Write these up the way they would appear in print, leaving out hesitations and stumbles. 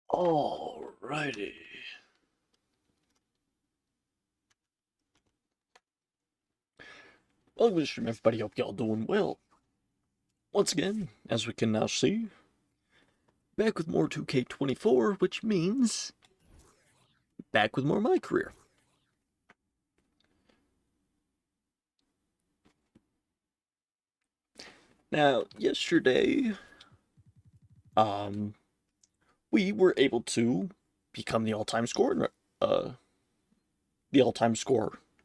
Alrighty. Welcome to the stream, everybody. Hope y'all doing well. Once again, as we can now see, back with more 2K24, which means back with more my career. Now, yesterday, we were able to become the all-time scorer,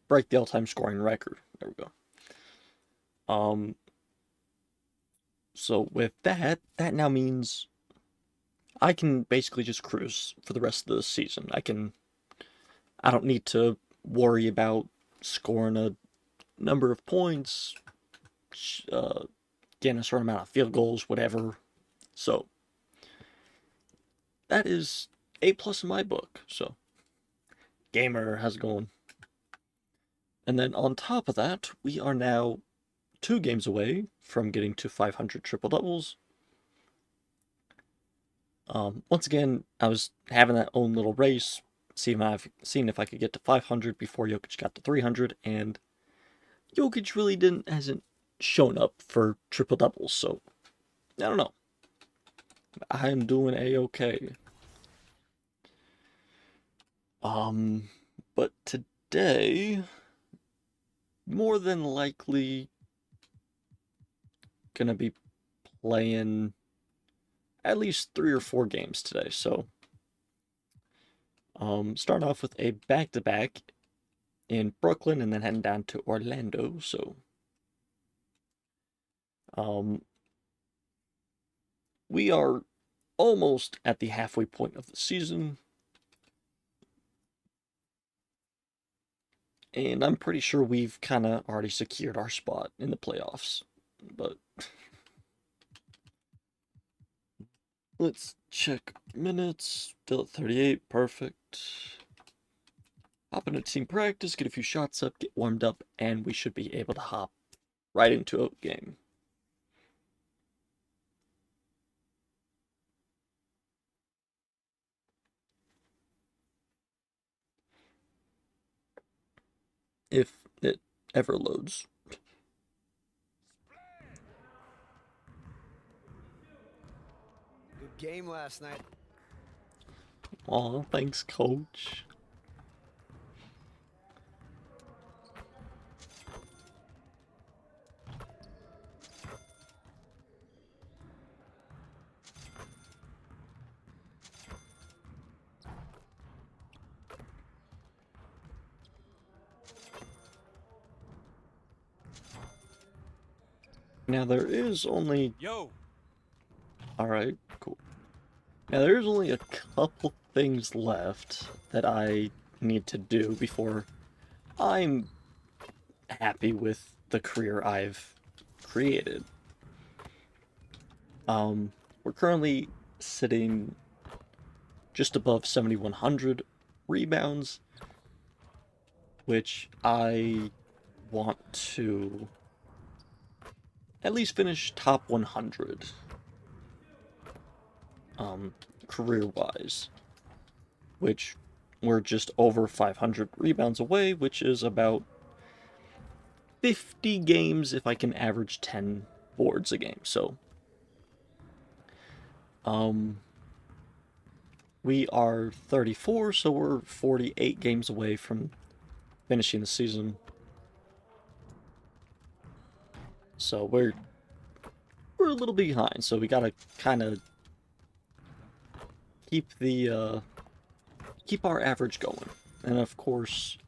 break the all-time scoring record. There we go. So with that now means I can basically just cruise for the rest of the season. I don't need to worry about scoring a number of points, getting a certain amount of field goals, whatever. So that is A+ in my book. So gamer, how's it going? And then on top of that, we are now 2 games away from getting to 500 triple doubles. Once again, I was having that own little race, seeing if I could get to 500 before Jokic got to 300, and Jokic really hasn't shown up for triple doubles, so I don't know. I am doing a-okay. But today, more than likely gonna be playing at least 3 or 4 games today, so starting off with a back-to-back in Brooklyn and then heading down to Orlando, so we are almost at the halfway point of the season, and I'm pretty sure we've kind of already secured our spot in the playoffs, but let's check minutes. Still at 38, perfect. Hop into team practice, get a few shots up, get warmed up, and we should be able to hop right into a game. If it ever loads. Good game last night. Aw, thanks, coach. Now there is only... Alright, cool. Now there's only a couple things left that I need to do before I'm happy with the career I've created. We're currently sitting just above 7,100 rebounds, which I want to at least finish top 100 career-wise, which we're just over 500 rebounds away, which is about 50 games if I can average 10 boards a game. So we are 34, so we're 48 games away from finishing the season. So we're a little behind, so we gotta kind of keep our average going. And of course,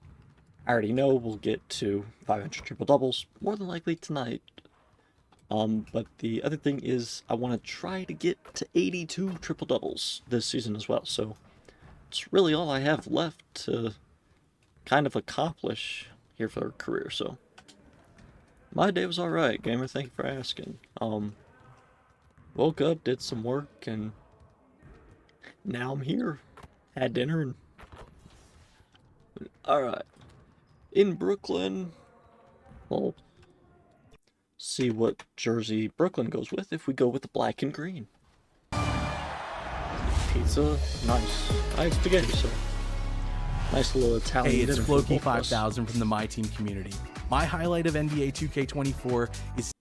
I already know we'll get to 500 triple doubles more than likely tonight. But the other thing is I want to try to get to 82 triple doubles this season as well. So it's really all I have left to kind of accomplish here for our career. So my day was alright, gamer. Thank you for asking. Woke up, did some work, and now I'm here. Had dinner and... Alright. In Brooklyn, we'll see what jersey Brooklyn goes with if we go with the black and green. Here pizza, nice. I had spaghetti, so nice little Italian. Hey, it's dinner for both Floki of us. 5000 from the My Team community. My highlight of NBA 2K24 is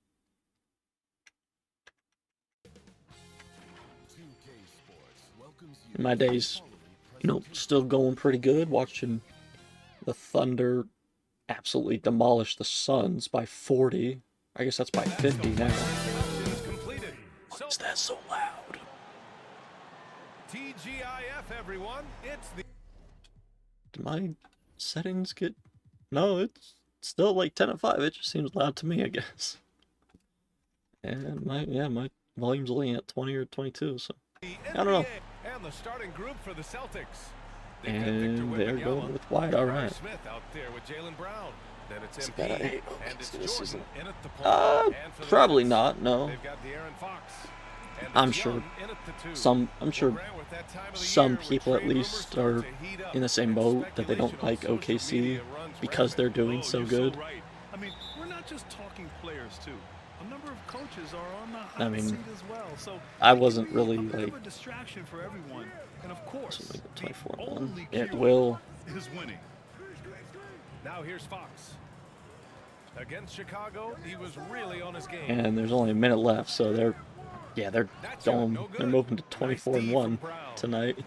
My day's, still going pretty good. Watching the Thunder absolutely demolish the Suns by 40. I guess that's by 50 now. Why is that so loud? TGIF, everyone. It's the Did my settings get... No, it's still like 10 at 5. It just seems loud to me, I guess. And my volume's only at 20 or 22, so I don't know. And the starting group for the Celtics. And they're going with White, alright. Smith out there with Jaylen Brown. Then it's Got MP, an 8. and it's This Jordan isn't... in at the point. And for the Probably Nets, not, no. they've got De'Aaron Fox. And I'm it's sure Young in at the 2. I'm sure Grant, with that time of the some year, people with at trade least rumors are starting to heat up, in the same and boat that they don't speculation like on social OKC media runs because they're rampant. doing so you're good. right. I mean, we're not just talking players too. A number of coaches are on the hot I mean, seat as well. So I it can wasn't be really a bit of like a distraction for everyone. And of course, something like the 24 1. only It cure will. is winning. Now here's Fox. Against Chicago, he was really on his game. And there's only a minute left, so they're going. They're moving to 24 1 tonight.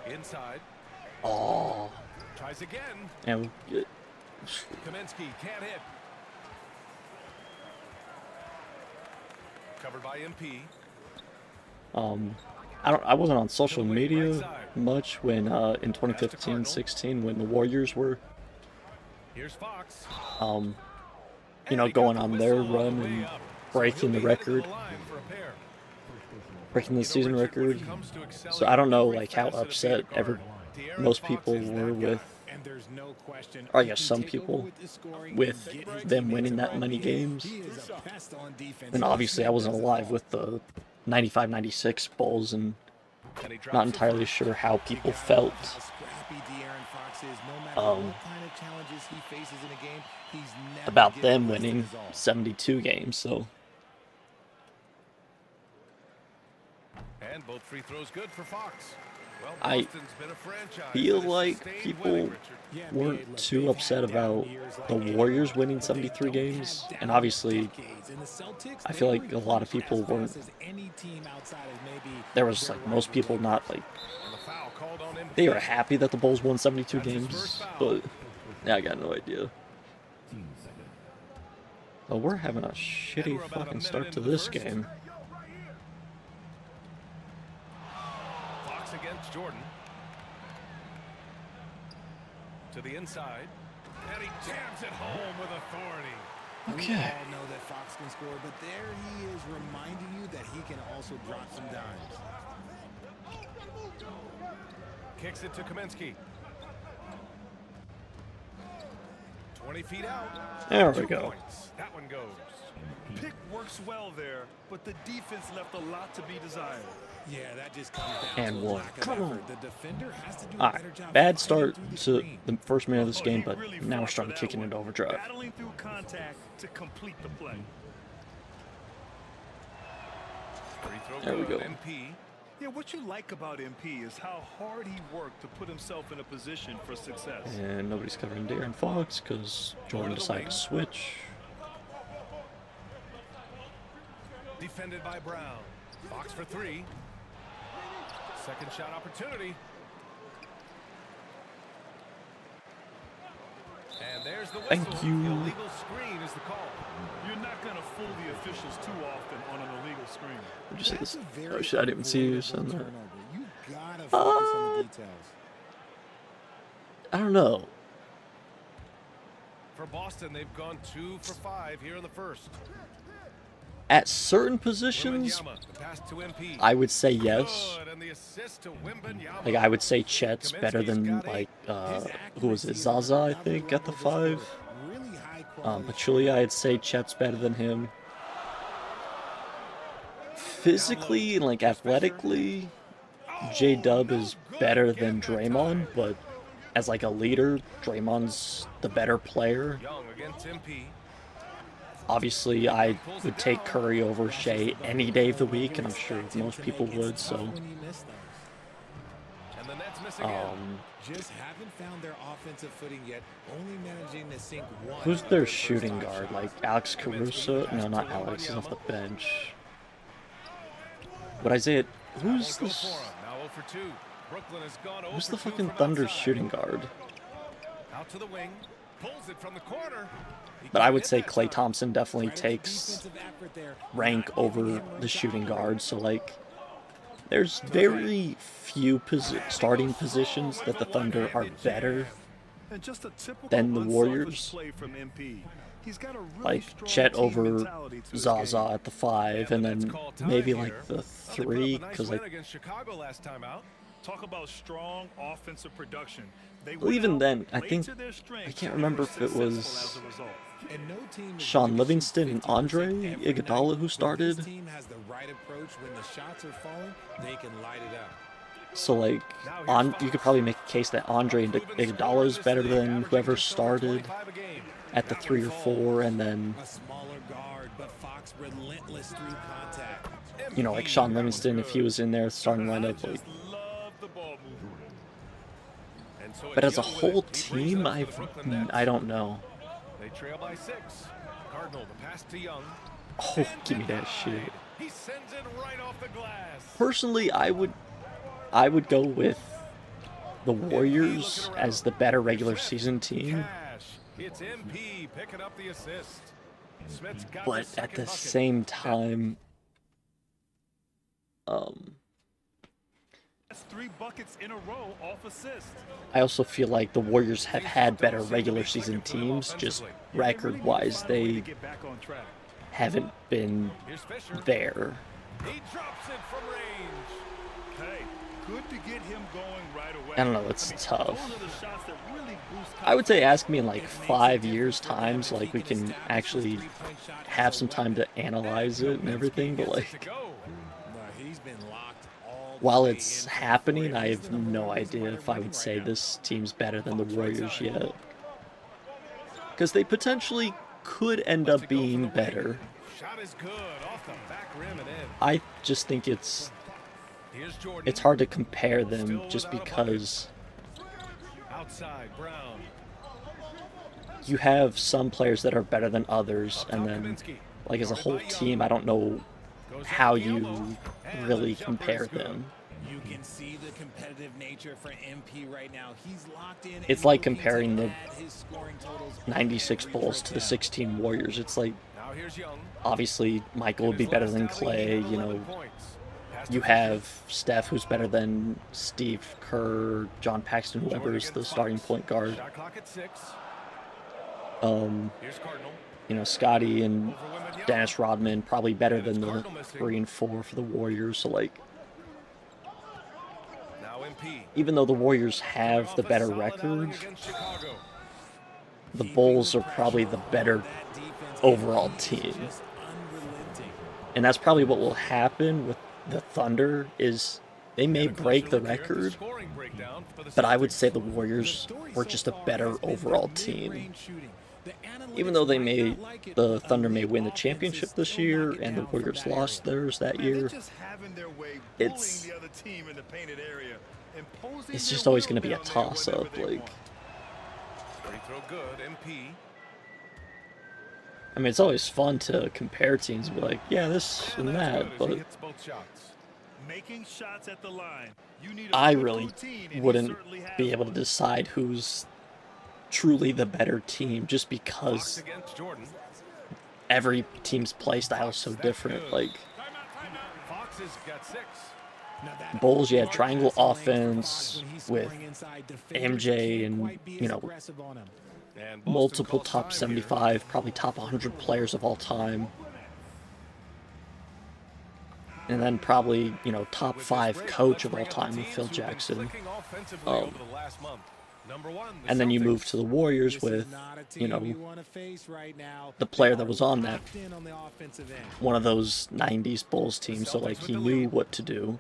Inside. Oh, Tries again. and Kaminsky can't hit. Covered by MP. I wasn't on social media much when in 2015-16 when the Warriors were Here's Fox. going on their run and breaking the record, breaking the season record. So I don't know like how upset most people were with, or I guess some people, with them winning that many games. And obviously I wasn't alive with the 95-96 Bulls, and not entirely sure how people felt about them winning 72 games. So And both free throws good for Fox. Well, I Boston's been a franchise feel that has like sustained people winning, Richard. weren't too upset about the Warriors winning 73 games, and obviously I feel like a lot of people weren't. There was like most people not like, And the foul called on MP. they were happy that the Bulls won 72 That's his games, first foul. but yeah, I got no idea. Oh, we're having a shitty fucking start to this game. Fox against Jordan. To the inside. And he jams it home with authority. Okay. We all know that Fox can score, but there he is reminding you that he can also drop some dimes. Kicks it to Kaminsky. 20 feet out. There we 2 go. points. That one goes. Pick works well there, but the defense left a lot to be desired. Yeah, that just comes down And to a one. lack of Come on. effort. The defender has to do a Alright, better job bad fighting start through the to screen. the first minute of this Oh, game, he but really now we're fought starting for kicking that into one. overdrive. Battling through contact to complete the play. Free throw There we good. go. MP. Yeah, what you like about MP is how hard he worked to put himself in a position for success. And nobody's covering De'Aaron Fox because Jordan decided to switch. Defended by Brown. Fox for 3. Second shot opportunity. And there's the whistle. Thank you. Illegal screen is the call. You're not going to fool the officials too often on an illegal screen. Would you say That's this? a very Oh shit, I didn't see you avoidable send that. turnover. You gotta focus on the details. I don't know. For Boston, they've gone 2 for 5 here in the first. At certain positions, Wembanyama, the pass to MP. I would say yes. Good, and the assist to Wembanyama. Like I would say Chet's better than like who was it, Zaza, I think, at the 5. Really high quality. Pachulia, I'd say Chet's better than him. Physically and like athletically, J-Dub is better than Draymond, but as like a leader, Draymond's the better player. Young against MP. Obviously, I would take Curry over Shea any day of the week, and I'm sure most people would, so... And the Nets miss again. Just haven't found their offensive footing yet, only managing to sink one. Who's their shooting guard? Like, Alex Caruso? No, not Alex, he's off the bench. But Isaiah... Who's this... Who's the fucking Thunder's shooting guard? Out to the wing, pulls it from the corner. But I would say Klay Thompson definitely takes rank over the shooting guard. So, like, there's very few starting positions that the Thunder are better than the Warriors. Like, Chet over Zaza at the 5, and then maybe, like, the 3, because, like... Talk about strong offensive production. Well, even then, I think... I can't remember if it was... Sean Livingston and Andre Iguodala who started. So, like, you could probably make a case that Andre Iguodala is better than whoever started at the 3 or 4, and then, you know, like Sean Livingston, if he was in there starting lineup, like. But as a whole team, I don't know. They trail by 6. Cardinal, the pass to Young. Oh, give me that shit. He sends it right off the glass. Personally, I would go with the Warriors as the better regular season team. It's MP picking up the assist. But at the same time, 3 buckets in a row off assist. I also feel like the Warriors have had better regular season teams, just record-wise, they haven't been there. He drops it from range. Hey, good to get him going right away. I don't know, it's tough. I would say ask me in like 5 years' time, so like we can actually have some time to analyze it and everything, but like... While it's happening, I have no idea if I would say this team's better than the Warriors yet. Because they potentially could end up being better. I just think it's hard to compare them just because you have some players that are better than others, and then, like, as a whole team, I don't know how you really compare them. You can see the competitive nature for MP right now. He's locked in. It's like comparing the 96 Bulls to the 16 Warriors. It's like, obviously, Michael would be better than Clay. You know, you have Steph, who's better than Steve Kerr, John Paxson, whoever's the starting point guard. You know, Scotty and Dennis Rodman probably better than the 3 and 4 for the Warriors. So, like, even though the Warriors have the better record, the Bulls are probably the better overall team. And that's probably what will happen with the Thunder, is they may break the record, but I would say the Warriors were just a better overall team. Even though the Thunder may win the championship this year and the Warriors lost theirs that year, it's just always going to be a toss-up. Like, I mean, it's always fun to compare teams and be like, yeah, this and that, but I really wouldn't be able to decide who's truly the better team, just because every team's play style is so different. Like, Bulls, you had triangle offense with MJ and, you know, multiple top 75, probably top 100 players of all time. And then probably, you know, top 5 coach of all time with Phil Jackson. And then you move to the Warriors with, you know, the player that was on that, one of those 90s Bulls teams, so, like, he knew what to do.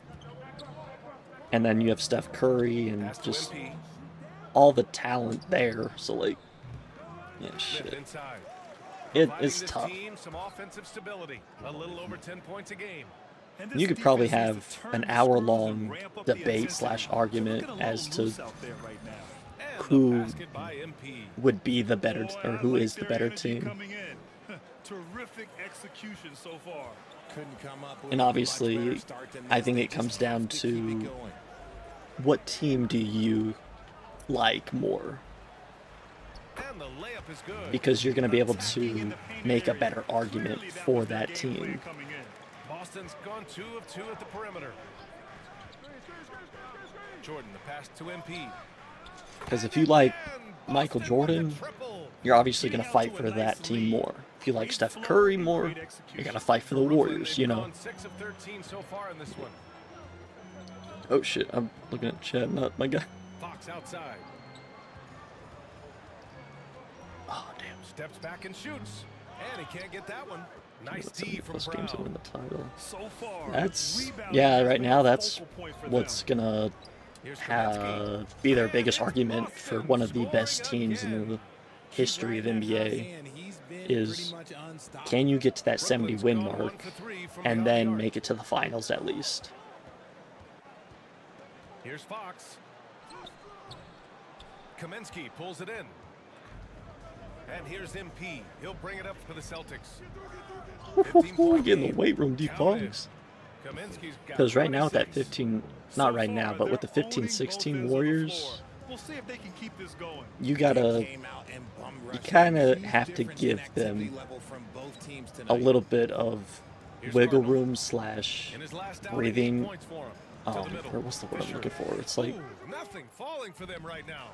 And then you have Steph Curry and just all the talent there, so, like, yeah, shit. It Providing is this tough. team some offensive stability. A little over 10 points a game. And this You could probably defense needs have to turn an the screws hour-long and ramp up the debate intensity. / argument They're looking a as little to loose out there right now. And who the basket by MP. would be the better, Boy, or I who like is the their better energy team. coming in. Terrific execution so far. Couldn't come up with And a much obviously, better start than I this. think They it comes just have down to keep it to going. what team do you like more? And the layup is good. Because you're going to be able Attacking in to the paint make a area. better argument Clearly, that for was their that game plan team. coming in. Boston's gone 2 of 2 at the perimeter. Jordan, the pass to MP. Because if you like And Michael Boston with the Jordan, triple. you're obviously going to fight for that team more. If you like Steph Curry more, you're going to fight for the Warriors, you know. Gone 6 of 13 so far in this one. Oh shit, I'm looking at chat, not my guy. Fox outside. Oh damn. Steps back and shoots. And he can't get that one. Nice That's D from 70+ games to Brown. win the title. So far, That's, rebounding yeah, has right been now a that's focal point for what's them. gonna Here's Kaminsky. be their biggest argument for one of the best teams in the history of NBA. And he's been Is, pretty much unstoppable. can you get to that 70 Brooklyn's win gone mark 1 for 3 from and beyond then the arc. make it to the finals at least? Here's Fox. Kaminsky pulls it in. And here's MP. He'll bring it up for the Celtics. 15-point Get in the game. weight room, Count it. Fox. Kaminsky's got Because right now with that 26. 15, So not right now, far, but with the they're owning both 15-16 ends of the Warriors, floor. We'll see if they can keep this going. you They gotta came out and bum you rushed kind them. of Huge have to difference in give activity them level from both teams a tonight. little bit of Here's wiggle Cardinal. room / In his last out, 8 breathing. points for him. To the middle. Or what's the word I'm Fisher. looking for? It's like Ooh, nothing falling for them right now.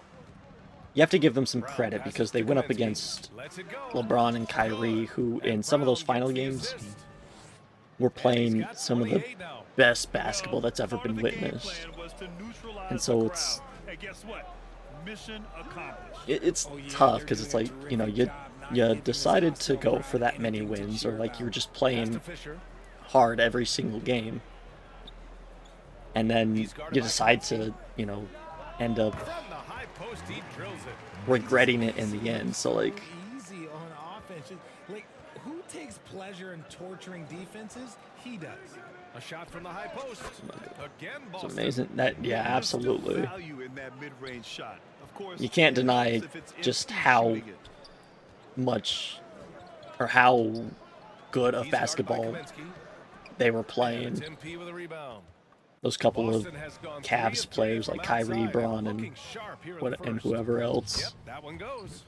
you have to give them some Brown credit passes because to they went up Kaminsky. against Lets it go. LeBron and Kyrie, who in And some of those Brown final gets the games assist. were And he's playing got some of the 28 now. best basketball Well, that's ever part of been the game witnessed. plan was to neutralize And so the it's- crowd. Hey, guess what? Mission accomplished. It's Oh, yeah, tough they're because it's doing like, a you know, terrific you job not you giving this decided to hostile go crowd for that many anything to wins, or cheer like you were about. just Pass to playing Fisher. hard every single game, and then He's guarded you by decide Kaminsky. to, you know, end up From the high post, he drills it. regretting it in the end. So like, Easy on offense. Just, like, who takes pleasure in torturing defenses? He does. A shot from the high post. Again, it's Boston. amazing. That, yeah, There's still absolutely. value in that mid-range shot. Of course, You can't it deny helps if it's just empty how shooting it. Much or how good of He's guarded by basketball Kaminsky. they were And playing. it's MP with a rebound. Those couple of Boston has gone 3 Cavs of 3 players from like Kyrie, outside, Braun, looking and sharp here in what the and first. whoever Yep, else. that one goes.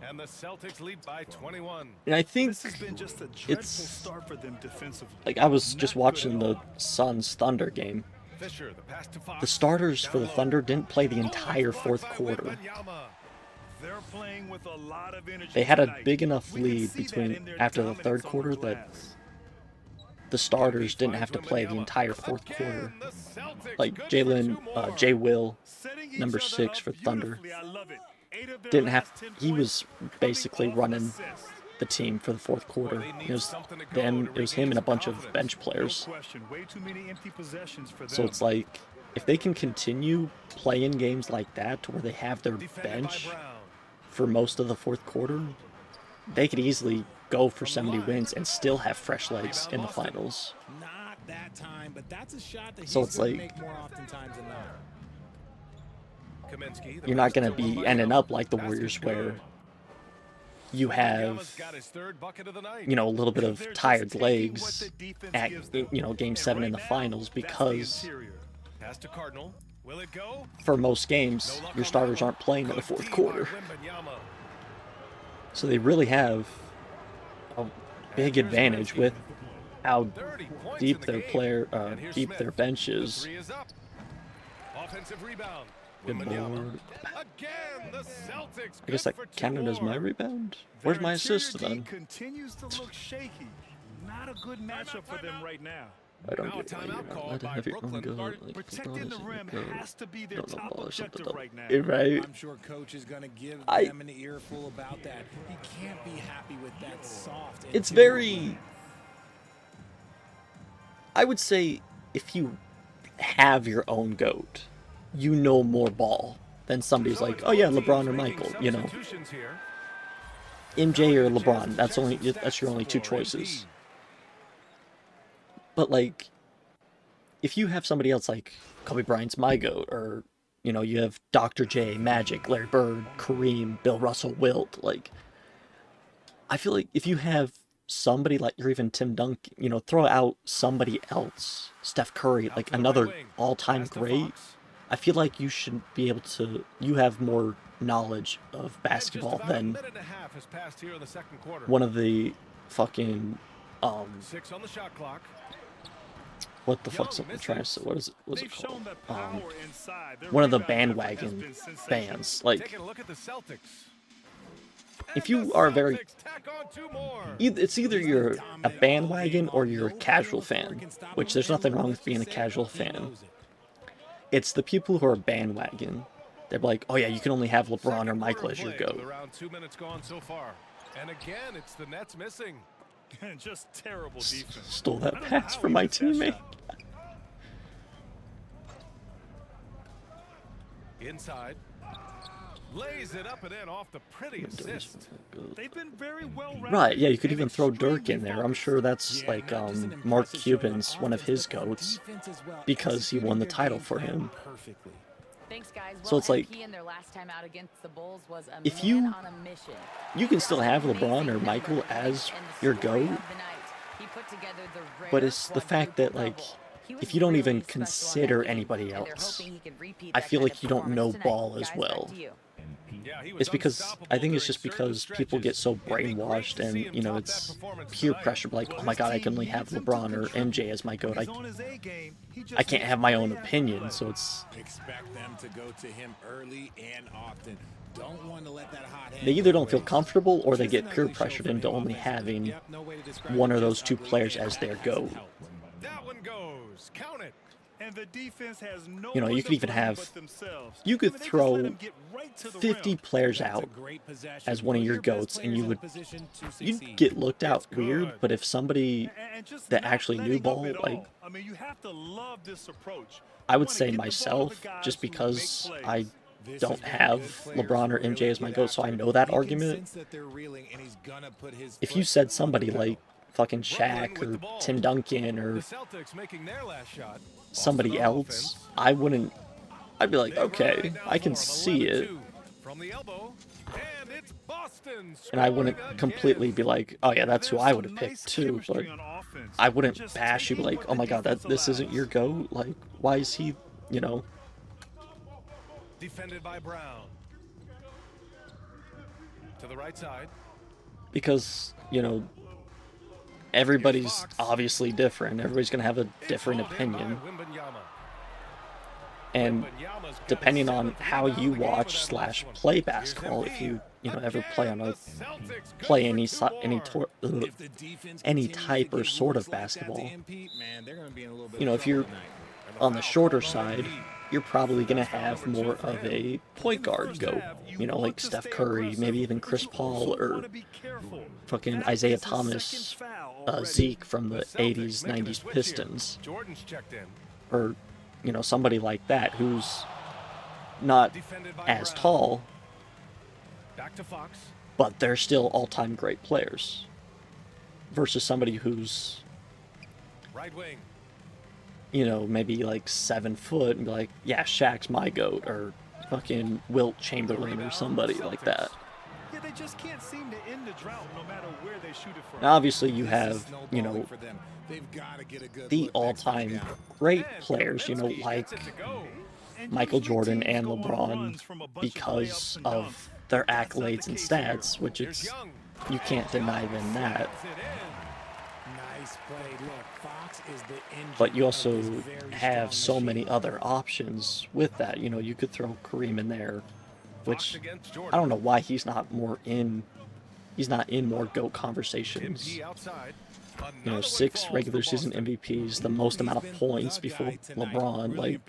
And the Celtics lead by 21. And I think This has been just a dreadful it's start for them defensively. like I was just Not good watching at the all. Suns Thunder game. Fisher, the pass to Fox. The starters for the Down low. Thunder didn't play the Oh, entire it's blocked fourth by quarter. Wembanyama. They're playing with a lot of energy They had a tonight. big enough We can lead see that between in their after the dominance third on quarter the that glass. the starters MP didn't finds have to play the Wembanyama. entire fourth Again, quarter. the Celtics Like good for 2 Jalen, more. Jay Will, Setting each number other 6 up for Thunder, beautifully. I love it. 8 of their didn't have. last 10 He was points basically coming off an running assist. the team for the fourth quarter. they need It was something to go them. to It was regain him and a some bunch of confidence. bench No players. question. Way too many empty possessions for them. So it's like if they can continue playing games like that to where they have their Defended by bench Brown. for most of the fourth quarter, they could easily go for From the 70 line. wins and still have fresh legs Rebound in the Boston. finals. Not that time, but that's a shot that So he's it's gonna like- make more oftentimes than not. Kaminsky, the You're not pass going to to be Wembanyama. ending up like the Basket's Warriors good. where you Wembanyama's have, got his 3rd bucket of the night. you know, a little bit They're of just tired taking legs what the defense at, gives them. you know, game And 7 in right the now, finals that's the because interior. Pass to Cardinal. Will it go? for most games, No luck your on starters that one. aren't playing in the Good fourth D by quarter. Wembanyama. So they really have a big here's advantage Kaminsky. with how 30 points deep in the their game. player, And here's deep Smith. their bench The is. 3 is up. Offensive rebound. Good Wembanyama. lord. Again, the Celtics. I guess good that for 2 counted as my more. rebound. Their Where's my assist interior then? D continues to look shaky. Not a good matchup for them right now. I don't Now get a why timeout you're called not letting by have your own Brooklyn. go. Guard- Like, Protecting the LeBron rim isn't good. has to be their Don't know top ball or something objective though. right now. Right? I'm sure coach is going to give I- them an earful about that. He can't be happy with that soft. It's interior very. line. I would say if you have your own GOAT, you know more ball than somebody who's So like, it's oh yeah, both LeBron teams or making Michael, you know. substitutions here. MJ or LeBron. That's your only two choices. But like, if you have somebody else like Kobe Bryant's my GOAT, or you have Dr. J, Magic, Larry Bird, Kareem, Bill Russell, Wilt, like, I feel like if you have somebody like, or even Tim Duncan, throw out somebody else, Steph Curry, like another all-time great, I feel like you should be able to, you have more knowledge of basketball than one of the fucking, 6 on the shot clock. what the fuck's I'm trying to say? What's it called? One of the bandwagon bands. Like, Taking a look at the Celtics. if you are very, it's either you're a bandwagon or you're a casual fan, which there's nothing wrong with being a casual fan. It's the people who are bandwagon. They're like, oh yeah, you can only have LeBron or Michael as your GOAT. Around 2 minutes gone so far. And again, it's the Nets missing. Just terrible defense. Stole that pass from my teammate. Inside. Lays it up and in off the pretty assist. They've been very well rounded. Right, yeah, you could even throw Dirk in there. I'm sure that's like Mark Cuban's one of his GOATs because he won the title for him. Thanks, guys. So it's like, if you can still have LeBron or Michael as your GOAT, but it's the fact that, like, if you don't even consider anybody else, I feel like you don't know ball as well. It's because, I think it's just because people get so brainwashed and, it's peer pressure, like, oh my god, I can only have LeBron or MJ as my GOAT. I can't have my own opinion, so it's... Expect them to go to him early and often. Don't want to let that hot hand They either don't feel comfortable or they get peer pressured into only having one or those two players as their GOAT. That one goes. Count it. And the defense has no You could even have, you could throw 50 players out as one of your GOATs and you'd get looked out weird, but if somebody that actually knew ball, like, I would say myself, just because I don't have LeBron or MJ as my GOAT, so I know that argument. If you said somebody like fucking Shaq or Tim Duncan or somebody else, I'd be like, okay, I can see it. And I wouldn't completely be like, oh yeah, that's who I would have picked too, but I wouldn't bash you like, oh my god, this isn't your GOAT, like, why is he, Defended by Brown. To the right side. Because, everybody's obviously different. Everybody's going to have a different opinion. And depending on how you watch / play basketball, if you, ever play any type or sort of basketball, if you're on the shorter side, you're probably going to have more of a point guard GOAT, like Steph Curry, maybe even Chris Paul, or fucking Isaiah Thomas, Zeke from the 80s, 90s Pistons, or, somebody like that who's not as tall, but they're still all-time great players, versus somebody who's, right wing. Maybe like 7 foot and be like, yeah, Shaq's my GOAT, or fucking Wilt Chamberlain or somebody like that. Yeah, they just can't seem to end the drought no matter where they shoot it from. Now, obviously, you have, the all-time great players, like Michael Jordan and LeBron, because of their accolades and stats, which you can't deny them that. But you also have so many other options with that. You could throw Kareem in there, which I don't know why he's not in more GOAT conversations. 6 regular season MVPs, the most amount of points before LeBron. Like,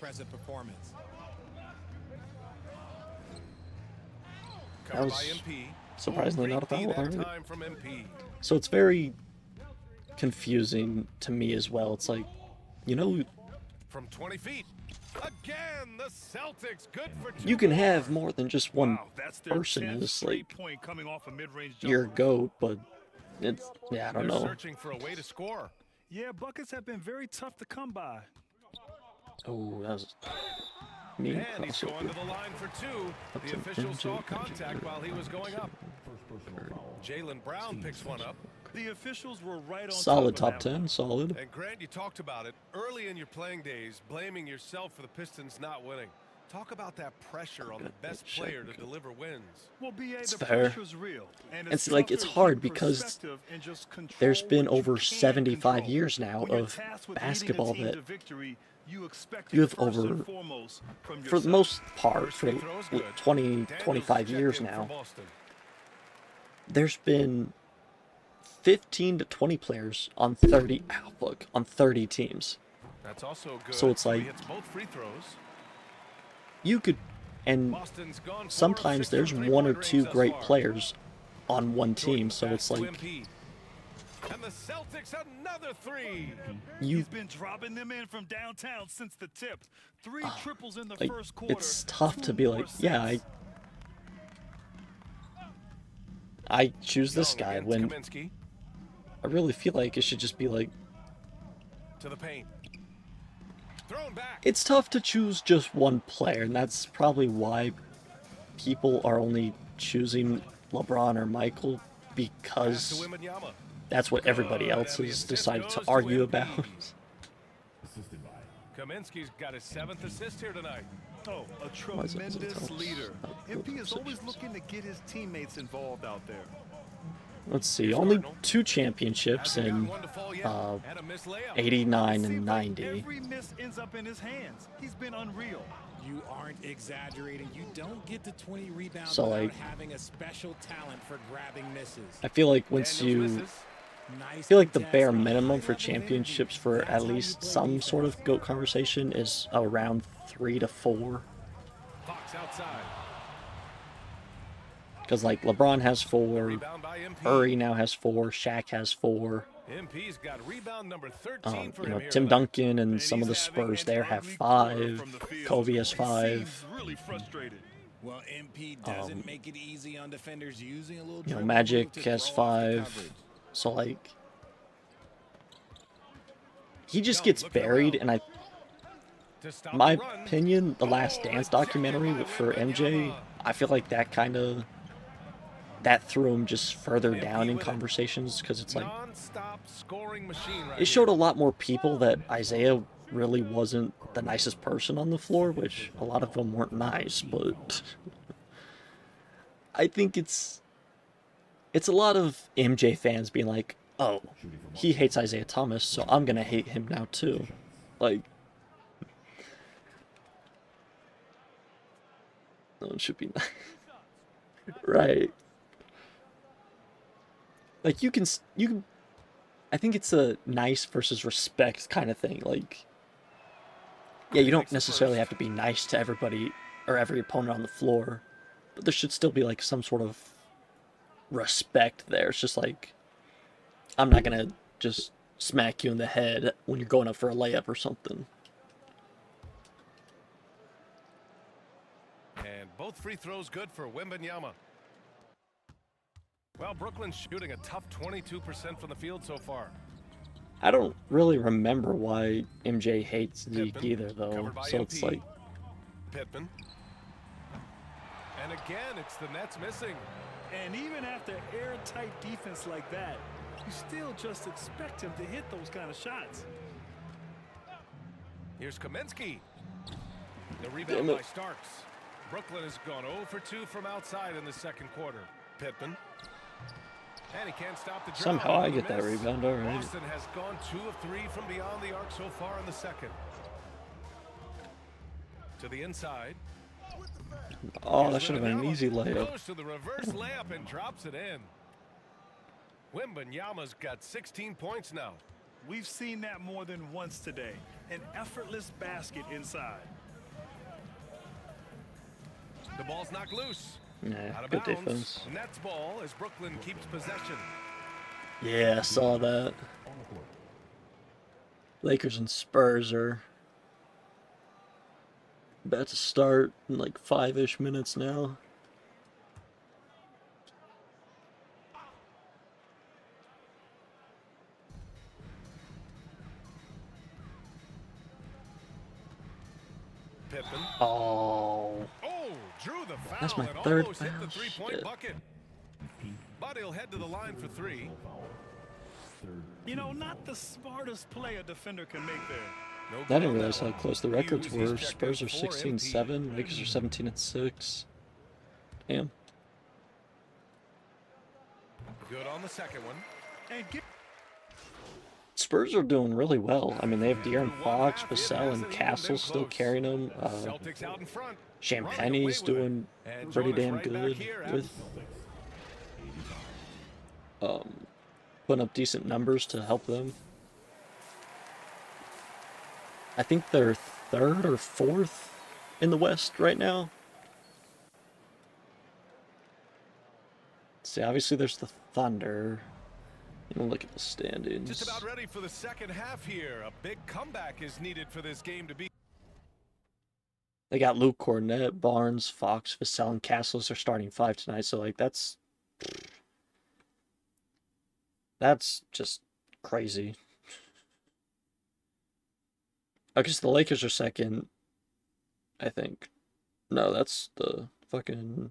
that was surprisingly not a foul. Right? So it's very confusing to me as well. It's like, from 20 feet. Again, the Celtics good for 2 You can more. have more than just one Wow, that's their person 10th as straight like point coming off a mid-range your jumper. GOAT, but it's, yeah, I don't They're know. searching for a way to score. Yeah, buckets have been very tough to come by. Oh, that was mean And he's going to crossover. the line for 2. Up The to official MJ, saw MJ. contact while he was going up. Jalen Brown picks one up. The officials were right on Solid top top of that 10, solid. And Grant, you talked about it early in your playing days, blaming yourself for the Pistons not winning. Talk about that pressure on the best player to deliver wins. Well, BA, It's the fair. pressure's real. And It's like, tough it's to hard keep because perspective and just control there's been what you over can 75 control. years now When you're of tasked with leading a basketball team that to victory, you expect you it have first and over, foremost from for the yourself. most part, First for free throw is good. 20, Daniels 25 checked years in for now, Boston. there's been 15 to 20 players on 30, on 30 teams. That's also good. So it's he like, hits both free throws. you could, and Boston's gone 4 of sometimes 6 there's from one or three-point two range thus great far. players on one Jordan team, so pass it's to like, MP. And the Celtics another 3. you, He's been dropping them in from downtown since the tip. 3 triples in the like, first quarter. it's tough 2 to be more like, yeah, assists. I choose this Young guy against when Kaminsky I really feel like it should just be like, to the paint. Thrown back. it's tough to choose just one player, and that's probably why people are only choosing LeBron or Michael, Pass to because Wembanyama. that's what everybody Good, else and the has assist decided to goes to argue MP. about. Kaminsky's got his 7th assist here tonight. Oh, a Why is it tremendous tough? leader. Oh, MP is always positions. looking to get his teammates involved out there. Let's see, Here's only Cardinal. 2 championships Hasn't gotten in one to fall yet. And a missed layup. 89 Seems and like 90. every miss ends up in his hands. He's been unreal. You aren't exaggerating. You don't get to 20 rebounds So, without like, having a special talent for grabbing misses. I feel like once Daniels you, misses. Nice I feel like the contest, bare a minimum for high level of energy. championships for That's at how you least play some defense. sort of GOAT conversation is around 3 to 4. Fox outside. Because, like, LeBron has 4, Rebound by MP. Curry now has 4, Shaq has 4. MP's got rebound number 13 for You him know, here Tim tonight. Duncan and And some of the he's having Spurs an there have ugly quarter 5. from the field. Kobe has He 5. seems really frustrated. Well, MP doesn't make it easy on defenders using a little You know, dribble Magic move to has throw off the 5. coverage. So, like, he just Young gets looking buried, around. and To stop my the run. opinion, the Last Oh, Dance rejected documentary by for MJ, Wembanyama. I feel like that threw him just further MP down in with it. conversations, because it's like, Non-stop scoring machine right it showed a here. lot more people that Isaiah really wasn't the nicest person on the floor, which a lot of them weren't nice, but I think it's a lot of MJ fans being like, oh, he hates Isaiah Thomas, so I'm gonna hate him now too. Like, no, it should be nice. Right. Like, you can, I think it's a nice versus respect kind of thing. Like, yeah, you don't necessarily have to be nice to everybody or every opponent on the floor, but there should still be, like, some sort of respect there. It's just like, I'm not gonna just smack you in the head when you're going up for a layup or something. And both free throws good for Wembanyama. Well, Brooklyn's shooting a tough 22% from the field so far. I don't really remember why MJ hates Zeke Pippen, either, though. covered by So it's MP. like, Pittman. And again, it's the Nets missing. And even after airtight defense like that, you still just expect him to hit those kind of shots. Here's Kaminsky. The Damn rebound it. by Starks. Brooklyn has gone 0 for 2 from outside in the second quarter. Pittman. And he can't stop the drive. somehow I with a get that miss. rebound, alright. Boston has gone 2 of 3 from beyond the arc so far in the second. To the inside. Oh, that should have been an easy layup. Goes to the reverse layup and drops it in. Wembanyama's got 16 points now. We've seen that more than once today. An effortless basket inside. The ball's knocked loose. Yeah, Out of good bounds. defense. Nets ball as Brooklyn keeps possession. Yeah, I saw that. Lakers and Spurs are About to start in like 5-ish minutes now. Pippen. Oh, Drew the foul that's my and third almost hit the foul. three-point Shit. bucket. But he'll head to the line for 3. You know, not the smartest play a defender can make there. No I good didn't on realize that how one. close the records Hughes, he's were. checked Spurs in are for 16-7, Lakers are 17-6. Damn. Good on the second one. And get Spurs are doing really well. I mean, they have De'Aaron Through one Fox, half, it Vassell, hasn't and even Castle been still close. carrying them. Celtics out in front. Running away Champagne's with it. doing And pretty Jonas damn right back good here with putting up decent numbers to help them. I think they're 3rd or 4th in the West right now. See, obviously there's the Thunder. And look at the standings. Just about ready for the second half here. A big comeback is needed for this game to be. They got Luke Cornett, Barnes, Fox, Vassell, and Castles are starting 5 tonight. So, like, that's just crazy. I guess the Lakers are 2nd, I think. No, that's the fucking...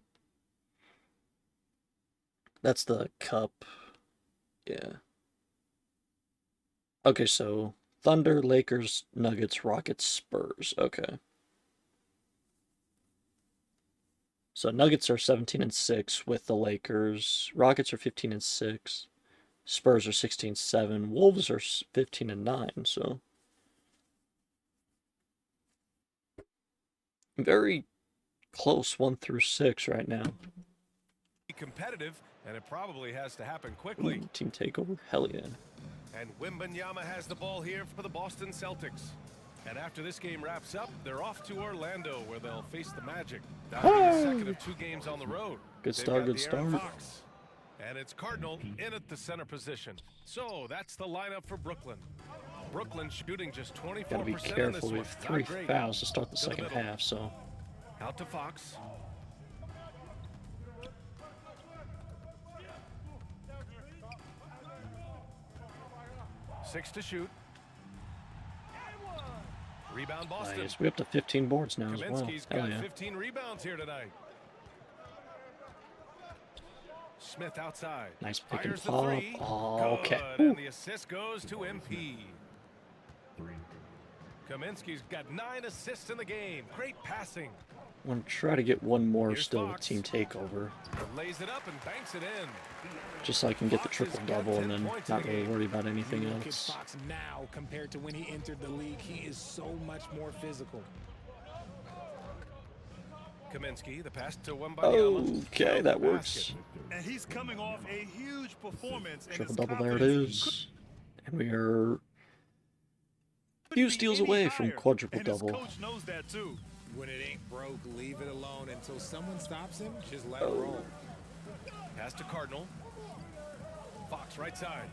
That's the Cup. Yeah. Okay, so Thunder, Lakers, Nuggets, Rockets, Spurs. Okay. So Nuggets are 17-6 with the Lakers. Rockets are 15-6. Spurs are 16-7. Wolves are 15-9. So very close 1 through 6 right now. Competitive, and it probably has to happen quickly. Ooh, team takeover, hell yeah. And Wembanyama has the ball here for the Boston Celtics. And after this game wraps up, they're off to Orlando, where they'll face the Magic. That'll be the second of 2 games on the road. Good They've start, got good De'Aaron start. Fox. And it's Cardinal in at the center position. So that's the lineup for Brooklyn. Brooklyn shooting just 24% Gotta be in this careful. We one. have Not 3 great. fouls to start the To the second middle. half, so Out to Fox. Six to shoot. Rebound Boston. nice. We're up to 15 boards now as well. Kaminsky's Hell got yeah. 15 rebounds here tonight. Smith outside. Nice pick and Fires the pop. 3. Oh, Good. okay. And the assist goes to MP. Kaminsky's got 9 assists in the game. Great passing. I want to try to get one more Here's still with Fox. team takeover, Lays it up and banks it in. just so I can get the Fox has triple got double 10 and then points in not the really game. worry about anything Look at else. Fox now compared to when he entered the league. He is so much more physical. Kaminsky, the pass to Wembanyama. Okay, that works. and he's coming off a huge performance. And Triple his double, there it confidence is. And we are a couldn't few be steals any away from higher. quadruple And his double. coach knows that too. When it ain't broke, leave it alone until someone stops him. Just let it roll. Pass to Cardinal. Fox right side.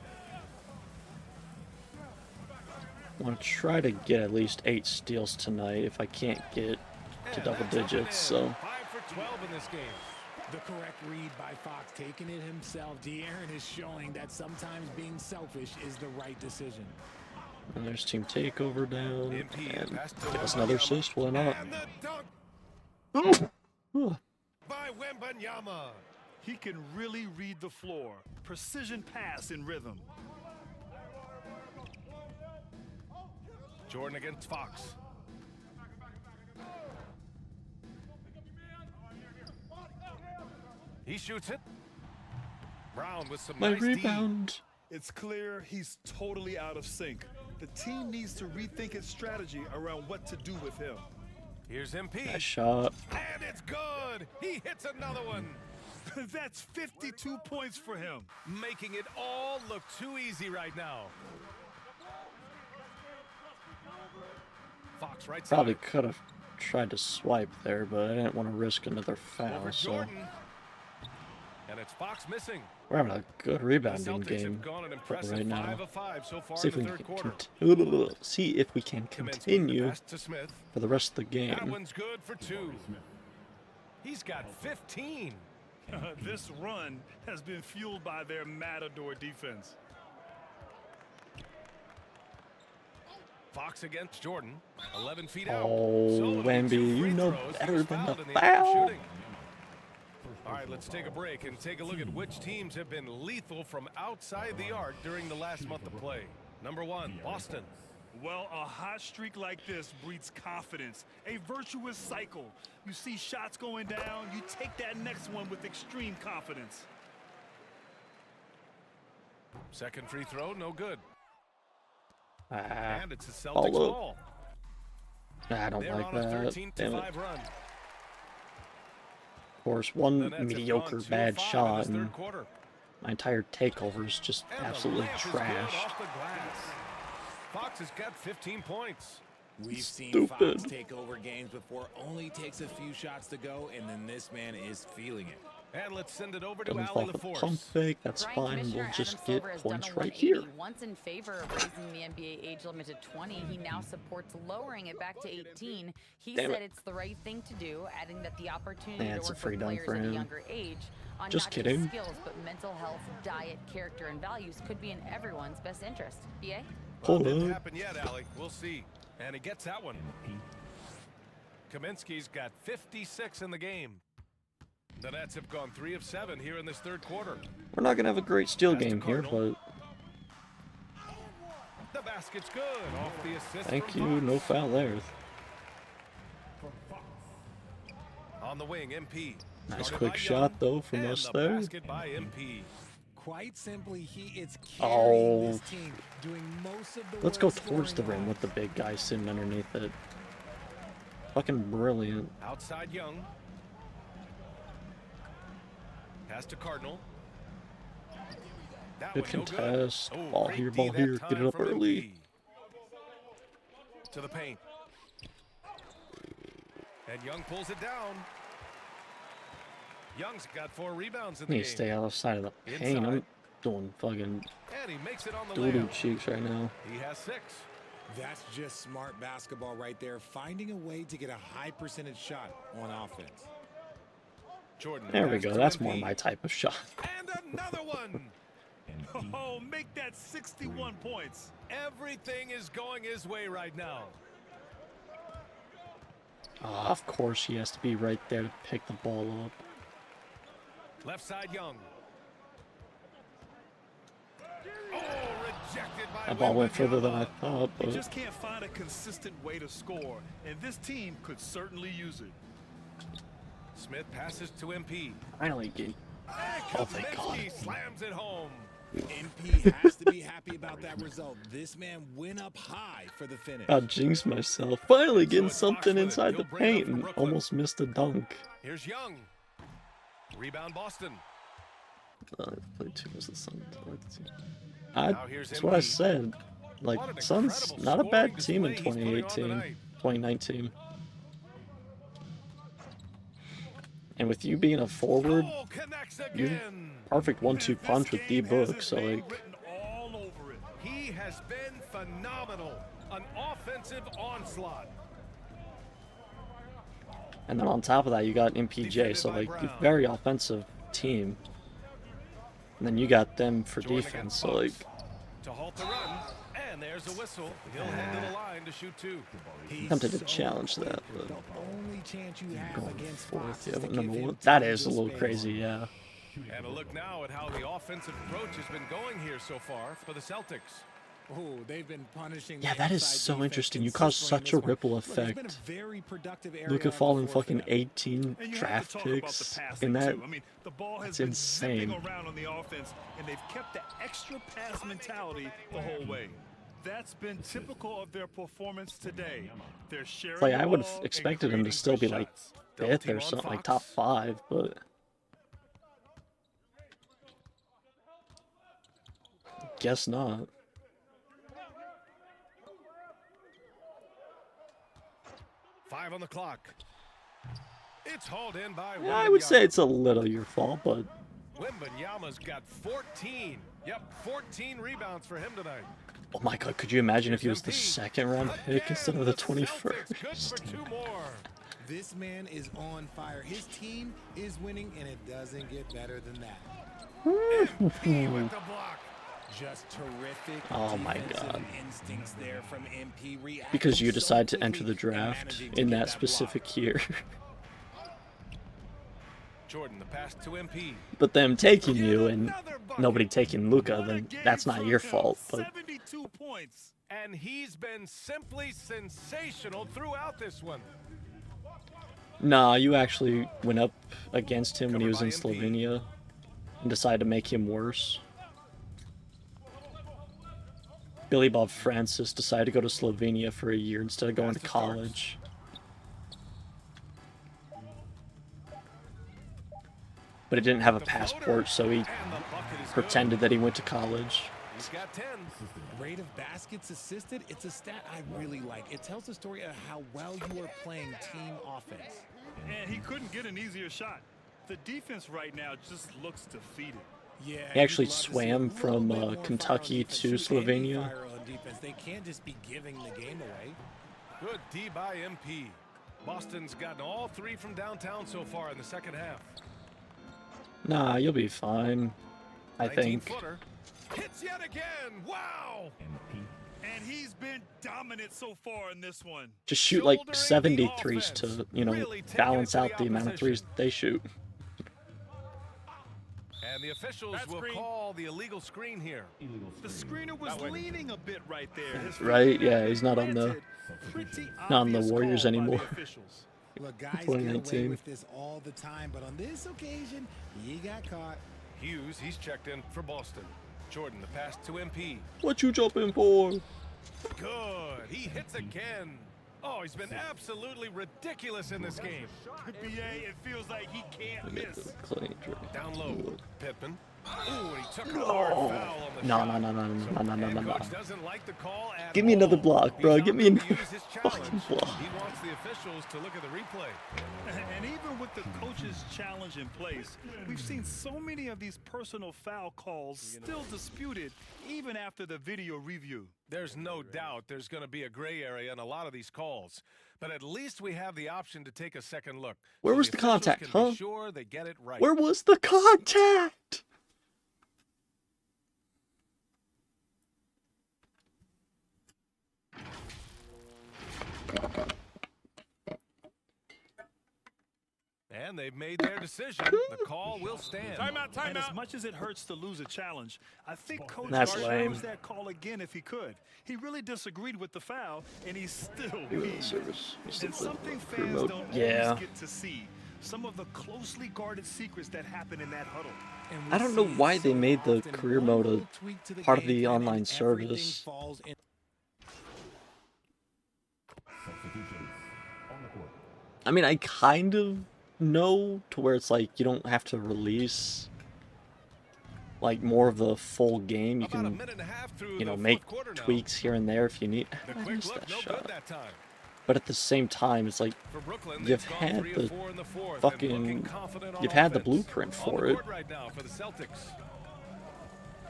I want to try to get at least 8 steals tonight if I can't get to And double that's up and digits. in. So 5 for 12 in this game. The correct read by Fox, taking it himself. De'Aaron is showing that sometimes being selfish is the right decision. and there's team takeover down MP and pass to get us another Wembanyama. assist. Why not? And the dunk Ooh. by Wembanyama. He can really read the floor. Precision pass in rhythm. Jordan against Fox. He shoots it. Brown with some My nice D. rebound. It's clear he's totally out of sync. The team needs to rethink its strategy around what to do with him. Here's MP. Nice shot. And it's good. He hits another one. That's 52 points for him. Making it all look too easy right now. Fox right side. Probably could have tried to swipe there, but I didn't want to risk another foul. Over So Jordan. And And it's Fox missing. We're having a good The rebounding Celtics game have gone an right impressive now. 5 of 5 so far See in if the we third can quarter. see if we can Kaminsky, the continue pass to Smith. for the rest of the That game. one's good for 2. He's got 15. This run has been fueled by their matador defense. Fox against Jordan. 11 feet out. Oh, So only Wemby, 2 you free know throws. He better was than fouled the in the act of foul. shooting. All right, let's take a break and take a look at which teams have been lethal from outside the arc during the last month of play. Number 1, Boston. Well, a hot streak like this breeds confidence, a virtuous cycle. You see shots going down, you take that next one with extreme confidence. Second free throw, no good. Ah, And it's a Celtics ball up. ball. I don't They're like on a that. 13-5 Damn it. run. Of course, The one Nets have mediocre gone 2 of bad 5 in shot, this and third quarter. my entire takeover is just And the absolutely layup is good trashed. off the glass. Fox has got 15 points. We've seen Stupid. Fox take over games before. Only takes a few shots to go, and then this man is feeling it. And let's send it over to Doesn't Ali fall for the LaForce. pump fake. That's Brian fine. Commissioner We'll just Adam get Silver has done points a right 180. here. Once in favor of raising the NBA age limit to 20, he now supports lowering it back to 18. He Damn said it. it's the right thing to do, adding that the opportunity Man, to it's a work free with dunk players for at a him. younger age on Just not kidding. just skills but mental health, diet, character, and values could be in everyone's best interest. BA? Hold Didn't up. happen yet, Ali. We'll see. And he gets that one. Kaminsky's got 56 in the game. The Nets have gone 3 of 7 here in this third quarter. We're not gonna have a great steal Pass to game here, Cardinal. but The basket's good off the assist thank from you. Fox. No foul there. On the wing, MP. Nice Guarded quick by shot Young, though from and us the there. basket by MP. Quite simply, he is Oh. carrying this team, doing most of the Let's go work towards the scoring rim with the big guy sitting underneath it. Fucking brilliant. Outside Young. Pass to Cardinal. That Good one no contest. Oh, Ball great here, D ball that here. Get time it up from early. MP. To the paint. And Young pulls it down. Young's got 4 rebounds in the Need to game. stay outside of the paint. Inside. I'm doing fucking And he makes it on the doodoo layup. cheeks right now. He has 6. That's just smart basketball right there, finding a way to get a high percentage shot on offense. Jordan. There we pass go. to That's MP. more my type of shot. And another one. Oh, make that 61 points. Everything is going his way right now. Of course, he has to be right there to pick the ball up. Left side Young. Oh, rejected by That ball went further than I Wembanyama. thought, You but just can't find a consistent way to score, and this team could certainly use it. Smith passes to MP. finally get. And Oh, thank God. Kaminsky slams it home. MP has to be happy about that result. This man went up high for the finish. I jinxed myself. Finally getting it's Fox something with it. inside the He'll bring it up paint from and Brooklyn. almost missed a dunk. Here's Young. Rebound Boston. Play two was the Suns. Now here's That's what I MP. said. Like, What an Suns, incredible not a scoring bad team in display he's putting on 2018, tonight. 2019. And with you being a forward, Oh, connects you again. perfect 1-2 This punch with game has D-Book, his so name like, written all over it. He has been phenomenal. An offensive onslaught. and then on top of that, you got MPJ, Defended so by like, Brown. very offensive team. And then you got them for Jordan defense, against so like, Fox. To halt the run. And there's a whistle. He'll head to the line to shoot 2. He's tempted to so challenge quick. that, but The only chance you have going against fourth, Fox yeah, is to but give number him one. That time is a to little space. crazy, yeah. And a look now at how the offensive approach has been going here so far for the Celtics. Oh, they've been punishing. Yeah, the that is inside so defense interesting. You cause consistently in such a this one. ripple Look, it's been a effect. very productive area Look at on the falling floor for fucking them. 18 And you have draft to talk about the picks passing in that. too. I mean, the ball has That's been insane. zipping around on the offense, and they've kept the extra pass mentality the whole way. That's been typical of their performance today. They're sharing Like, the I would have ball and expected him to creating still be good like shots. Double 5th team or on something, like Fox. top 5, but guess not. Five on the clock. It's hauled in by Yeah, I would say Wembanyama. it's a little your fault, but Wembanyama's got 14. Yep, 14 rebounds for him tonight. Oh my god, could you imagine if he was the Here's MP. second round pick instead of the Celtics good 21st? for 2 more. This man is on fire. His team is winning, and it doesn't get better than that. MP with the block. Just terrific. Oh my defensive God. instincts there from MP, reacting Because you so decide to enter quickly the and draft managing to in get that block. specific year. Jordan, the pass to MP. But them taking you and Another bucket. nobody taking Luca, What a then game that's not from your him. fault. But 72 points. And he's been simply sensational throughout this one. nah, you actually went up against him when he was in Covered by MP. Slovenia and decided to make him worse. Billy Bob Francis decided to go to Slovenia for a year instead of going to Pass to Starks. college. But he didn't have a The floater. passport, so he And the bucket is pretended that he went to college. good. He's got 10. Rate of baskets assisted, it's a stat I really like. It tells the story of how well you are playing team offense. And he couldn't get an easier shot. The defense right now just looks defeated. Yeah, He actually you'd love to see swam a little from, bit more Kentucky fire on to defense. Shoot, any Slovenia. fire on defense. They can't just be giving the game away. Good D by MP. Boston's gotten all 3 from downtown so far in the second half. Nah, you'll be fine. I think. 19-footer. Hits yet again. Wow. And he's been dominant so far in this one. Just shoot like Shouldering the 73s offense. to, you know, Really taking balance it to out the the amount of threes opposition. that they shoot. And the officials That will screen. call the illegal screen here. The screener was That way. leaning a bit right there. His Right, finger yeah, he's not on the- planted. Pretty not on the obvious Warriors call by the anymore. officials. Look, guys get 2019. away with this all the time, but on this occasion, he got caught. Hughes, he's checked in for Boston. Jordan, the pass to MP. What you jumping for? Good. He hits again. Oh, he's been absolutely ridiculous in this game. BA, it feels like he can't miss. Clean. Down low. Pittman. Ooh, and he took a hard foul on the No, shot. no, no, no, no, no, no, no, And no, no. coach doesn't like the call at Give me another all. block, He's bro. not Give me going to another use his fucking challenge. block. He wants the officials to look at the replay. And even with the coach's challenge in place, we've seen so many of these personal foul calls still disputed even after the video review. There's no doubt there's going to be a gray area in a lot of these calls, but at least we have the option to take a second look. Where so was the officials contact, can be huh? sure they get it right. Where was the contact? And they've made their decision. The call will stand. And as much as it hurts to lose a challenge, I think Coach That's Hart lame. knows that call again if he could. He really disagreed with the foul, and he's still He really weak. service. And something fans remote. don't Yeah. always get to see. Some of the closely guarded secrets that happen in that huddle. And we I don't know see it why they so made the often. career One mode a little tweak to the part of game the plan and online everything service. falls in. I mean, I kind of know to where it's like you don't have to release like more of the full game. You About a can, minute and a half through you know, the make fourth quarter now. tweaks here and there if you need. The I quick missed look, that no good shot. that time. But at the same time, it's like For Brooklyn, You've they've gone had 3 the of 4 in the fourth and fucking- looking confident on you've had the offense. blueprint On for the it. court right now for the Celtics.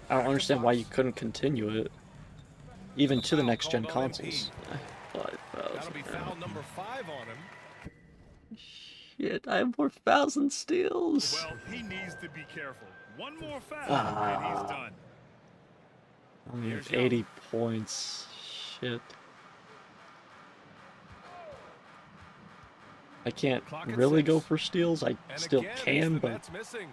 I don't understand why you couldn't continue it, even to the Foul next gen called on MP. consoles. That'll be 5,000. foul number 5 on him. Shit, I have more fouls and steals. Well, he needs to be careful. One more foul, Ah. and he's done. Only have Here's Young. 80 points. Shit. I can't Clock at really 6. go for steals. I And still again, can, the but net's missing.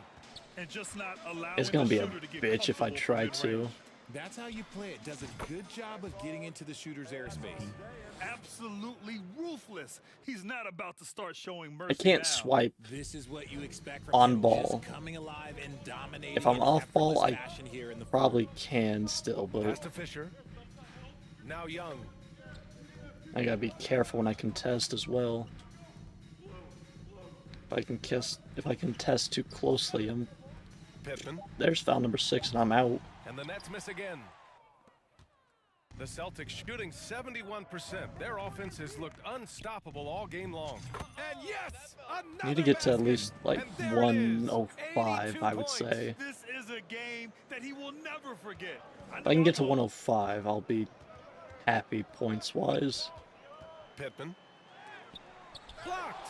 And just not allowing it's gonna the be a shooter to get bitch if I comfortable try from to. mid-range. That's how you play it. Does a good job of getting into the shooter's airspace. Absolutely ruthless. He's not about to start showing mercy I can't now. swipe. This is what you expect from On him, ball. just coming alive and dominating If I'm in off ball, effortless I fashion here in the probably can still, Pass but to Fisher. Now Young. I gotta be careful when I contest as well. If I contest too closely, Pittman. there's foul number 6 and I'm out. And the Nets miss again. The Celtics shooting 71%. Their offense has looked unstoppable all game long. And yes, another Need to get to at basket. least like And there it is, 105, 82 I would points. say. This is a game that he will never forget. If I can get to 105, I'll be happy points-wise. Pittman. Blocked.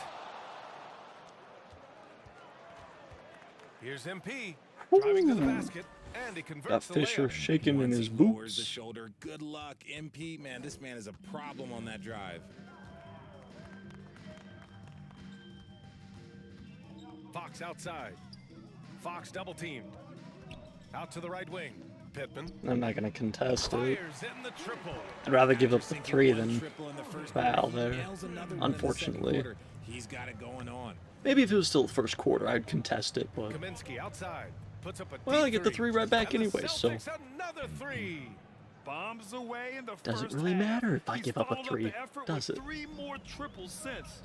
Here's MP driving to the basket, and he Got converts the Fisher layup. shaking in Once his he lowers the boots. shoulder, good luck, MP. Man, this man is a problem on that drive. Fox outside. Fox double teamed. Out to the right wing. Pittman I'm not gonna contest it. fires in the triple. I'd rather give up the Sinking 3 one than triple in the first foul quarter, he there, nails another one in the second unfortunately. quarter. He's got it going on. Maybe if it was still the first quarter, I'd contest it, but Kaminsky outside. Puts up a well, I deep get the 3 right back And the anyway, so Celtics another 3. Bombs away in the does it first really half. matter if I He's give up a followed 3? the effort Does with it? 3 more triples since.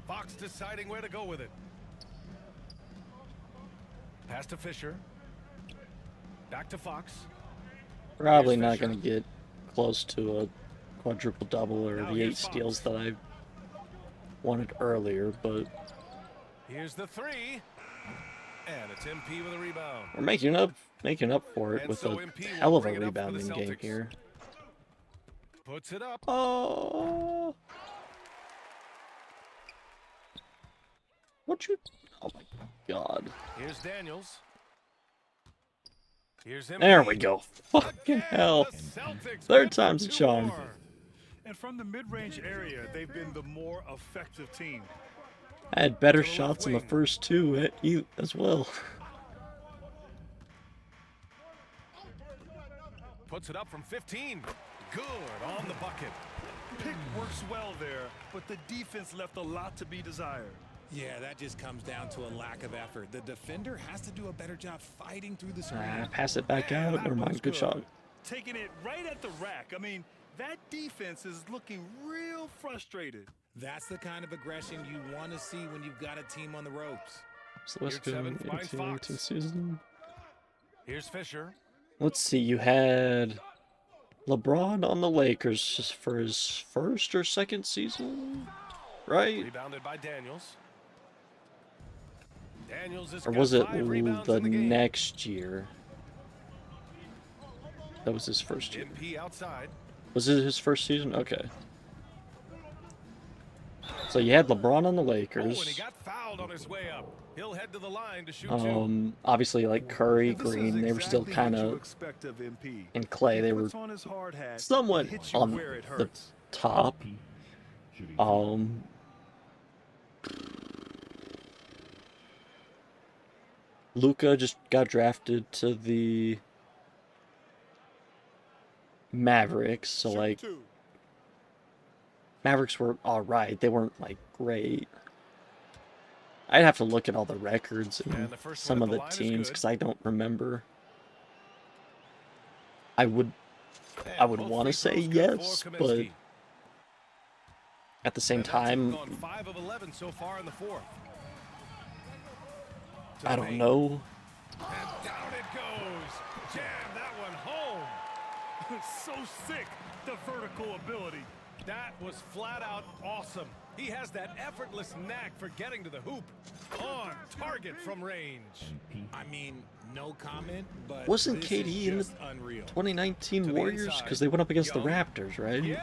Fox deciding where to go with it. Pass to Fisher. Back to Fox. Probably Here's not Fisher. gonna get close to a quadruple double or Now the 8 here's Fox. steals that I wanted earlier, but Here's the 3. And it's MP with a rebound. we're making up for it And with so a MP will hell of a bring it up for the rebounding game Celtics. here. Puts it up. Oh, what you? Oh my God! Here's Daniels. Here's MP. There we go. Fucking Again, hell! the Celtics Third went for time's a 2 charm. more. And from the mid-range area, they've been the more effective team. I had better To the left shots in the wing. first 2 as well. Puts it up from 15. Good on the bucket. Pick works well there, but the defense left a lot to be desired. Yeah, that just comes down to a lack of effort. The defender has to do a better job fighting through the screen. Pass it back out. Never mind. Good shot. Taking it right at the rack. I mean, that defense is looking real frustrated. That's the kind of aggression you want to see when you've got a team on the ropes. So let's Here's go 7, finds 18, Fox. 18 season. Here's Fisher. Let's see. You had LeBron on the Lakers just for his first or second season, right? Rebounded by Daniels. Daniels has Or got was it 5 rebounds the in the game. next year? That was his first year. MP outside. Was it his first season? Okay. So you had LeBron on the Oh, and he Lakers. got fouled on his way up. He'll head to the line to shoot 2. Obviously like Curry, This is Green, they were still exactly kind what you of expect of MP. in Clay. He They were puts on his hard hat, somewhat hits you on where it the hurts. top. Luka just got drafted to the Mavericks, so like Mavericks were alright. They weren't like great. I'd have to look at all the records and And the first some one of at the the line is teams good. because I don't remember. I would And both want to free say throws good yes, for but Kaminsky. at the same And that's time, gone 5 of 11 so far in the 4th. To I the don't paint. know. And down it goes. Jam that one home. So sick, the vertical ability. That was flat out awesome. He has that effortless knack for getting to the hoop. On target from range. I mean, no comment, but Wasn't this KD is in the just unreal. 2019 To the Warriors? inside. Because they went up against the Young. Raptors, right? Yes.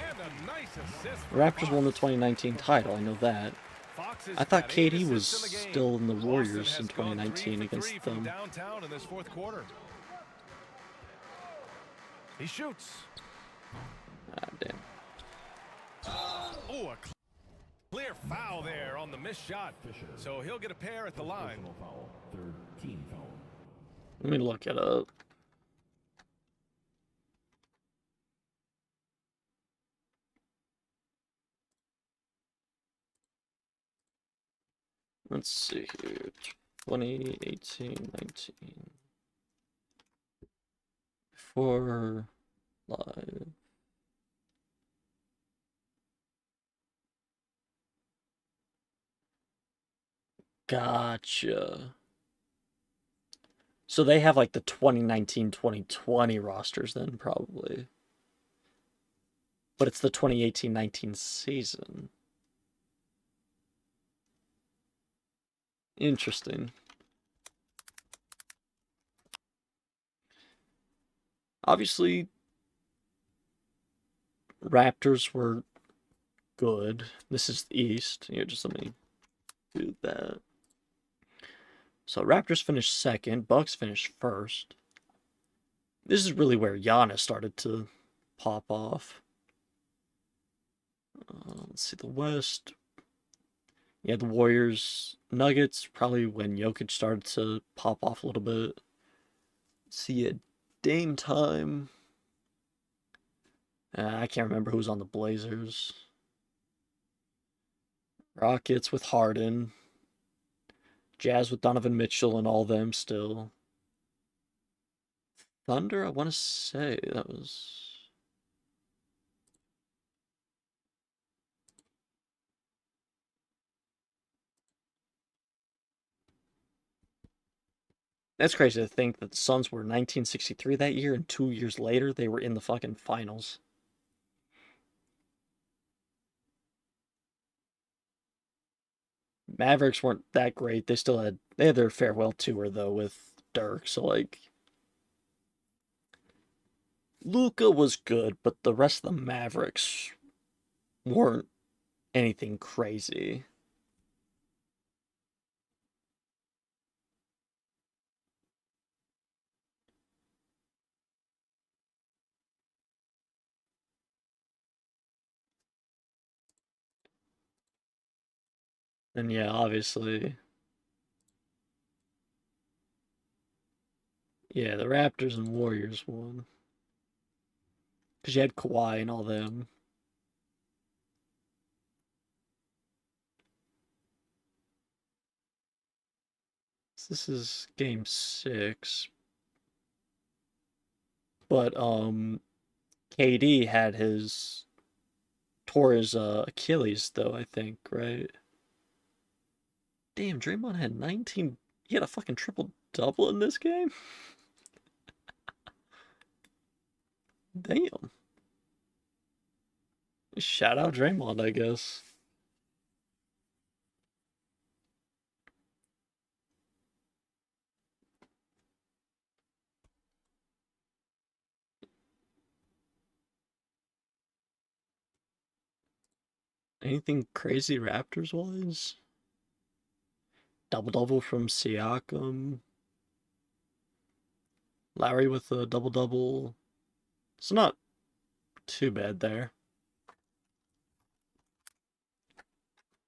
And a nice assist. The from Raptors won the Fox. 2019 title, I know that. Fox has I thought got 8 KD was assists in the game. still in the Boston Warriors has in gone 2019 3 for against 3 from them. downtown in this 4th quarter. He shoots. Ah, damn. Oh, a clear foul there on the missed shot. So he'll get a pair at the line. Let me look it up. Let's see here. 2018, 19. For live. Gotcha. So they have like the 2019-2020 rosters then, probably. But it's the 2018-19 season. Interesting. Obviously, Raptors were good. This is the East. Here, just let me do that. So Raptors finished second. Bucks finished first. This is really where Giannis started to pop off. Let's see the West. Yeah, the Warriors, Nuggets, probably when Jokic started to pop off a little bit. See it, Dame time. I can't remember who was on the Blazers. Rockets with Harden. Jazz with Donovan Mitchell and all them still. Thunder, I want to say that was... That's crazy to think that the Suns were 1963 that year, and 2 years later, they were in the fucking finals. Mavericks weren't that great. They had their farewell tour, though, with Dirk, so, like... Luka was good, but the rest of the Mavericks weren't anything crazy. And yeah, obviously... Yeah, the Raptors and Warriors won. Because you had Kawhi and all them. So this is game 6. But, KD had tore his Achilles, though, I think, right? Damn, Draymond had 19... He had a fucking triple-double in this game? Damn. Shout out Draymond, I guess. Anything crazy Raptors-wise? Double-double from Siakam. Lowry with a double-double. It's not too bad there.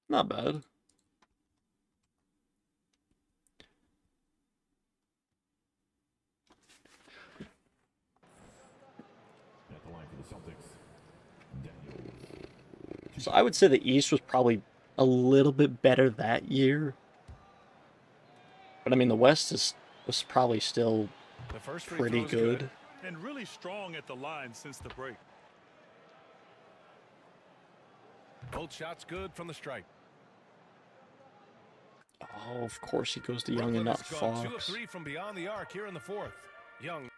Not bad. So I would say the East was probably a little bit better that year. But I mean, the West was probably still The first free pretty throw's good. And really strong at the line since the break. Both shots good from the stripe. Oh, of course he goes to Young and Brooklyn not has gone 2 of Fox. 3 from beyond the arc here in the fourth. Young,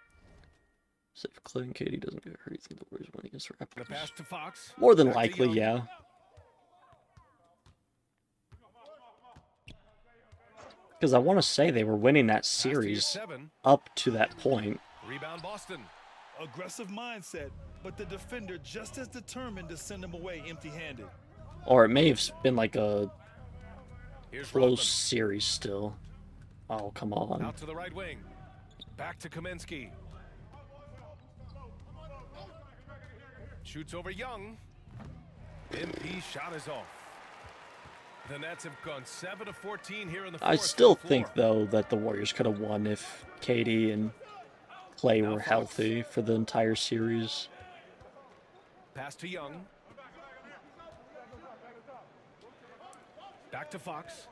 So if Clay and Katie doesn't get hurt, you think the Warriors win against the the Raptors? pass to Fox. More than Back to likely, Young. yeah. Because I want to say they were winning that Pass to your series 7. up to that point. Rebound Boston. Aggressive mindset, but the defender just as determined to send him away empty-handed. Or it may have been like a Here's close Rodman. series still. Oh, come on. Out to the right wing. Back to Kaminsky. Shoots over Young. MP shot is off. The Nets have gone 7 of 14 here in the fourth. I still from the think, floor. though, that the Warriors could have won if Katie and Clay were healthy for the entire series. Pass to Young. Back to Fox.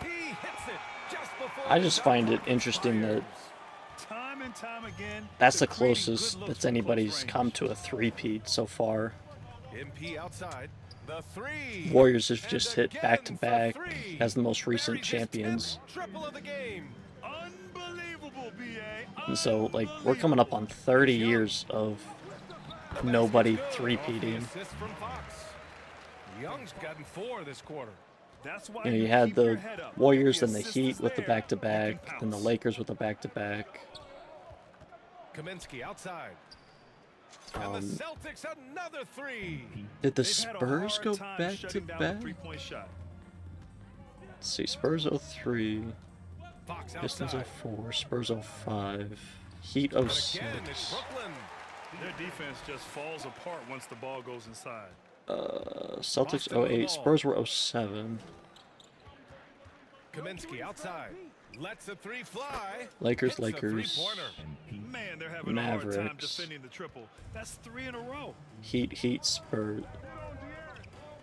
He hits it just before I the just shot find it clock interesting that expires. Time and time again, that's the they're creating closest good looks that's from anybody's close range. come to a three-peat so far. MP outside. The three. Warriors have And just hit again back-to-back for three. as the most Barry recent just tipped champions. Triple of the game. Unbelievable, BA. And so, like, we're coming up on 30 years of The nobody basket's good off the three-peating. assist from Fox. Young's gotten 4 this quarter. That's why You know, you had keep your the head up. Warriors, The then the assist Heat is with the there. You back-to-back, can then the pounce. Lakers with the back-to-back. Kaminsky outside. And Um, the Celtics another 3. Did the They've had a Spurs hard go time shutting down the back-to-back? three-point shot. Let's see, Spurs 03, Fox Pistons outside. 04, Spurs 05, Heat But again, it's 06, Brooklyn. Their defense just falls apart once the ball goes inside. Celtics Boston with the 08, ball. Spurs were 07, Kaminsky outside. Lets the 3 fly. Lakers, Hits a Lakers, three-pointer. Man, they're having a hard time Mavericks. defending the triple. That's 3 in a row. Heat, Spurs.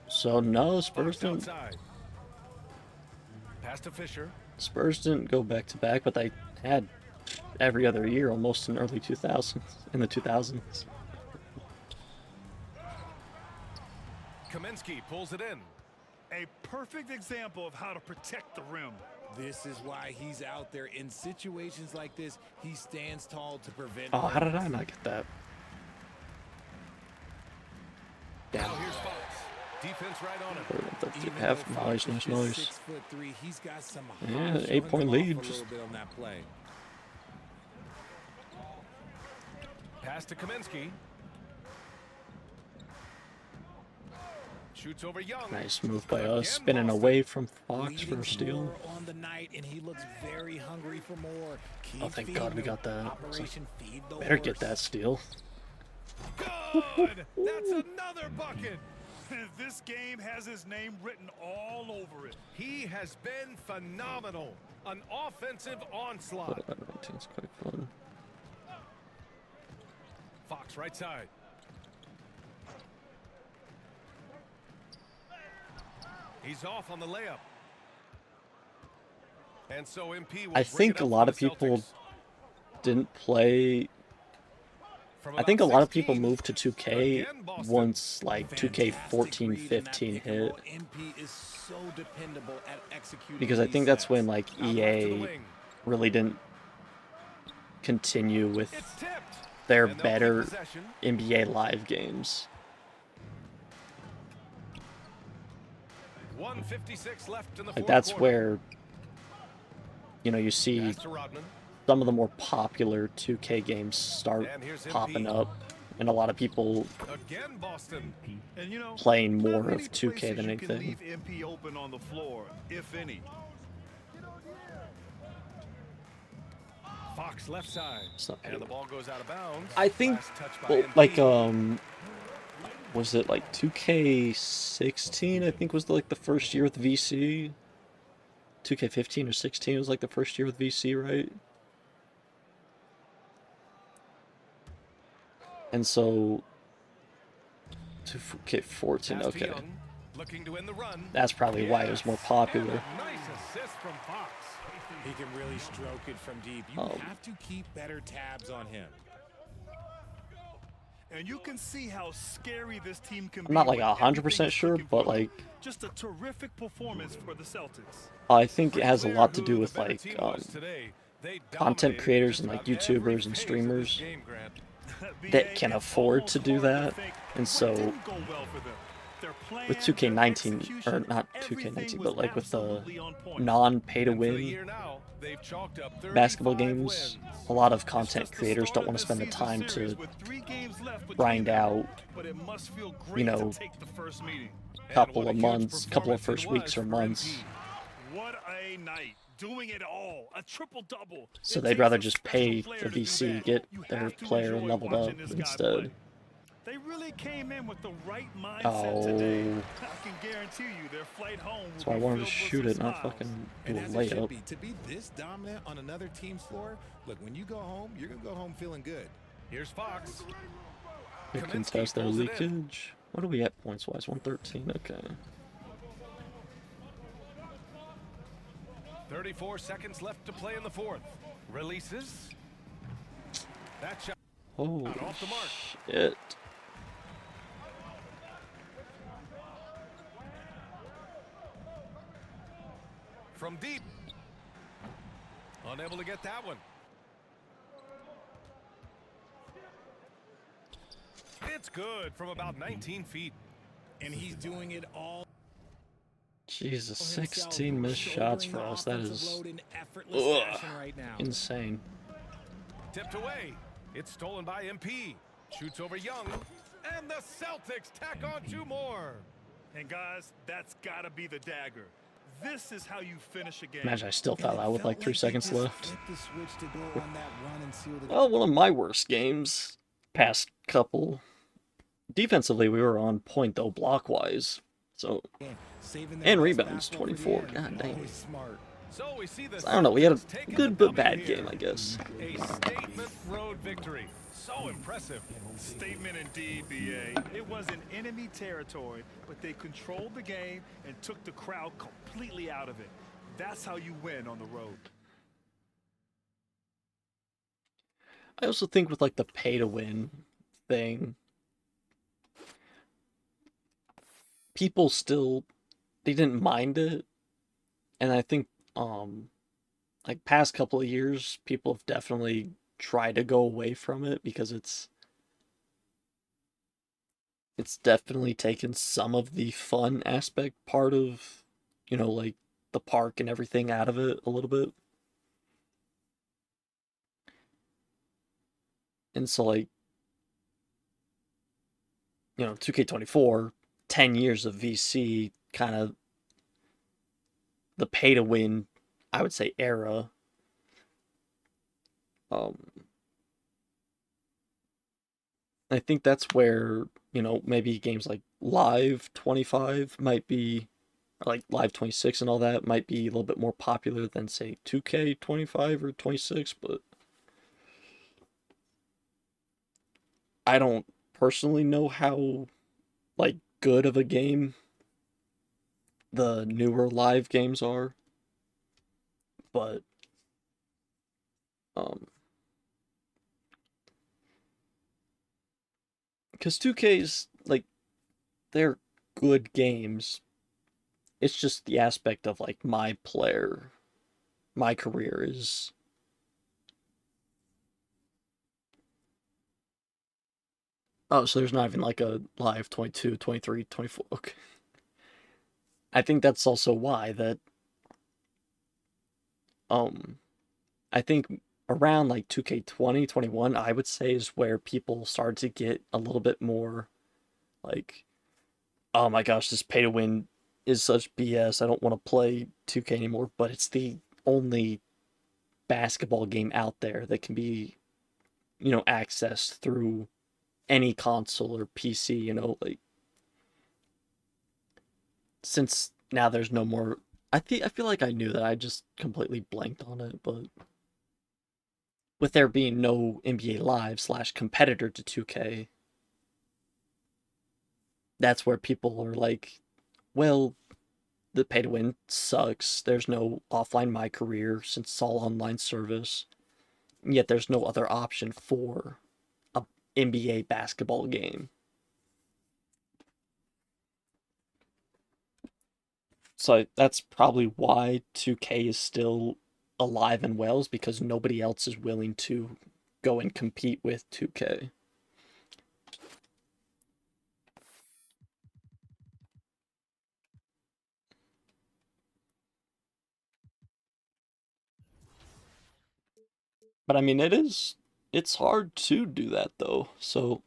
So no, Spurs Fox didn't. outside. Pass to Fisher. Spurs didn't go back-to-back, but they had every other year almost in early 2000s, in the 2000s. Kaminsky pulls it in. A perfect example of how to protect the rim. This is why he's out there in situations like this. He stands tall to prevent. Oh, how did I not get that? Damn. Now here's Fox. Defense right on him. Even Half though noise, Fox nice is noise. 6'3", he's got some Yeah, hop, 8-point showing them lead, off a just- little bit on that play. Pass to Kaminsky. Shoots over Young. Nice move by Again, us, spinning Boston. away from Fox Leading for a steal. scorer on the night, and he looks very hungry for more. Keep Oh, thank feeding God we him. got that. Operation Feed the Better get Horse. that steal. Good. That's another bucket. This game has his name written all over it. He has been phenomenal. An offensive onslaught. It's quite fun. Fox right side. He's off on the layup. And so MP will I bring think it a up lot for of the people Celtics. didn't play. From I think a about lot of people 16. moved to 2K Again, Boston. once like 2K14, Fantastic read on that 15 pick and hit, roll. MP is so dependable at executing because I these think that's sets. when like Out left to the EA wing. really didn't continue with It's tipped. their And they'll keep better possession. NBA Live games. 1:56 left in the Like fourth that's quarter. where you see Pass to Rodman. some of the more popular 2K games start And here's MP. popping up, and a lot of people Again, Boston. And you know, playing not more many of 2K places than you can anything. leave MP open on the floor, if any. Fox left side. So- And the ball goes out of bounds. I think, Last touch by well, MP. like was it like 2K16? I think was like the first year with VC. 2K15 or 16 was like the first year with VC, right? And so 2K14, Pass to okay. Young, looking to win the run. That's probably why it was more popular. And a nice assist from Fox. He can really stroke it from deep. You Oh. have to keep better tabs on him. And you can see how scary this team can be. I'm not like when 100% everything is sure, clicking but for them. like Just a terrific performance for the Celtics. I think it has a Clear lot to who do the with better like team was today. They content dominated creators just and like about every YouTubers and phase of this streamers game, Grant. that can afford to do that, and so with 2K19 or not 2K19, but like with the non-pay to And for the win year now, they've chalked up basketball 35 games, wins. a lot of content creators don't want to spend the time to grind out, you know, And couple what a of huge months, couple of performance first it weeks was or for months. MP. What a night. Doing it all. A triple double. So they'd rather just pay the VC, get their player leveled up instead. They really came in with the right mindset Oh. today. I can guarantee you their flight home. That's why I wanted to shoot it, not fucking do And a as it should layup. be, to be this dominant on another team's floor, look, when you go home, you're going to go home feeling good. Here's Fox. They Kaminsky contest their pulls it in. leakage. What are we at points wise? 113. Okay. 34 seconds left to play in the fourth. Releases. That shot. Holy Off the mark. shit. from deep. Unable to get that one. It's good from about 19 feet. And he's doing it all Jesus, himself, 16 missed shots shouldering for the us. That offensive is load in effortless fashion right now. insane. Tipped away. It's stolen by MP. Shoots over Young. And the Celtics tack on 2 more. And guys, that's got to be the dagger. This is how you finish a game. Imagine I still foul out with like 3 seconds left. Flip the switch to go on that run and seal the Well, one of my worst games past couple. Defensively, we were on point though, block-wise. So, game. Saving that and last rebounds, fastball for the 24. end. God dang. Always smart. So we see the I don't know. We had Celtics a taking good the but W bad here. game, I guess. A statement road victory. So impressive. Statement indeed, BA. It was in enemy territory, but they controlled the game and took the crowd completely out of it. That's how you win on the road. I also think with like the pay-to-win thing, people still, they didn't mind it. And I think, like past couple of years, people have definitely tried to go away from it because it's definitely taken some of the fun aspect part of, like the park and everything out of it a little bit. And so like, 2K24, 10 years of VC, kind of the pay to win, I would say, era. I think that's where, maybe games like Live 25 might be, or like Live 26 and all that might be a little bit more popular than, say, 2K25 or 26, but I don't personally know how, like, good of a game the newer Live games are, but, because 2K's, like, they're good games. It's just the aspect of, like, my career is... Oh, so there's not even, like, a Live 22, 23, 24. Okay. I think that's also why that, I think around, like, 2K20, 21, I would say is where people started to get a little bit more, like, oh my gosh, this pay to win is such BS. I don't want to play 2K anymore, but it's the only basketball game out there that can be, accessed through any console or PC, like, since now there's no more, I feel like I knew that, I just completely blanked on it, but with there being no NBA Live / competitor to 2K, that's where people are like, well, the pay to win sucks. There's no offline my career since it's all online service. Yet there's no other option for a NBA basketball game. So that's probably why 2K is still alive and well, is because nobody else is willing to go and compete with 2K. But I mean, it's hard to do that though. So,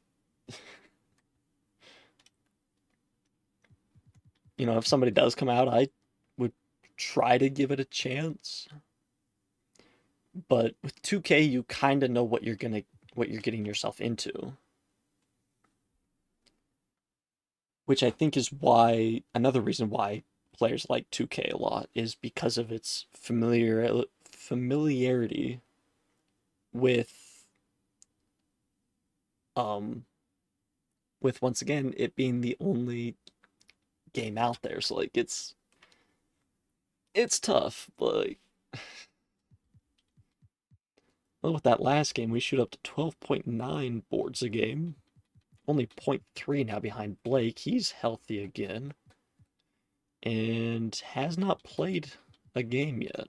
if somebody does come out, I would try to give it a chance. But with 2K, you kind of know what you're getting yourself into. Which I think is why, another reason why players like 2K a lot, is because of its familiarity with, once again, it being the only game out there. So like, it's tough, but like, well, with that last game, we shoot up to 12.9 boards a game. Only 0.3 now behind Blake. He's healthy again. And has not played a game yet.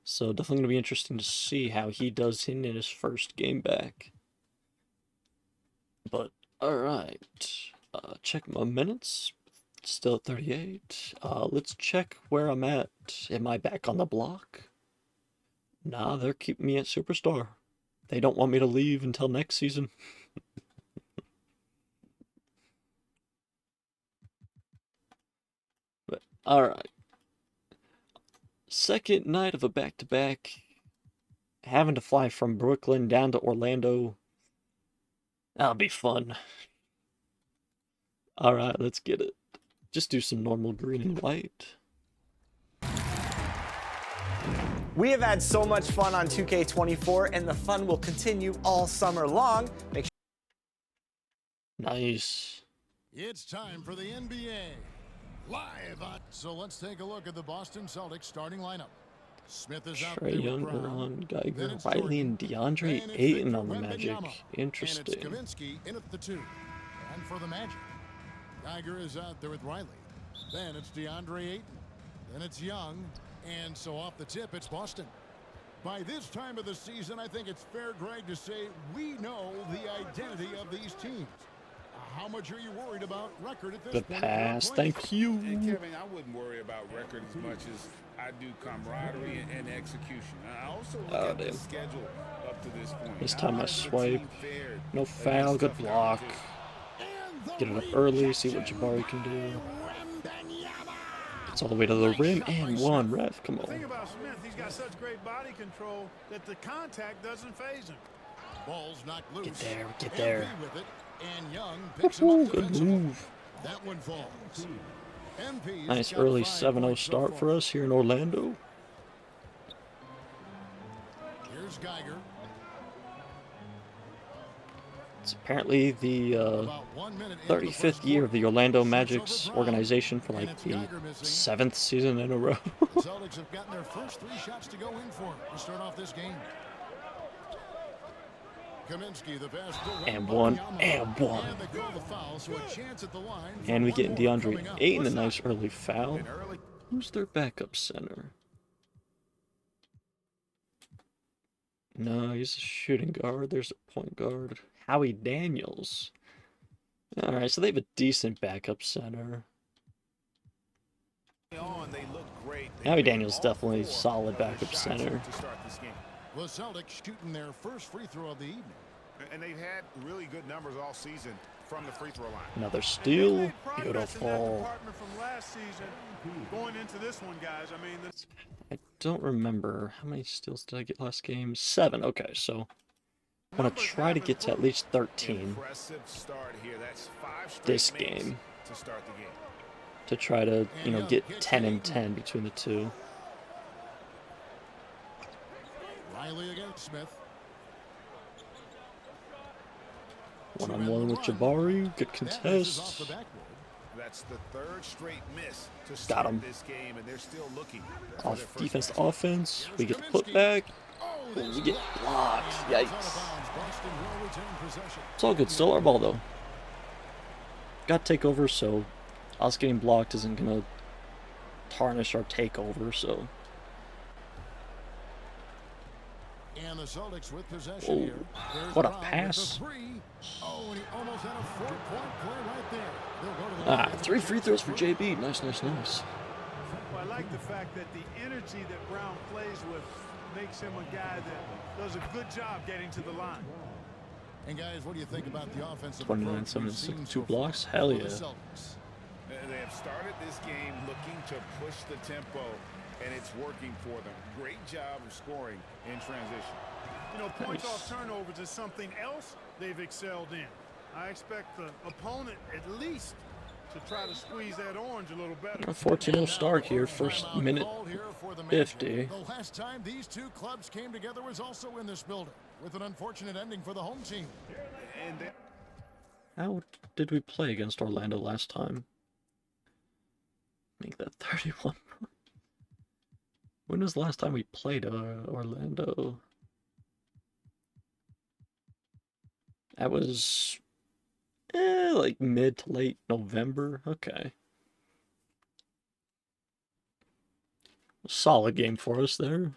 So definitely going to be interesting to see how he does in his first game back. But, alright. Check my minutes. Still at 38. Let's check where I'm at. Am I back on the block? Nah, they're keeping me at Superstar. They don't want me to leave until next season. But, alright. Second night of a back-to-back. Having to fly from Brooklyn down to Orlando. That'll be fun. Alright, let's get it. Just do some normal green and white. We have had so much fun on 2K24, and the fun will continue all summer long. Make sure Nice. It's time for the NBA live. So let's take a look at the Boston Celtics starting lineup. Smith is out there Trae with Young, Brown. Ron, Then Geiger, it's Riley, and Jordan. DeAndre Then it's Ayton Victor on the Magic. Wembanyama. And it's Interesting. Kaminsky in at the 2. And for the Magic, Geiger is out there with Riley. Then it's DeAndre Ayton. Then it's Young. And so off the tip, it's Boston. By this time of the season, I think it's fair, Greg, to say we know the identity of these teams. How much are you worried about record at this Good point? pass. Thank you. Hey, Kevin, I wouldn't worry about record as much as I do camaraderie and execution. I also look at the damn. schedule up to this point. This How time I has the swipe. team fared No against foul. Good tough block. competition? Get it up early. See what Jabari can do. It's all the way to the rim and one. Ref, come The thing on. about Smith, he's got such great body control that the contact doesn't phase him. Ball's knocked loose. Get there. Get MP there. with it, and Young picks him Woohoo, up good defensively. move. That one falls. MP's Nice got early 5 7-0 points so start far. for us here in Orlando. Here's Geiger. It's apparently the About 1 minute into the 35th first year of the Orlando quarter. Magic's Shoots over Brown, organization for and like it's the Geiger missing. 7th season in a row. The Celtics have gotten their first 3 shots to go in for to start off this game. Kaminsky, the pass to And one, Wembanyama. and one. And they call the foul, so a chance at the line. for And we one get more DeAndre coming up. Ayton a nice early foul. An early Who's their backup center? No, he's a shooting guard. There's a point guard. Howie Daniels. Alright, so they have a decent backup center. on, they look great. They Howie made Daniels all definitely 4 solid of the backup shots center. to start this game. The Celtics shooting their first free throw of the evening. And they've had really good numbers all season from the free throw line. Another And they steal. made progress in that Beautiful. department from last season going into this one, guys. I mean, I don't remember. How many steals did I get last game? 7. Okay, so I want to try to get to at least 13 Impressive start here. That's 5 straight this makes game to start the game. to try to, get 10 and 10 between the two. Riley against Smith. One-on-one with Jabari. Good That misses off the contest. backboard. That's the 3rd straight miss to Got start him. this game, and they're still looking for their Off first defense to basket. offense. We get the putback. Oh, Oh, there's we get blocked. blocked. And it's out of Yikes. bounds. Boston will retain possession. It's all good. Still our ball, though. Got to take over, so us getting blocked isn't going to tarnish our takeover, so. And the Celtics with possession Oh, here. There's what a Brown with the pass. 3. Oh, and he almost had a 4-point play right there. They'll go to the line. 3 free throws for JB. Nice, nice, nice. well, I like the fact that the energy that Brown plays with makes him a guy that does a good job getting to the line. And guys, what do you think about the offensive 29, approach 7, we've 6, seen 2 so blocks. far Hell for yeah. the Celtics? They have started this game looking to push the tempo, and it's working for them. Great job of scoring in transition. You know, points Nice. off turnovers is something else they've excelled in. I expect the opponent at least to try to squeeze that orange a little better. A 14-0 start here. First Timeout minute called here for the Magic. 50. The last time these two clubs came together was also in this building, with an unfortunate ending for the home team. And they How did we play against Orlando last time? Make that 31. When was the last time we played Orlando? That was Like mid to late November. Okay. Solid game for us there.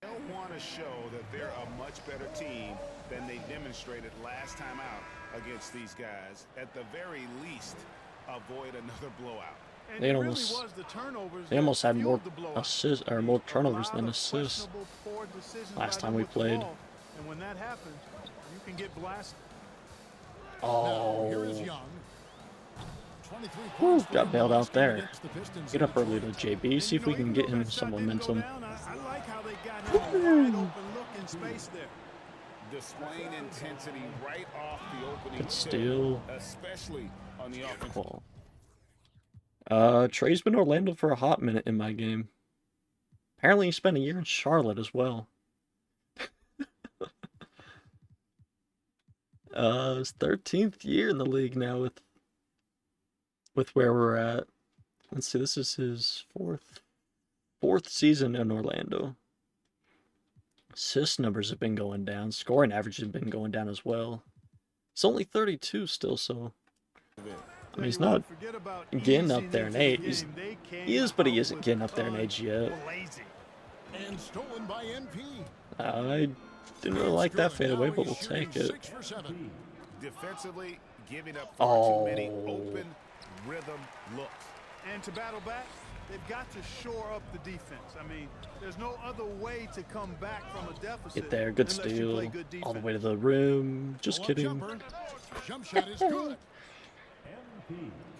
They'll want to show that they're a much better team than they demonstrated last time out against these guys. At the very least, avoid another blowout. They almost had more assists or more turnovers than assists last time we played. And when that happens, you can get blasted. Oh, whew, got bailed out there. Get up early to JB, see if we can get him some momentum. I like how they got him a wide open look in space there. Displaying intensity right off the opening Good steal. Especially on the offensive. Cool. Trey's been Orlando for a hot minute in my game. Apparently he spent a year in Charlotte as well. His 13th year in the league now with where we're at. Let's see, this is his fourth season in Orlando. Assist numbers have been going down. Scoring average has been going down as well. It's only 32 still, so I mean, he's not getting up there in age. He is, but he isn't getting up there in age yet. And stolen by NP. I didn't really like that fadeaway, but we'll take it. Defensively, giving up far too many Oh, open rhythm looks. And to battle back, they've got to shore up the defense. I mean, there's no other way to come back from a deficit. get there, good unless you steal, play good all the defense. way to the rim. Just Pull-up kidding. jumper. Jump shot is good.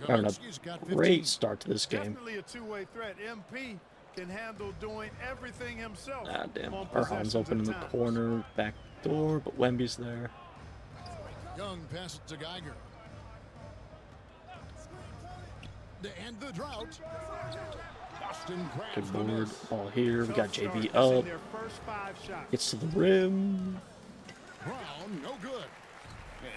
Having Kaminsky's a got 15. great start to this game. Definitely a two-way threat. MP can handle doing everything himself. Ah, damn. on Arhan's open in the possessions at times. corner, back door, but Wemby's there. Young passes to Geiger. To end the drought. Boston grabs Good the board. miss. Ball here. We got Tough JB start. That's in up. their first 5 shots. Gets to the rim. Brown, no good.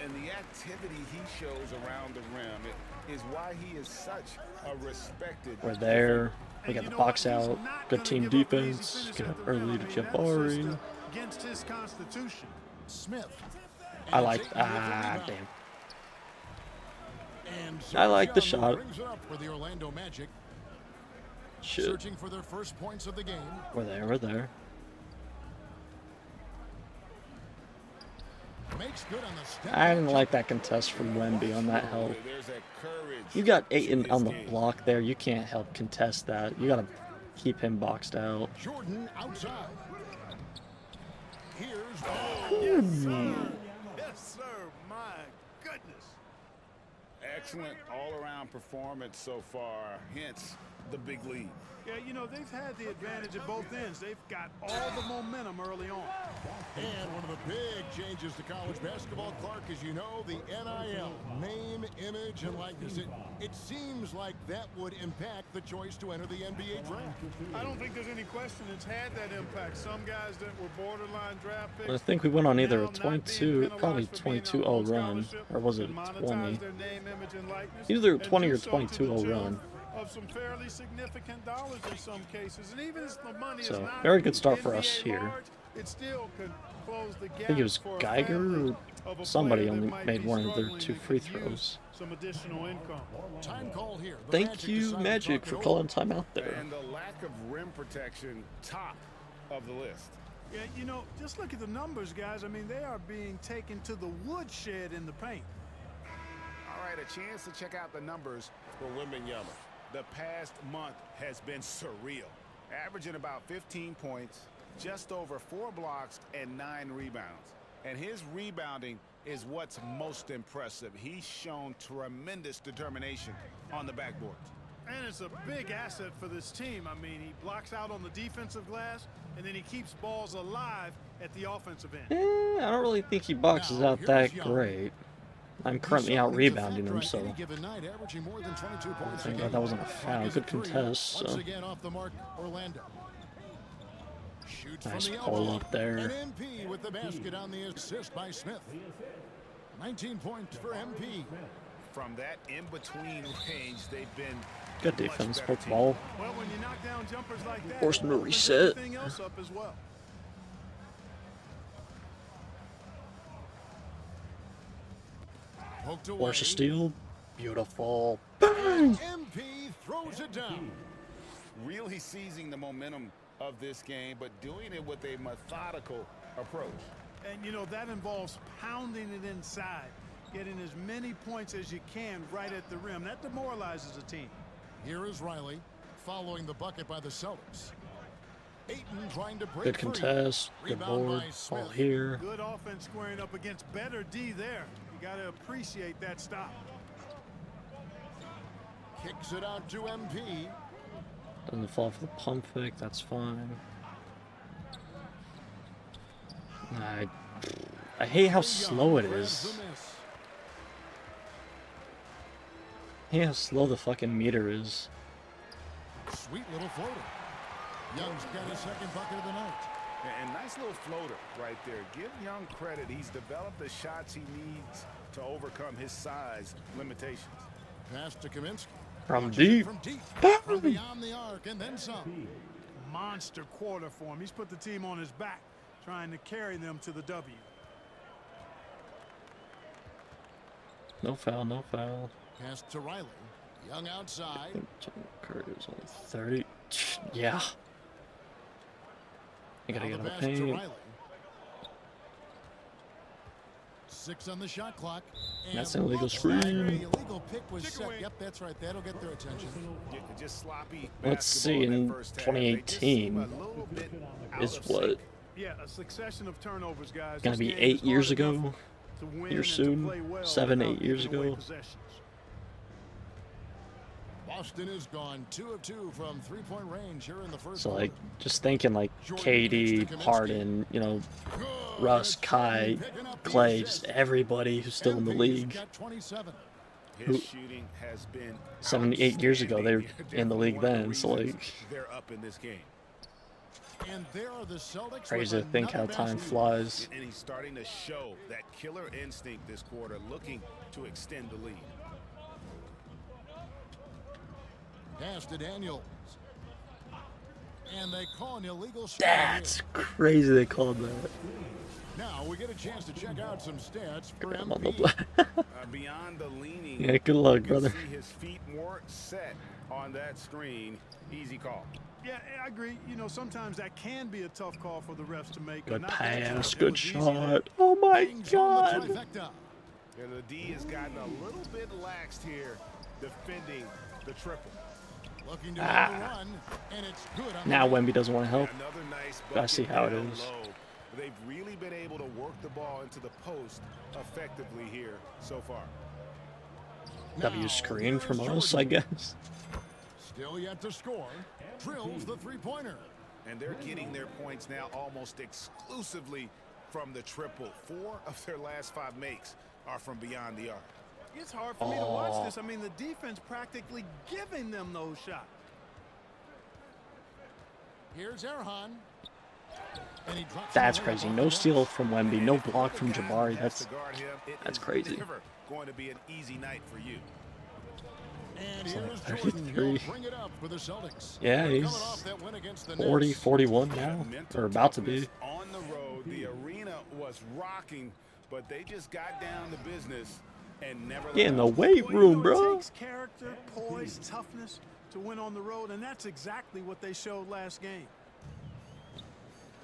And the activity he shows around the rim is why he is such a respected. We're there. We And got you the know box what? He's out. not Good gonna team give up an easy defense. finish Get at up the rim. early I to mean, that's just Jabari. against his constitution. Smith. I And like. Ayton with the Ah, rebound. damn. And I like the Sergio shot. brings it up for the Orlando Magic. Shit. Searching for their first points of the game. We're there. We're there. Makes good on the step. I didn't like that contest from Wemby on that help. There's a courage. You got Ayton to on his the game. block there. You can't help contest that. You gotta keep him boxed out. Jordan outside. Here's Yes, sir. Yes, sir. My goodness. Excellent all-around performance so far, hence the big lead. Yeah, you know, they've had the advantage at both ends. They've got all the momentum early on. And one of the big changes to college basketball, Clark, as you know, the NIL, name, image, and likeness. It seems like that would impact the choice to enter the NBA draft. I don't think there's any question it's had that impact. Some guys that were borderline draft picks. I think we went on either now a not being 22, probably penalized for being 22-0 on run, scholarship or was it and monetize 20? their name, image, and likeness, Either and 20 do or so to the 22-0 tune run. Of some fairly significant dollars in some cases, and even if the money is So, not very good start for us NBA here. large, it still could close the gap. I think it was for a Geiger family or of a somebody player that only might made be one of their struggling 2 that free could use throws. some additional income. Time call here. The Thank Magic you, decide to Magic, talk for it calling timeout there. And the lack of rim protection, top of the list. Yeah, you know, just look at the numbers, guys. I mean, they are being taken to the woodshed in the paint. All right, a chance to check out the numbers for Wembanyama. The past month has been surreal, averaging about 15 points, just over 4 blocks, and 9 rebounds. And his rebounding is what's most impressive. He's shown tremendous determination on the backboard. And it's a big asset for this team. I mean, he blocks out on the defensive glass, and then he keeps balls alive at the offensive end. I don't really think he boxes out that great. I'm currently out rebounding him, so Any given night, averaging more than 22 points a thank game. God that wasn't a foul. Clock is Good at 3. contest. Once So again off the mark, Orlando. Shoots nice from the pull elbow. up there. And MP with the basket on the assist by Smith. 19 points for MP. From that in-between range, they've been Good much defense. better Hold the team. ball. Well, when you knock down jumpers like that, Forced him to it opens reset. everything else up as well. Poked away. Force a steal. Beautiful. And MP throws it down. Really seizing the momentum of this game, but doing it with a methodical approach. And, you know, that involves pounding it inside, getting as many points as you can right at the rim. That demoralizes a team. Here is Riley following the bucket by the Celtics. Ayton trying to break Good free. contest. Good Rebound board. by Ball Smith. here. Good offense squaring up against better D there. You got to appreciate that stop. Kicks it out to MP. Doesn't fall for the pump fake. That's fine. I hate how slow it is. I hate how slow the fucking meter is. Sweet little floater. Young's got his second bucket of the night. And nice little floater right there. Give Young credit. He's developed the shots he needs to overcome his size limitations. Pass to Kaminsky. From deep. From deep. From beyond the arc and then some. Monster quarter for him. He's put the team on his back, trying to carry them to the W. No foul, no foul. Pass to Riley. Young outside. Curtis only 30. Yeah. You gotta get on the pass to paint. Riley. 6 on the shot clock. And That's an illegal looks screen. like the illegal pick was set. Yep, that's right. That'll get their attention. Just sloppy Let's see, basketball in that first half. They just seem 2018 a little bit out is of what? sync. Yeah, a succession of turnovers, guys. Gonna This be game 8 is years hard enough ago. to win Here and to soon. play well 7, without 8 years giving away ago. possessions. Boston is gone 2 of 2 from three-point range here in the first So like, quarter. just thinking like KD, Harden, you know, Russ, Kai, Clay, just everybody who's still in the league. Got 27. His shooting has been 7, 8 years ago, they were outstanding. in the league Definitely one of then. the So reasons like, they're up in this game. And there are the Celtics. crazy with to think how another time basket. flies. And he's starting to show that killer instinct this quarter, looking to extend the lead. Pass to Daniels. And they call an illegal shot. That's crazy they called that. Now we get a chance to check out some stats for I'm on the MP. Beyond the leaning, Yeah, good luck, you can brother. see his feet more set on that screen. Easy call. Yeah, I agree. You know, sometimes that can be a tough call for the refs to make. but Good not that time. pass, It good was easy there. shot. Oh my Bangs on the god. trifecta. And the D has gotten a little bit laxed here, defending the triple. Looking to make a run, and it's good on Now the Wemby doesn't want to help. Another nice Gotta bucket see how it down is. low. They've really been able to work the ball into the post effectively here so far. W Now, screen from here's us, I Jordan. guess. Still yet to score. Drills the three-pointer. And they're getting their points now almost exclusively from the triple. 4 of their last 5 makes are from beyond the arc. It's hard for me to watch this. I mean, the defense practically giving them those shots. Here's Erhan. And he drops That's it crazy. away. No steal from Wemby, no block from Guy Jabari. has That's to guard him. It that's is crazy. Never going to be an easy night for you. And It's here's like Jordan. 33. He'll bring it up for the Celtics. Yeah, They're he's coming off that win against the 40, Nets. 41 now, Mental or about to toughness be. on the road. The arena was rocking, but they just got down to business and never Get in let the up. weight Well, you room, know, bro. It takes character, poise, toughness to win on the road, and that's exactly what they showed last game.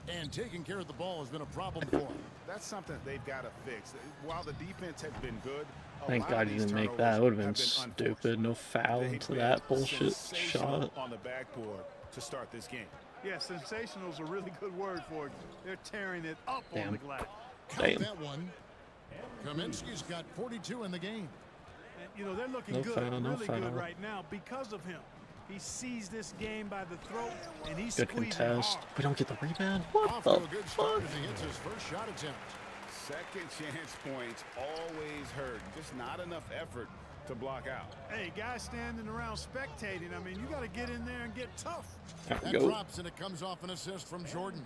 And taking care of the ball has been a problem for him. That's something they've got to fix. While the defense has been good, a Thank lot God of he these didn't make turnovers that. It would have been unforced. stupid. No foul They've into been that bullshit sensational shot. on the backboard to start this game. Yeah, sensational is a really good word for it. They're tearing it up on Damn. the glass. Count Damn. that one. Kaminsky's got 42 in the game. And, you know, they're looking No good, foul, no really foul. good right now because of him. He sees this game by the throat, and he's Good squeezing contest. hard. We don't get the rebound. What Off the to a good start fuck? as he hits his first shot attempt. Second chance points always hurt. Just not enough effort to block out. Hey, guys standing around spectating. I mean, you got to get in there and get tough. There we That go. drops and it comes off an assist from Jordan.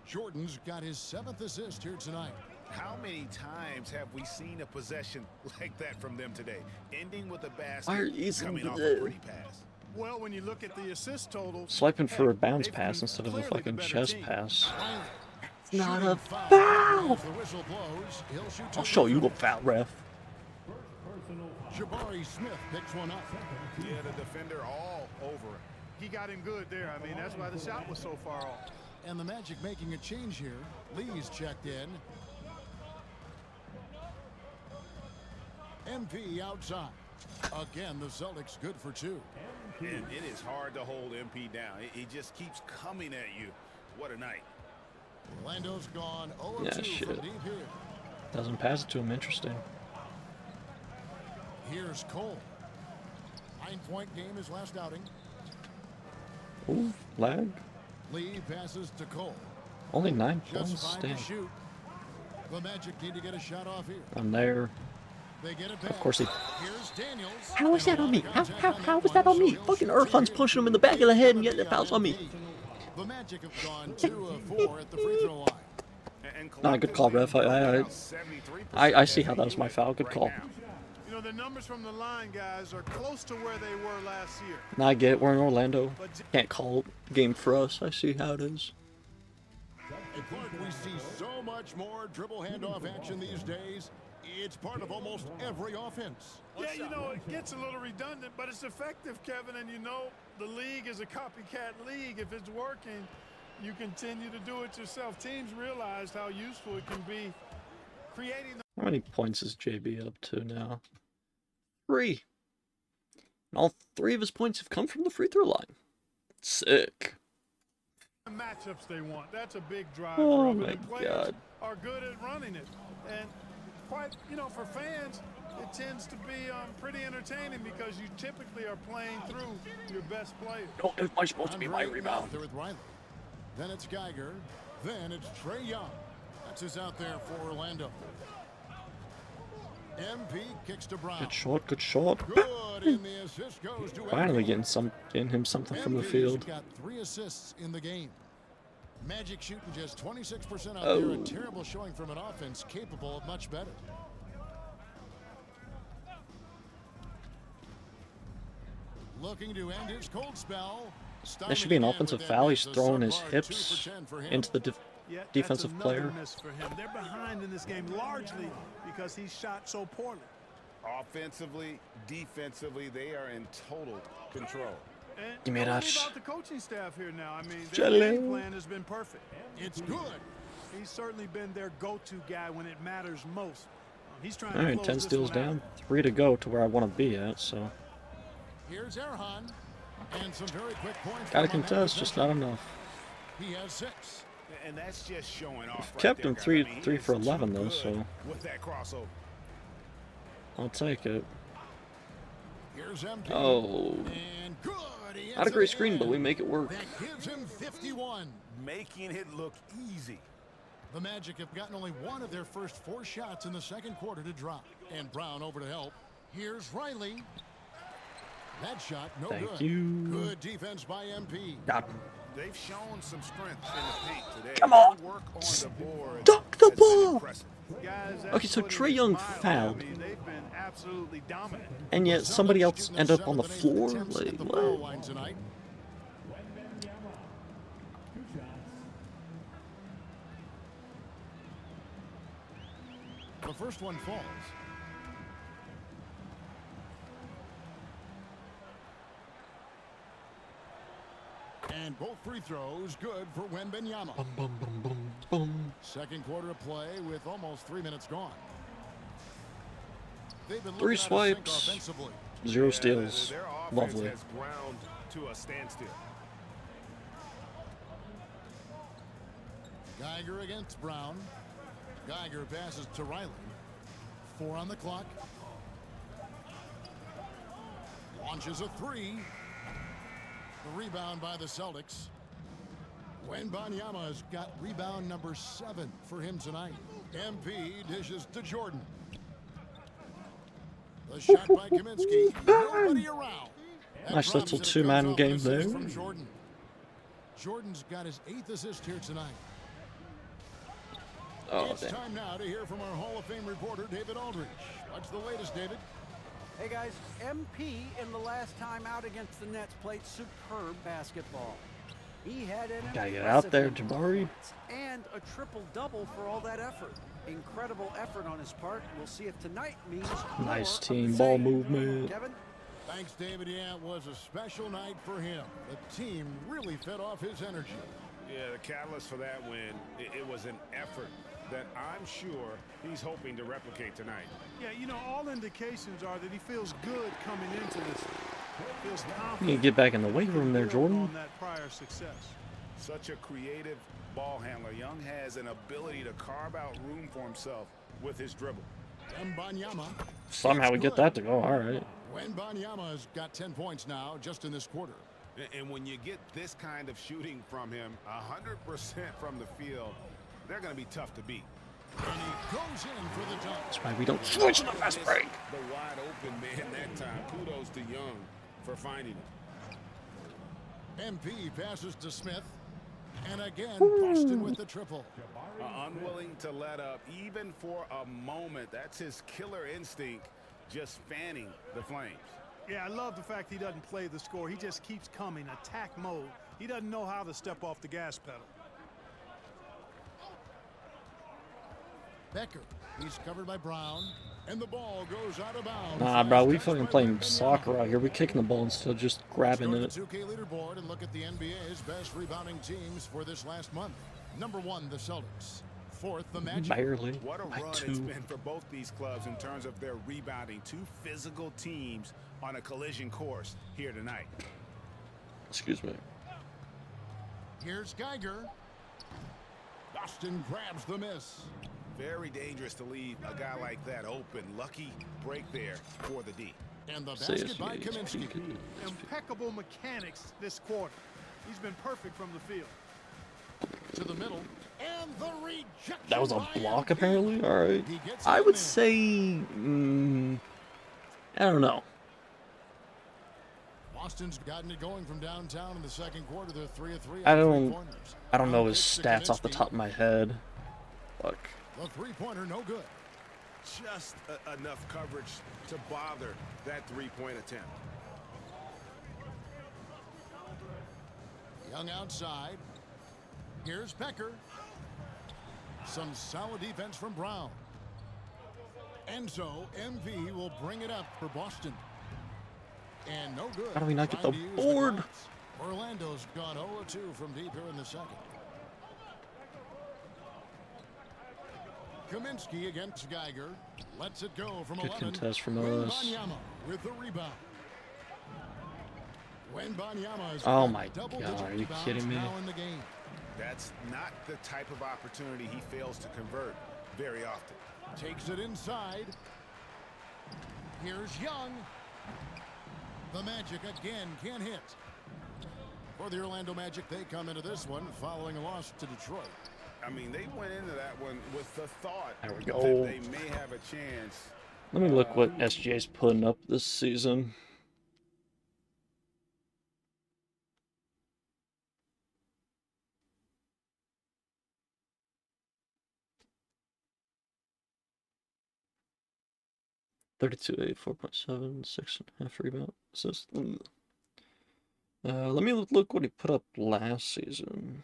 Jordan's got his 7th assist here tonight. How many times have we seen a possession like that from them today? Ending with a basket, Why are you coming off a the- pretty pass. Well, when you look at the assist totals, Swiping for a hey, bounce they've pass been instead of a clearly the fucking better chest team. pass. Riley It's not a Foul. foul. As the whistle blows, he'll shoot I'll two show free you a throws. foul, ref. Jabari Smith picks one up. Yeah, the defender all over him. He got him good there. I mean, that's why the shot was so far off. And the Magic making a change here. Lee's checked in. MP outside. Again, the Celtics good for two. And it is hard to hold MP down. He just keeps coming at you. What a night. Orlando's gone 0 Yeah, 2 shit. from deep here. Doesn't pass it to him. Interesting. Here's Cole. 9-point game his last outing. Ooh, lag. Lee passes to Cole. Only 9 Just points. 5 Damn. to shoot. The Magic need to get a shot off here. I'm there. They get it back. Of course he. Here's Daniels. How is that on me? And a lot of How contact is that on one, me? so he'll Fucking shoot Irfan's two. pushing him in the back of the head and yet the foul's on me. MP. The Magic have gone 2 of 4 at the free throw line. Nah, good call, ref. I see how that was my foul. Good call. You know, the numbers from the line, guys, are close to where they were last year. Now I get it. We're in Orlando. Can't call game for us. I see how it is. And Clark, we see so much more dribble handoff action these days. It's part of almost every offense. Yeah, you know, it gets a little redundant, but it's effective, Kevin. And you know, the league is a copycat league. If it's working, you continue to do it yourself. Teams realize how useful it can be creating How many points is JB up to now? 3. And all 3 of his points have come from the free throw line. Sick. the matchups they want. That's a big driver. Oh of it. my And players God. are good at running it. And quite, you know, for fans, it tends to be pretty entertaining because you typically are playing through your best players. Oh, am I supposed to be my Andre rebound? There with Riley. Then it's Geiger. Then it's Trey Young. That's who's out there for Orlando. MP kicks to Brown. Good shot, good shot. Good, and the assist goes to Finally MP. getting him something from the MP's field. got 3 assists in the game. Magic shooting just 26% out Oh. there. A terrible showing from an offense capable of much better. Looking to end his cold spell. That should be an Starting offensive again foul. with He's that throwing miss. his So hips 2 for 10 for him. into the Yeah, defensive that's another player. miss for him. They're behind in this game largely because he shot so poorly. Offensively, defensively, they are in total control. And Give me a don't notch. leave out the coaching staff here now. I mean, their Jelly. game plan has been perfect. It's good. He's certainly been their go-to guy when it matters most. He's trying All to right, close 10 this steals one out. down, 3 to go to where I want to be at. So Here's Erhan. And some very quick points. gotta from him. contest, just not enough. He has 6. And that's just showing off. Right Kept there, him guys. 3 I mean, he 3 is for too 11 though, good so with that crossover. I'll take it. Here's MP. Oh, And good. He not a hits great it screen, in. but we make it work. That gives him 51. Making it look easy. The Magic have gotten only 1 of their first 4 shots in the second quarter to drop. And Brown over to help. Here's Riley. That shot, no Thank good. you. Good defense by MP. Got him. They've shown some strength in the paint today. Come on. Their work on the board Dunk the has been ball. impressive. Guys, that's Okay, so putting Trae a Young smile on. fouled. I mean, they've been absolutely dominant. And yet somebody else Shooting ended up on the 7 of 8 floor? attempts at Like, the foul what? line tonight. The first one falls. And both free throws good for Wembanyama. Boom, boom, boom, boom, boom. Second quarter of play with almost 3 minutes gone. They've been 3 looking out of sync swipes. offensively. 0 steals. Their offense Lovely. has ground to a standstill. Geiger against Brown. Geiger passes to Riley. 4 on the clock. Launches a 3. The rebound by the Celtics. Wembanyama has got rebound number 7 for him tonight. MP dishes to Jordan. The shot by Kaminsky. Nobody around. And Nice Brown little said it two-man comes off game an assist there. from Jordan. Jordan's got his 8th assist here tonight. Oh, It's damn. time now to hear from our Hall of Fame reporter, David Aldridge. What's the latest, David? Hey guys, MP in the last time out against the Nets played superb basketball. He had an Gotta get out there, impressive Jabari. performance and a triple-double for all that effort. Incredible effort on his part. We'll see if tonight means Nice more of team the ball same. movement. Kevin? Thanks, David. Yeah, it was a special night for him. The team really fed off his energy. Yeah, the catalyst for that win, it was an effort that I'm sure he's hoping to replicate tonight. Yeah, you know, all indications are that he feels good coming into this. Feels You confident. need to get back in the weight room there, Jordan. On that prior success. Such a creative ball handler. Young has an ability to carve out room for himself with his dribble. Wembanyama. Somehow we get that to go. All right. Wembanyama has got 10 points now just in this quarter. And when you get this kind of shooting from him, 100% from the field, they're going to be tough to beat. And he goes in for the dunk. That's why we don't switch in the fast break. The wide open man that time. Kudos to Young for finding it. MP passes to Smith. And again, Boston with the triple. Unwilling to let up even for a moment. That's his killer instinct, just fanning the flames. Yeah, I love the fact he doesn't play the score. He just keeps coming, attack mode. He doesn't know how to step off the gas pedal. Becker, he's covered by Brown, and the ball goes out of bounds. Nah, bro, we fucking playing soccer out here. We kicking the ball instead of just grabbing Let's it. go to the 2K leaderboard and look at the NBA's best rebounding teams for this last month. Number 1, the Celtics. 4th, the Magic. Barely. What a By run 2. it's been for both these clubs in terms of their rebounding. Two physical teams on a collision course here tonight. Excuse me. Here's Geiger. Boston grabs the miss. Very dangerous to leave a guy like that open. Lucky break there for the D. And the basket by Kaminsky. Impeccable mechanics this quarter. He's been perfect from the field. To the middle. And the rejection. That was a by block, MP. apparently. All right. He gets I it would in. say, I don't know. Boston's gotten it going from downtown in the second quarter. They're 3 of 3 I on don't 3 pointers. I don't know Down his pitch to stats off the Kaminsky. top of my head. Fuck. The three-pointer, no good. Just enough coverage to bother that three-point attempt. Young outside. Here's Becker. Some solid defense from Brown. And so MV will bring it up for Boston. And no good. How do we not get the Trying to use board? glass. Orlando's gone 0-2 from deep here in the second. Kaminsky against Geiger. Lets it go from Good 11. contest from us. Wembanyama with the rebound. Wembanyama has Oh got my double-digit God, are you rebounds kidding me? now in the game. That's not the type of opportunity he fails to convert very often. Takes it inside. Here's Young. The Magic again can't hit. For the Orlando Magic, they come into this one following a loss to Detroit. I mean, they went into that one with the thought There we that go. they may have a chance. Let me look what SGA's putting up this season. $32, 8, 4.7, 6.5 rebound assist. Let me look what he put up last season.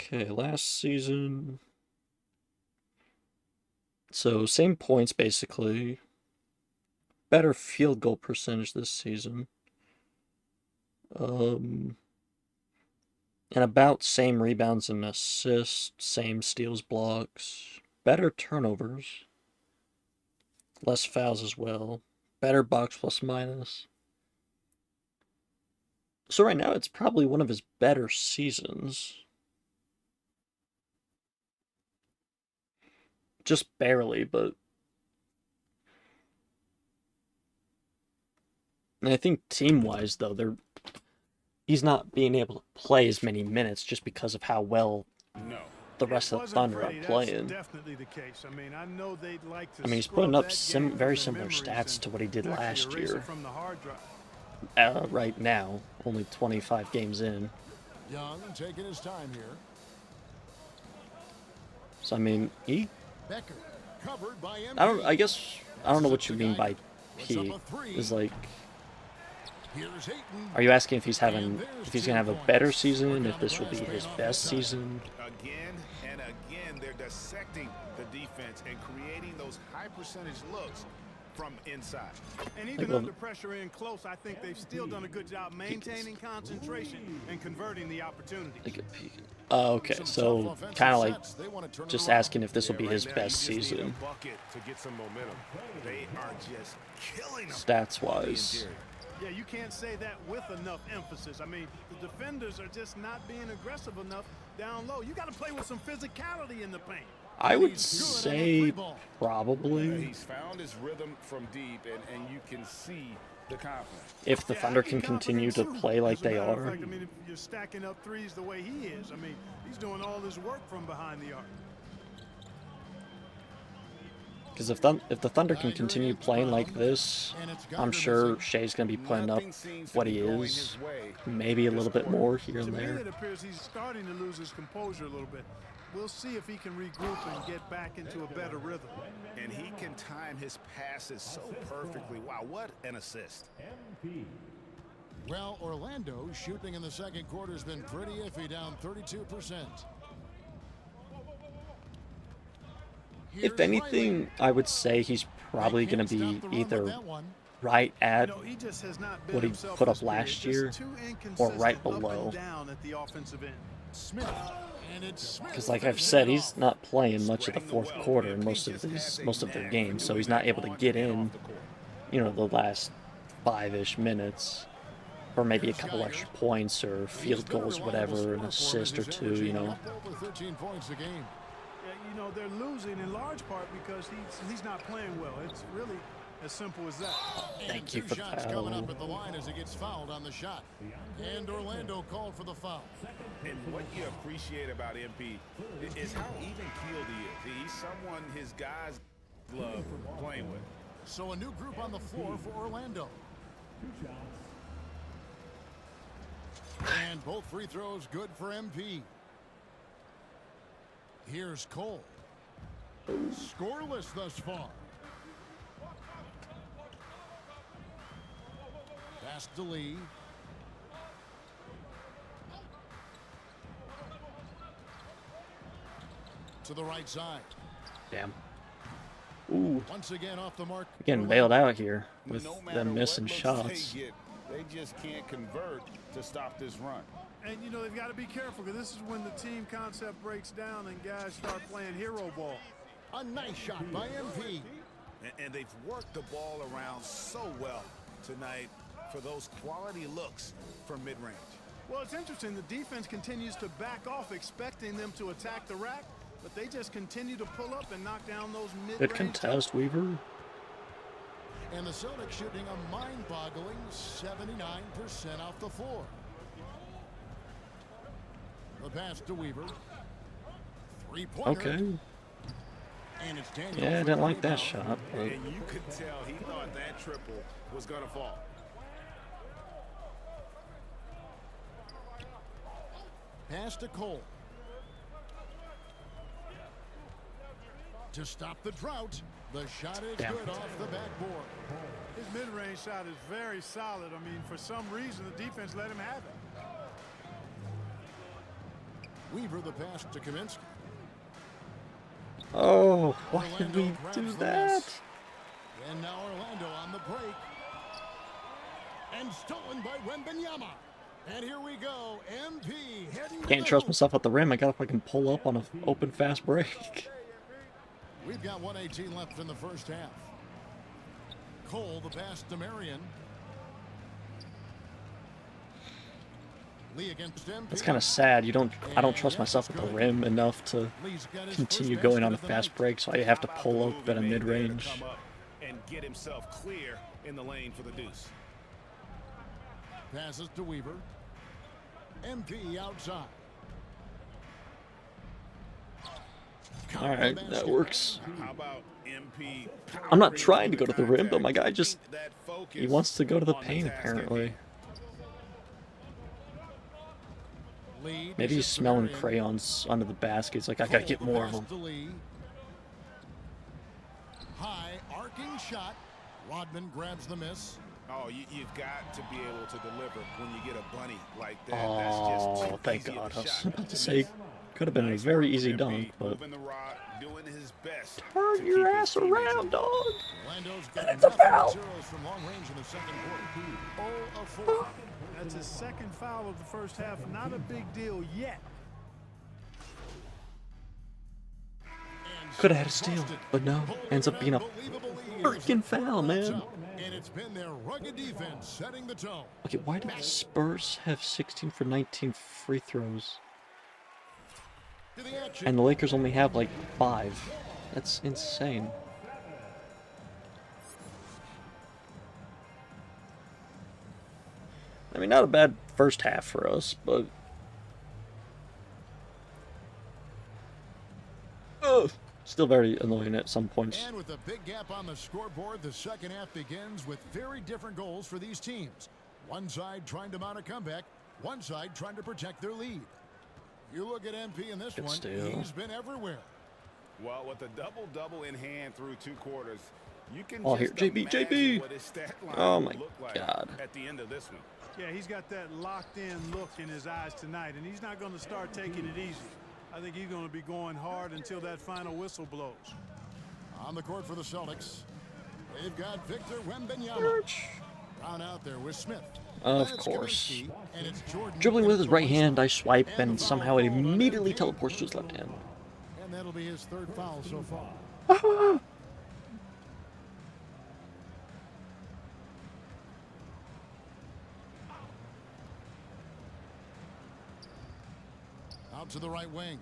Okay, last season. So same points basically. Better field goal percentage this season. And about same rebounds and assists, same steals, blocks. Better turnovers. Less fouls as well. Better box plus minus. So right now it's probably one of his better seasons. Just barely, but... And I think team-wise, though, he's not being able to play as many minutes just because of how well the rest of the Thunder are playing. That's definitely the case. I mean, I know they'd like to. I mean, he's putting up very similar stats to what he did last year. From the hard drive. Right now, only 25 games in. Young taking his time here. So I mean, he. Becker covered by I don't know what you mean by peak. Is like Here's Hayton. Are you asking if he's gonna have a better season, if this will be his best season? Again and again, they're dissecting the defense and creating those high percentage looks from inside. And even under pressure in close, I think they've still done a good job maintaining concentration and converting the opportunity. Oh, okay, so kind of like just asking if this will be his best season, stats-wise. Yeah, you can't say that with enough emphasis. I mean, the defenders are just not being aggressive enough down low. You got to play with some physicality in the paint. I would say probably. He's found his rhythm from deep, and you can see the confidence. If the Thunder can continue to play like they are. I mean, if you're stacking up threes the way he is, I mean, he's doing all this work from behind the arc. Because if the Thunder can continue playing like this, I'm sure Shea's going to be putting up what he is, maybe a little bit more here and there. To me, it appears he's starting to lose his composure a little bit. We'll see if he can regroup and get back into a better rhythm. And he can time his passes so perfectly. Wow, what an assist. Well, Orlando shooting in the second quarter has been pretty iffy, down 32%. If anything, I would say he's probably going to be either right at what he put up last year or right below. Because like I've said, he's not playing much of the fourth quarter in most of their games, so he's not able to get in, you know, the last 5-ish minutes, or maybe a couple extra points or field goals, whatever, an assist or two, you know. You know, they're losing in large part because he's not playing well. It's really as simple as that. Thank you for the shots foul. coming up at the line as he gets fouled on the shot. And Orlando called for the foul. And what you appreciate about MP is how even-keeled he is. He's someone his guys love playing with. So a new group on the floor for Orlando. And both free throws good for MP. Here's Cole. Scoreless thus far. Pass to Lee. To the right side. Damn. Ooh. Once again off the mark. Getting bailed out here with them missing what shots. They just can't convert to stop this run. And, you know, they've got to be careful because this is when the team concept breaks down and guys start playing hero ball. A nice shot by MP. And they've worked the ball around so well tonight for those quality looks from mid-range. Well, it's interesting. The defense continues to back off, expecting them to attack the rack, but they just continue to pull up and knock down those mid-range. Good contest, Weaver. And the Celtics shooting a mind-boggling 79% off the floor. The pass to Weaver. Three-pointer. Okay. And it's Daniel. Yeah, I didn't like that shot. But And you could tell he thought that triple was going to fall. Pass to Cole. To stop the drought, the shot is good off the backboard. His mid-range shot is very solid. I mean, for some reason, the defense let him have it. Weaver the pass to Kaminsky. oh, why did Orlando we grabs do the that? miss. And now Orlando on the break. And stolen by Wembanyama. And here we go. MP heading to Can't the trust hoop. myself at the rim. I gotta fucking pull up on an open fast break. We've got 1:18 left in the first half. Cole the pass to Marion. Lee against MP. It's kind of sad. I don't trust myself at the rim enough to continue going on a fast break, so I have to pull up at a mid-range. And get himself clear in the lane for the deuce. Passes to Weaver. MP outside. All right, that works. How about MP? I'm not trying to go to the rim, but my guy just, he wants to go to the paint apparently. Maybe he's smelling crayons under the baskets. Like, I gotta get more of them. High arcing shot. Rodman grabs the miss. Oh, you've got to be able to deliver when you get a bunny like that. Oh, That's just too thank easy of God. a I was shot about to to say, miss. could have been a Nice very work easy from dunk, Embiid, but moving the rock, doing his best to turn keep your his ass teammates around, in. dog. Orlando's And got it's a nothing but foul. zeros from long range in the second quarter. 0 of 4. That's his second foul of the first half. Not a big deal yet. Could have had a steal, but no. Ends up being a freaking foul, man. And it's been their rugged defense setting the tone. Okay, why do the Spurs have 16 for 19 free throws? To the action. And the Lakers only have like 5. That's insane. I mean, not a bad first half for us, but... Ugh. Still very annoying at some points. And with a big gap on the scoreboard, the second half begins with very different goals for these teams. One side trying to mount a comeback, one side trying to protect their lead. You look at MP in this Good one, steal. he's been everywhere. Well, with a double-double in hand through 2 quarters, you can Oh, just here, JB, imagine JB. what his stat line Oh will my look like God. at the end of this one. Yeah, he's got that locked-in look in his eyes tonight, and he's not going to start taking it easy. I think he's going to be going hard until that final whistle blows. On the court for the Celtics, they've got Victor Wembanyama. Down out there with Smith. Of Then it's course. Kaminsky, and it's Jordan Dribbling with his right Nicholas. hand, I swipe, And and the somehow it foul called on immediately MP. teleports to his left hand. And that'll be his 3rd foul so far. Out to the right wing.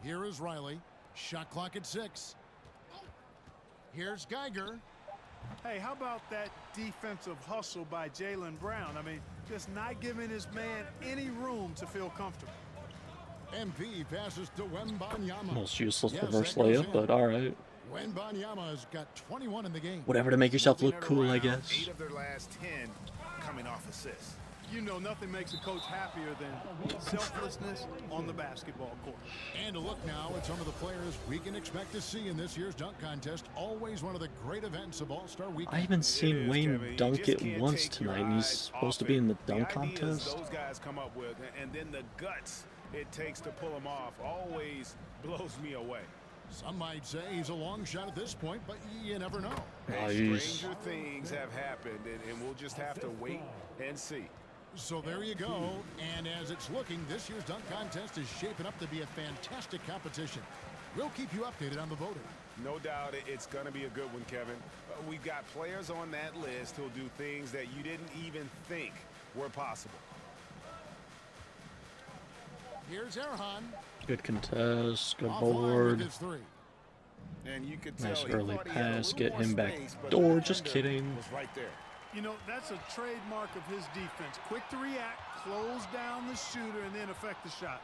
Here is Riley. Shot clock at 6. Here's Geiger. Hey, how about that defensive hustle by Jaylen Brown? I mean, just not giving his man any room to feel comfortable. MP passes to Wembanyama. Most useless Yes, reverse that goes layup, in. but alright. Wembanyama has got 21 in the game. Whatever to make yourself Moving look it cool, I around, guess. 8 of their last 10 coming off assists. You know, nothing makes a coach happier than selflessness on the basketball court. And a look now at some of the players we can expect to see in this year's dunk contest. Always one of the great events of All-Star Weekend. I haven't seen It is, Wayne Kevin. You dunk just it can't once take your tonight, and he's eyes supposed to off be it. in the dunk ideas contest. those guys come up with, and then the guts it takes to pull them off always blows me away. Some might say he's a long shot at this point, but you never know. Stranger things have happened, and we'll just have to wait and see. So there you go. And as it's looking, this year's dunk contest is shaping up to be a fantastic competition. We'll keep you updated on the voting. No doubt it's going to be a good one, Kevin. We've got players on that list who'll do things that you didn't even think were possible. Here's Erhan. Good contest, good Offline board. with his 3. And you could Nice tell he early thought he had a pass, little get more him back space, but the door, just defender kidding. was right there. You know, that's a trademark of his defense. Quick to react, close down the shooter, and then affect the shot.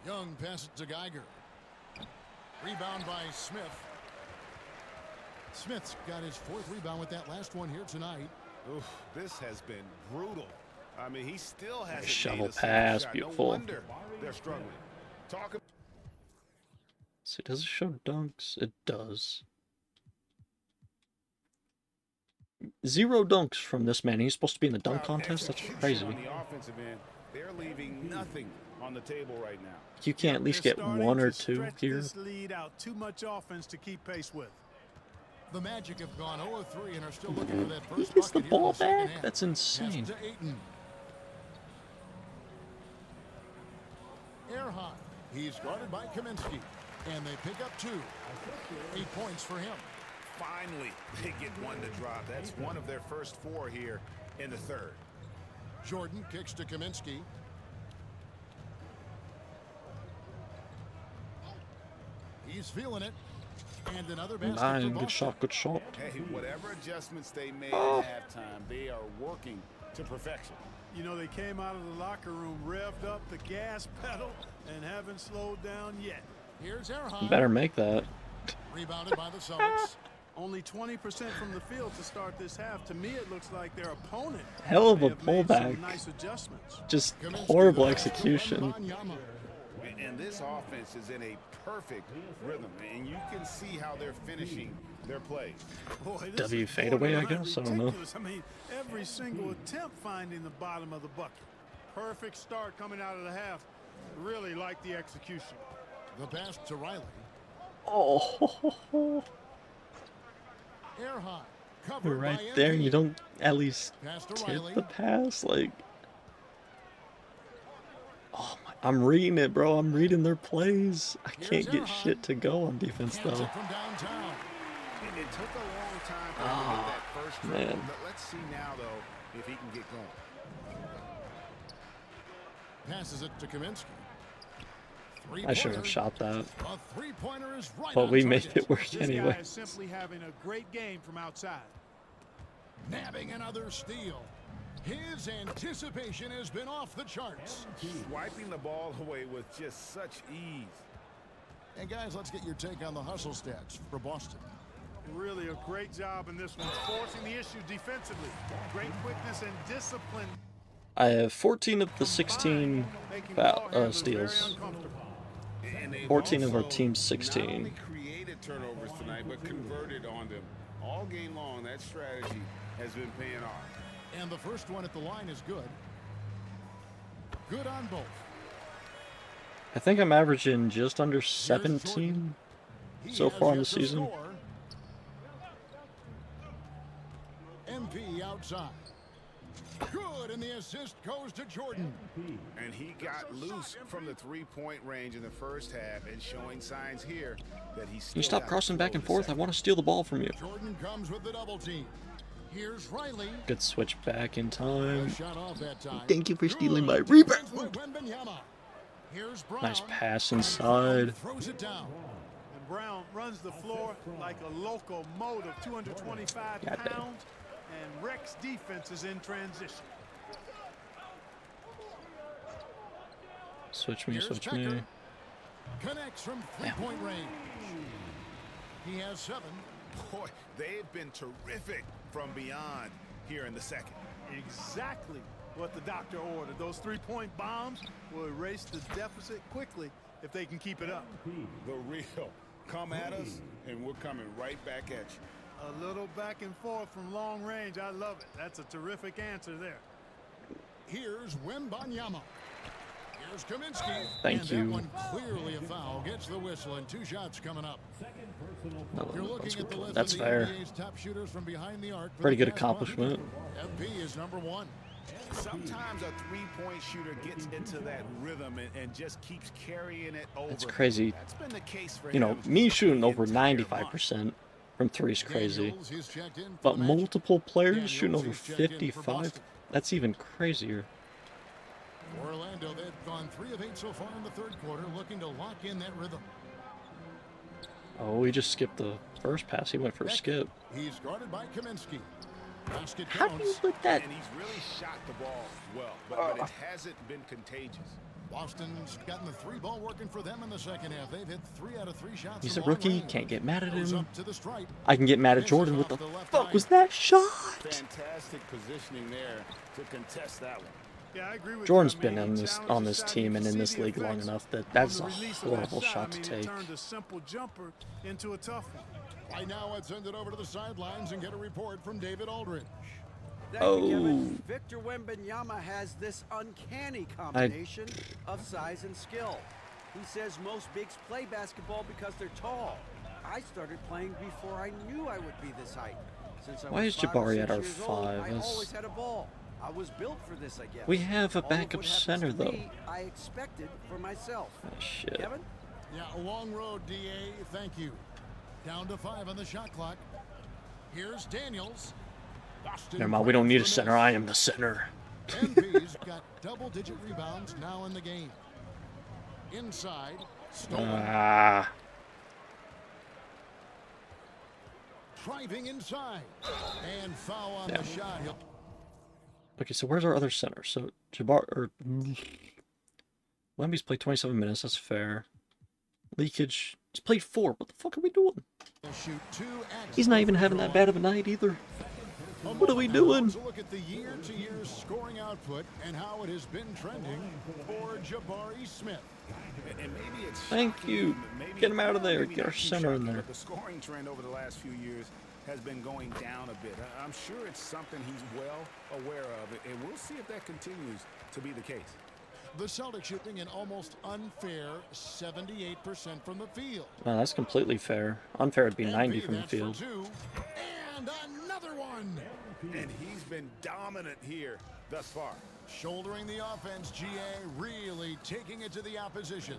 Young passes to Geiger. Rebound by Smith. Smith's got his 4th rebound with that last one here tonight. Oof, this has been brutal. I mean, he still has Shovel pass, beautiful. No wonder they're struggling. See, does it show dunks? It does. 0 dunks from this man. He's supposed to be in the dunk contest? That's crazy. On the offensive end, they're leaving nothing on the table right now. You can't at least get 1 or 2 here. This lead out. Too much offense to keep pace with. The Magic have gone 0 of 3 and are still looking for that He first gets the bucket here in ball second back? half. That's insane. Pass to Ayton. Erhan. He's guarded by Kaminsky. And they pick up 2. 8 points for him. Finally, they get 1 to drop. That's one of their first 4 here in the 3rd. Jordan kicks to Kaminsky. He's feeling it. And another basket for 9, Boston. good shot, good shot. Hey, whatever adjustments they made at halftime, they are working to perfection. You know, they came out of the locker room, revved up the gas pedal, and haven't slowed down yet. Here's Erhan. Better make that. Rebounded by the Celtics. Only 20% from the field to start this half. To me, it looks like their opponent Hell of may a have made some pullback. nice adjustments. Just Kaminsky horrible to the basket for execution. Wembanyama. And this offense is in a perfect rhythm, and you can see how they're finishing their plays. Boy, this W is fadeaway, I borderline guess? I don't know. ridiculous. I mean, every single attempt finding the bottom of the bucket. Perfect start coming out of the half. Really like the execution. The pass to Riley. Oh, Air high. Covered right by there. MP. You don't at least Pass to tip Riley. the pass, like. Oh my! I'm reading it, bro. I'm reading their plays. I can't get shit to go on defense Hands though. it from downtown. It took a long time for him to get that first dribble. Man. Let's see now, though, if he can get going. Passes it to Kaminsky. I shouldn't have shot that, A three-pointer is right but on we target. made it work This anyway. guy is simply having a great game from outside. Nabbing another steal. His anticipation has been off the charts. Swiping the ball away with just such ease. And guys, let's get your take on the hustle stats for Boston. Really a great job in this one, forcing the issue defensively. Great quickness and discipline. I have 14 of the 16 Making ball handlers very steals. uncomfortable. And they've 14 of our also team's not 16. only created turnovers tonight, but converted on them. All game long, that strategy has been paying off. And the first one at the line is good. Good on both. I think I'm averaging just under 17 so far in the season. MP outside. Good, and the assist goes to Jordan. And he got loose from the three-point range in the first half and showing signs here that he's Can you stop crossing back and forth? I want to steal the ball from you. Jordan comes with the double team. Here's Riley. Good switch back in time. Shot off that time. Thank you for stealing my Good. rebound. Wembanyama. Here's Brown. Nice pass inside. Throws it down. And Brown runs the floor like a locomotive, 225 God damn. pounds, and wrecks defenses in transition. Switch me, Here's switch Becker. me. Connects from three-point range. He has 7. Boy, they've been terrific from beyond here in the second. Exactly what the doctor ordered. Those three-point bombs will erase the deficit quickly if they can keep it up. The real. Come at us, and we're coming right back at you. A little back and forth from long range. I love it. That's a terrific answer there. Here's Wembanyama. Here's Kaminsky. Thank and you. That one clearly a foul. Gets the whistle and 2 shots coming up. No, You're looking at the list that's of the fair. NBA's top shooters from behind the arc. for Pretty the good past month. accomplishment. MP is number 1. Sometimes a three-point shooter gets into that rhythm and just keeps carrying it over. That's crazy. That's been the case for You know, him me shooting the over entire 95% from 3 is crazy. Daniels, he's checked in for But the Magic. multiple players Daniels, shooting over he's checked in for 55, Boston. that's even crazier. For Orlando, they've gone 3 of 8 so far in the third quarter, looking to lock in that rhythm. Oh, he just skipped the first pass. He went for a skip. He's guarded by Kaminsky. Basket How do you counts. let that? And he's really shot the ball well, but it hasn't been contagious. Boston's gotten the 3 ball working for them in the second half. They've hit 3 out of 3 shots. He's a from long rookie. range. Can't get mad at Goes him. up to the stripe. I can get mad at Misses Jordan. What off the the left fuck eye. was that shot? Fantastic positioning there to contest that one. Yeah, I agree with Jordan's you. I been mean, on he this challenged the shot. team You and can in this see the league long effects enough that on that's the a release of that horrible shot I to mean, take. It turned a simple jumper into a tough one. Right now, let's send it over to the sidelines and get a report from David Aldridge. Thank you, Kevin. Oh. Victor Wembanyama has this uncanny combination of size and skill. He says most bigs play basketball because they're tall. I started playing before I knew I would be this height. Since I Why was is 5 or Jabari 6 at our years old, 5? I That's- always had a ball. I was built for this, I guess. We have a All of backup what happens center, to though. me, I expected for myself. Oh, shit. Kevin? Yeah, a long road, DA. Thank you. Down to 5 on the shot clock. Here's Daniels. Boston Never mind. We don't need a for center. miss. I am the center. MP's got double-digit rebounds now in the game. Inside, stolen. Ah. Driving inside. And foul on Yeah. the shot. He'll Okay, so where's our other center? So Wemby's played 27 minutes. That's fair. Leakage. He's played 4. What the fuck are we doing? shoot 2 He's not even having that bad of a night either. What are we doing? A look at the year-to-year scoring output and how it has been trending for Jabari Smith. And maybe it's Thank shocking, you. maybe- Get him out of there. maybe Get our not too center in shocking, there. but the scoring trend over the last few years has been going down a bit. I'm sure it's something he's well aware of, and we'll see if that continues to be the case. The Celtics shooting an almost unfair 78% from the field. No, that's completely fair. Unfair would be 90 from the that's for field. two. And another one. And he's been dominant here thus far. Shouldering the offense, GA really taking it to the opposition.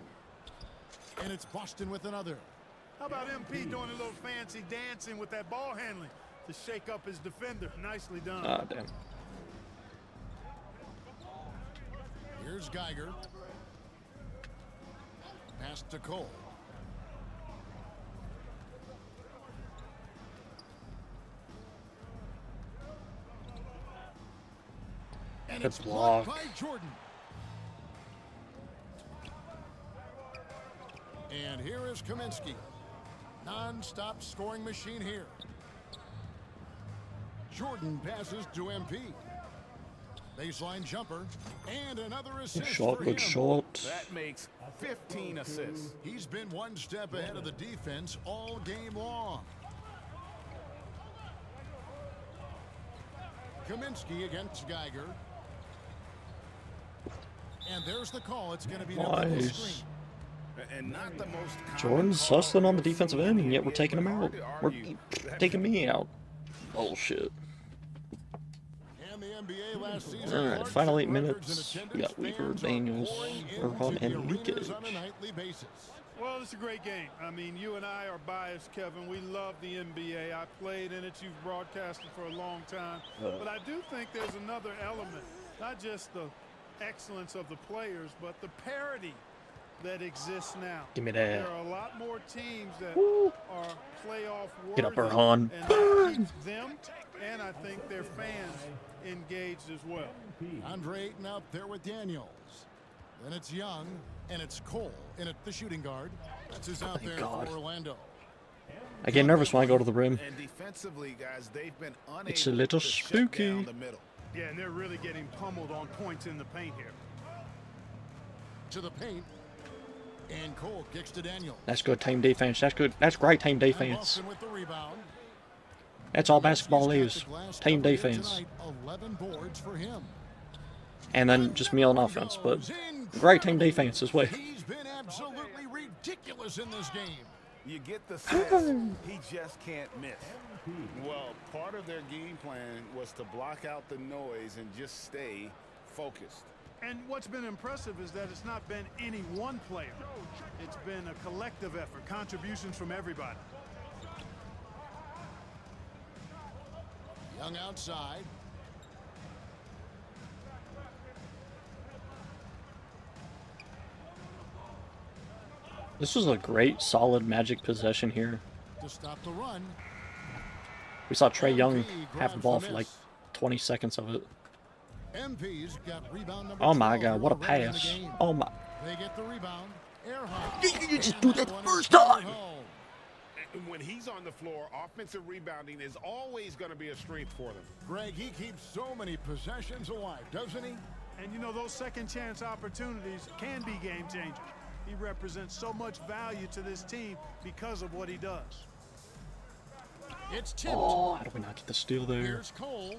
And it's Boston with another. How about MP doing a little fancy dancing with that ball handling to shake up his defender? Nicely done. Ah, damn. Here's Geiger. Pass to Cole. And Good it's block. blocked by Jordan. And here is Kaminsky. Non-stop scoring machine here. Jordan passes to MP. Baseline jumper. And another assist Shot, for good him. shot. That makes 15 assists. He's been one step ahead of the defense all game long. Kaminsky against Geiger. And there's the call. It's going to be the Nice. screen. And not the most Jordan's hustling on the defensive end, and yet we're taking him out. We're taking me out. Bullshit. And the NBA last season, Alright, Clark final set 8 records minutes. in We got attendance. Weaver, Fans are Daniels, pouring Erhan, into the and arenas Leakage. on a nightly basis. Well, it's a great game. I mean, you and I are biased, Kevin. We love the NBA. I played in it. You've broadcasted for a long time. But I do think there's another element, not just the excellence of the players, but the parity that exists now. Give me that. There are a lot more teams that are playoff worthy. Get up, Erhan. And that keeps them and I think their fans engaged as well. Andre Ayton out there with Daniels. Then it's Young, and it's Cole in at the shooting guard. That's his out Thank there God. for Orlando. I get nervous when I go to the rim. And defensively, guys, they've been unable It's a little to shut spooky. down the middle. Yeah, and they're really getting pummeled on points in the paint here. To the paint. And Cole kicks to Daniels. That's good team defense. That's good. That's great team And defense. Boston with the rebound. That's all basketball He's got is. the glass Team double here defense. tonight, 11 boards for him. And then just me on offense, but great team defense as well. He's been absolutely ridiculous in this game. You get the sense he just can't miss. Well, part of their game plan was to block out the noise and just stay focused. And what's been impressive is that it's not been any one player. It's been a collective effort, contributions from everybody. Young outside. This was a great, solid Magic possession here. To stop the run. We saw Trey Young MP have the grabs ball the for like miss. 20 seconds of it. MP's got rebound number Oh my 12 God, what a already in the pass. game. Oh my. They get the rebound. Earhart. You just And do that one first is time. home. And when he's on the floor, offensive rebounding is always going to be a strength for them. Greg, he keeps so many possessions alive, doesn't he? And you know, those second chance opportunities can be game changers. He represents so much value to this team because of what he does. It's tipped. Oh, how do we not get the steal there? Here's Cole.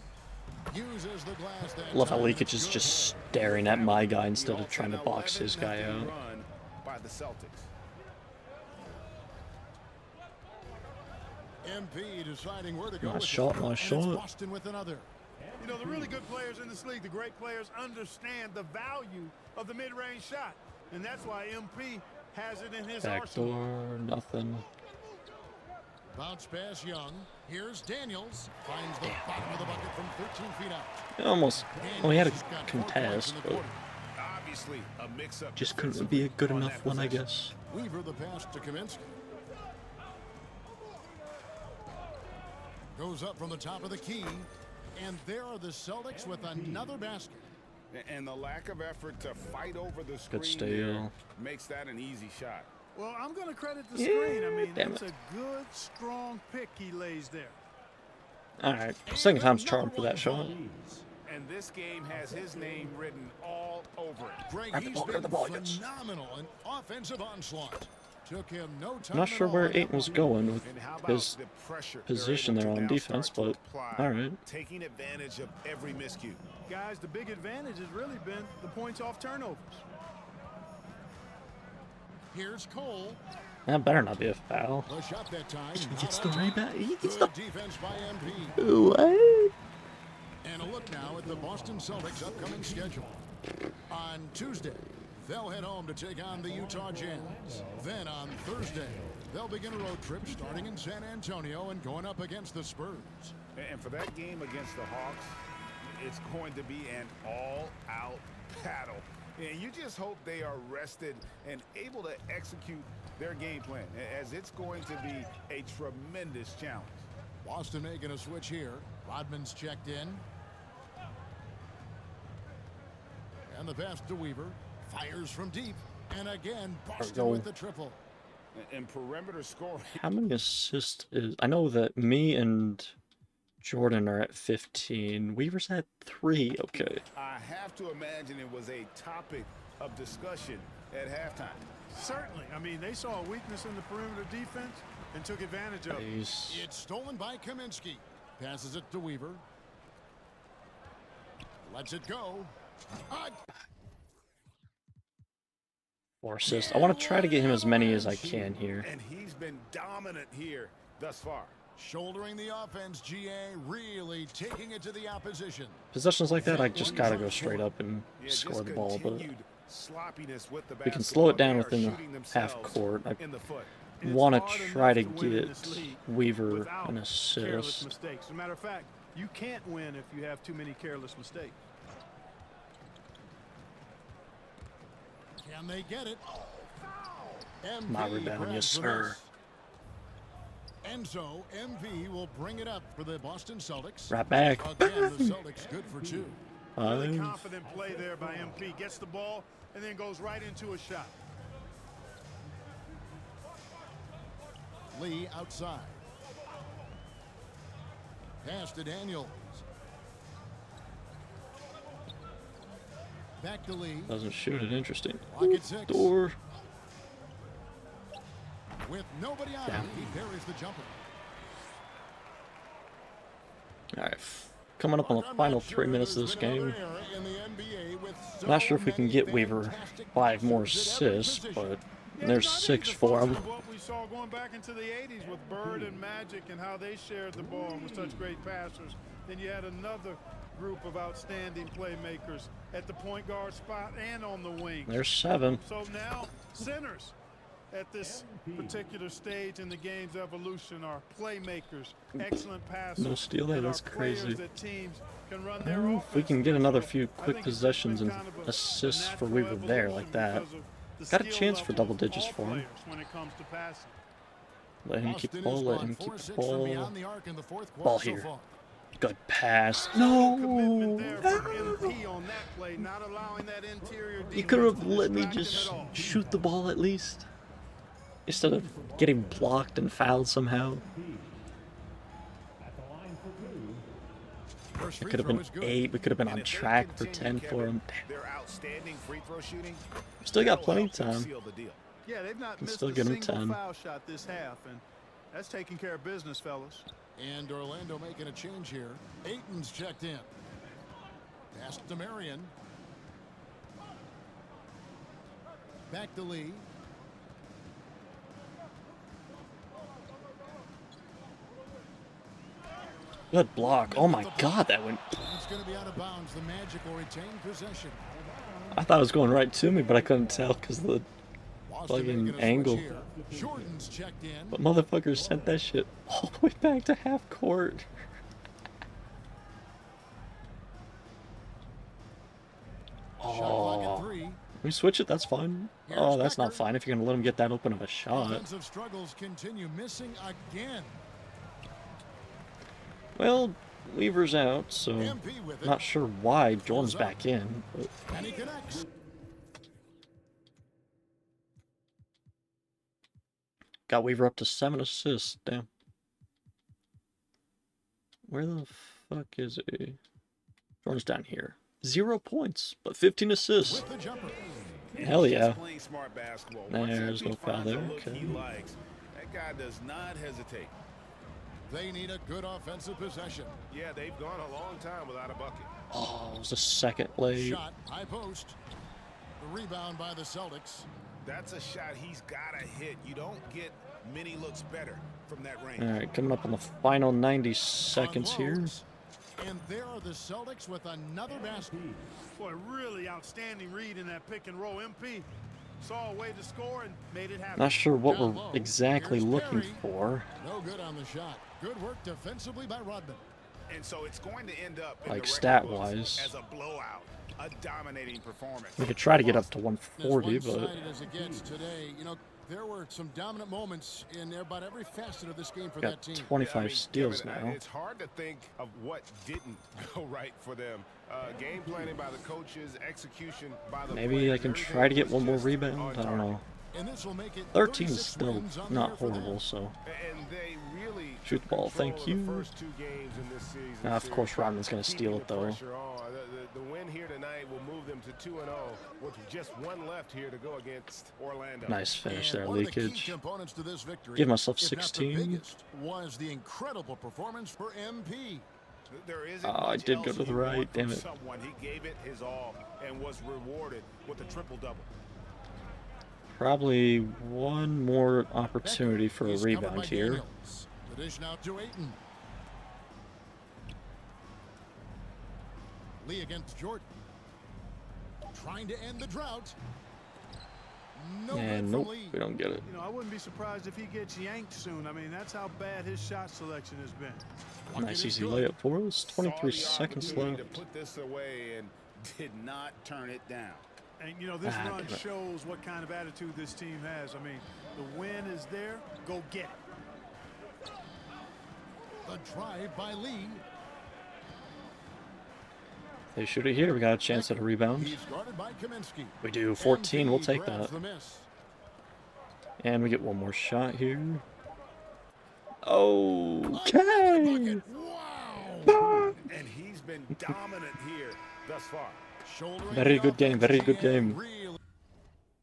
Uses the glass that Love how time. Leakage is just staring at my guy instead of trying to box his guy 11-0 out. Run by the Celtics. MP deciding where to go. Nice with shot, it. nice And it's shot. Boston with another. You know, the really good players in this league, the great players, understand the value of the mid-range shot. And that's why MP has it in his arsenal. Backdoor, nothing. Bounce pass Young. Here's Daniels. Finds the bottom of the bucket from 13 feet out. It almost, well, he had a Daniels has got 4 points contest, in the but quarter. Obviously, a mix-up. just couldn't be a good enough one, I guess. Weaver the pass to Kaminsky. Goes up from the top of the key. And there are the Celtics with another basket. And the lack of effort to fight over the screen Good steal. there makes that an easy shot. Well, I'm going to credit the Yeah, screen. I mean, damn it's it. a good, strong pick he lays there. Alright, second time's charm for that shot. And this game has his name written all over it. Greg, Grab the he's ball, grab been the ball, yes. phenomenal in offensive onslaught. Took him no time I'm not sure at all where on that Aiton was one. going with And how about his the pressure position they're there able to on now defense, start to but apply, alright. taking advantage of every miscue. Guys, the big advantage has really been the points off turnovers. Here's Cole. That better not be a foul. The shot that time. He not gets the on target. rebound. He gets Good the... defense by MP. What? And a look now at the Boston Celtics' upcoming schedule. On Tuesday, they'll head home to take on the Utah Jazz. Then on Thursday, they'll begin a road trip starting in San Antonio and going up against the Spurs. And for that game against the Hawks, it's going to be an all-out battle. And you just hope they are rested and able to execute their game plan, as it's going to be a tremendous challenge. Boston making a switch here. Rodman's checked in. And the pass to Weaver. Fires from deep. And again, Boston with the triple. And perimeter scoring. How many assists is... I know that me and Jordan are at 15. Weaver's at 3. Okay. I have to imagine it was a topic of discussion at halftime. Certainly. I mean, they saw a weakness in the perimeter defense and took advantage of it. It's stolen by Kaminsky. Passes it to Weaver. Lets it go. 4 assists. I want to try to get him as many as I can here. And he's been dominant here thus far. Shouldering the offense, GA really taking it to the opposition. Possessions like that, I just gotta go straight up and score the ball, but with the we can slow it down basketball. They within are the shooting half themselves court. I in the foot. want to It's hard try to enough win in get this league Weaver without an careless assist. mistakes. As a matter of fact, you can't win if you have too many careless mistakes. Can they get it? My rebound, yes, sir. And so MV will bring it up for the Boston Celtics. Right back. Again, the Celtics good for 2. Really confident play there by MP. Gets the ball and then goes right into a shot. Lee outside. Pass to Daniels. Back to Lee. Doesn't shoot it. Interesting. Lock at 6. Door. With nobody on him, he buries the jumper. All right. Coming up on the final 3 minutes of this game. Not sure if we can get Weaver 5 more assists, but there's 6 for him. What we saw going back into the 80s with Bird and Magic and how they shared the ball and were such great passers. Then you had another group of outstanding playmakers at the point guard spot and on the wing. There's 7. So now centers at this particular stage in the game's evolution are playmakers, excellent passers. No steal there, and that's are players crazy. that teams can run I their don't know if we offense can get with. another So few I quick think it's possessions been and kind of a assists for natural Weaver there like that. evolution because of Got a the chance skill for level double of digits all for him. players when it comes to passing. Let him keep the ball, let him keep the ball. Ball here. Good pass. No! You could have let me just shoot the ball at least. Instead of getting blocked and fouled somehow. It could have been 8. We could have been on track for 10 for him. Their outstanding free throw shooting. Still got plenty of time. Yeah, they've not Can missed still a get him single 10. foul shot this half, and that's taking care of business, fellas. And Orlando making a change here. Aiton's checked in. Pass to Marion. Back to Lee. Good block. Oh my god, that went... It's going to be out of bounds. The Magic will retain possession. I thought it was going right to me, but I couldn't tell because the fucking angle. Jordan's checked in. But motherfuckers sent that shit all the way back to half court. Oh. We switch it, that's fine. Oh, that's not fine if you're going to let him get that open of a shot. Offensive struggles continue, missing again. Well, Weaver's out, so not sure why Jordan's back in. But... And he connects. Got Weaver up to 7 assists. Damn. Where the fuck is he? Jordan's down here. 0 points, but 15 assists. With the jumper. Hell yeah. Just playing smart basketball. Once There's he no foul finds a there. look Okay. he likes, that guy does not hesitate. They need a good offensive possession. Yeah, they've gone a long time without a bucket. Oh, it was a second late. Shot, high post. The rebound by the Celtics. That's a shot he's got to hit. You don't get many looks better from that range. All right, coming up on the final 90 seconds here. Unloads. And there are the Celtics with another basket. Boy, really outstanding read in that pick and roll. MP saw a way to score and made it happen. Not sure what Down we're low. exactly Here's looking Perry. for. No good on the shot. Good work defensively by Rodman. And so it's going to end up in Like the stat record books wise. as a blowout, a dominating performance. We could try to get up to As 140, but one-sided as it gets today, you know, there were some dominant moments in about every facet of this game for got that team. 25 steals Kevin, now. It's hard to think of what didn't go right for them. Game planning by the coaches, execution by the Maybe players, I can everything try to get was one more just rebound. on I don't target. know. And this will make it 13 is 36 still wins on the not year for them. horrible, so. And they really Shoot the ball, control thank of you. The first 2 games in this season. Now, of course, Rodman's going to Keeping steal the it, though. pressure on. The win here tonight will move them to 2-0 with just 1 left here to go against Orlando. Nice finish And there, one of the key leakage. components to this victory, Give myself if not the 16. biggest, was the incredible performance for MP. There isn't Oh, I much did go else to the you want right, from damn it. Someone. He gave it his all and was rewarded with a triple-double. Probably one more opportunity for a He's covered rebound by here. Daniels. The dish now to Ayton. Lee against Jordan. Trying to end the drought. No good And from nope, Lee. we don't get it. You know, I wouldn't be surprised if he gets yanked soon. I mean, that's how bad his shot selection has been. Nice is easy good. layup for us. 23 Saw the seconds opportunity left. to put this away and did not turn it down. And, you know, this Ah, run damn it. shows what kind of attitude this team has. I mean, the win is there. Go get it. The drive by Lee. They shoot it here. We got a chance at a rebound. He's guarded by Kaminsky. We do 14. We'll MP take grabs that. the miss. And we get one more shot here. Okay. Wow. And he's been dominant here thus far. Shouldering Very the good game, very good offense and game. really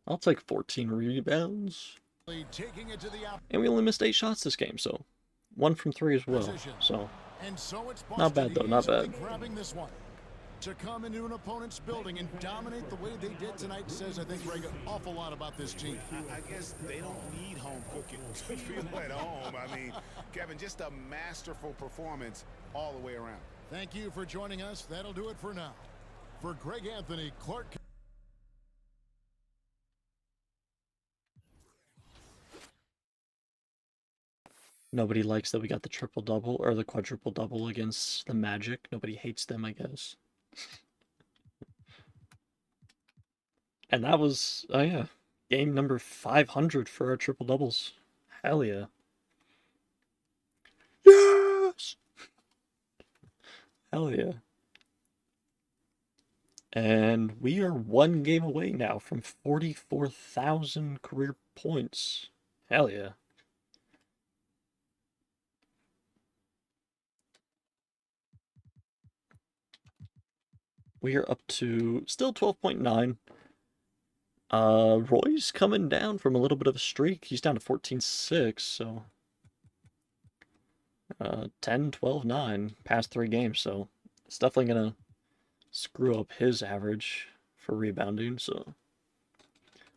I'll take 14 rebounds. taking it to the And we only missed 8 shots this game, so 1 from 3 as well. opposition. So And so it's Not bad, though, not easily bad. grabbing this one. To come into an opponent's building and dominate the way they did tonight says, I think, Greg, an awful lot about this team. I guess they don't need home cooking to feel at home. I mean, Kevin, just a masterful performance all the way around. Thank you for joining us. That'll do it for now. For Greg Anthony, Clark. nobody likes that we got the triple-double or the quadruple-double against the Magic. Nobody hates them, I guess. And that was, oh yeah, game number 500 for our triple-doubles. Hell yeah. Yes! Hell yeah. And we are 1 game away now from 44,000 career points. Hell yeah. We are up to still 12.9. Roy's coming down from a little bit of a streak. He's down to 14.6, so 10, 12, 9 past 3 games, so it's definitely gonna screw up his average for rebounding, so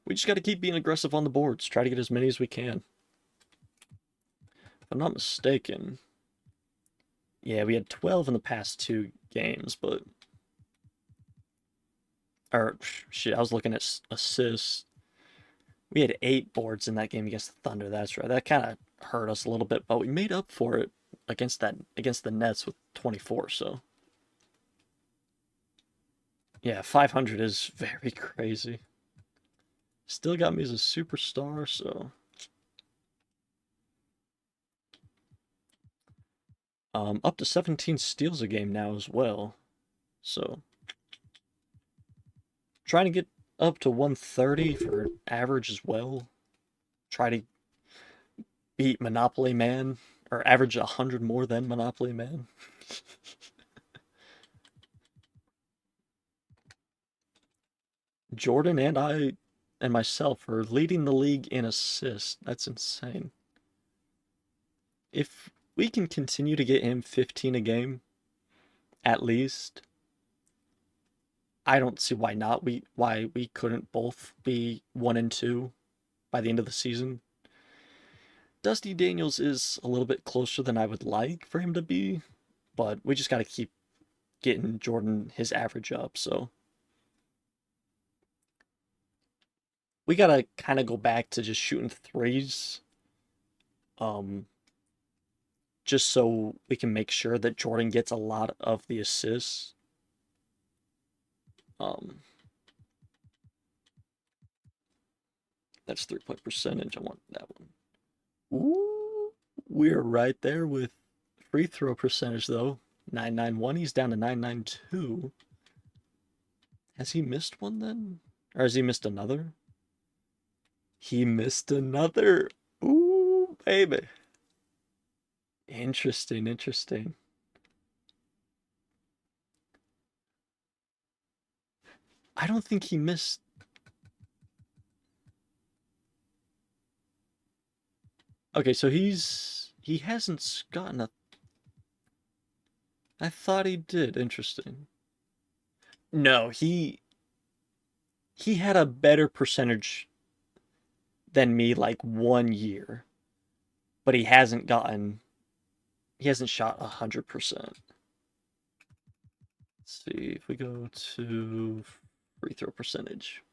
we just got to keep being aggressive on the boards, try to get as many as we can. If I'm not mistaken, yeah, we had 12 in the past 2 games, but or shit, I was looking at assists. We had 8 boards in that game against the Thunder. That's right. That kind of hurt us a little bit, but we made up for it against the Nets with 24. So yeah, 500 is very crazy. Still got me as a superstar, so up to 17 steals a game now as well. So trying to get up to 130 for average as well. Try to beat Monopoly Man, or average 100 more than Monopoly Man. Jordan and I and myself are leading the league in assists. That's insane. If we can continue to get him 15 a game, at least, I don't see why not. Why we couldn't both be 1 and 2 by the end of the season. Dusty Daniels is a little bit closer than I would like for him to be, but we just got to keep getting Jordan his average up, so we got to kind of go back to just shooting threes. Just so we can make sure that Jordan gets a lot of the assists. That's 3-point percentage. I want that one. Ooh, we're right there with free throw percentage, though. 991. He's down to 992. Has he missed one then? Or has he missed another? He missed another. Ooh, baby. Interesting, interesting. I don't think he missed. Okay, so he hasn't gotten a. I thought he did. Interesting. No, he had a better percentage than me like 1 year, but he hasn't shot 100%. Let's see if we go to free throw percentage.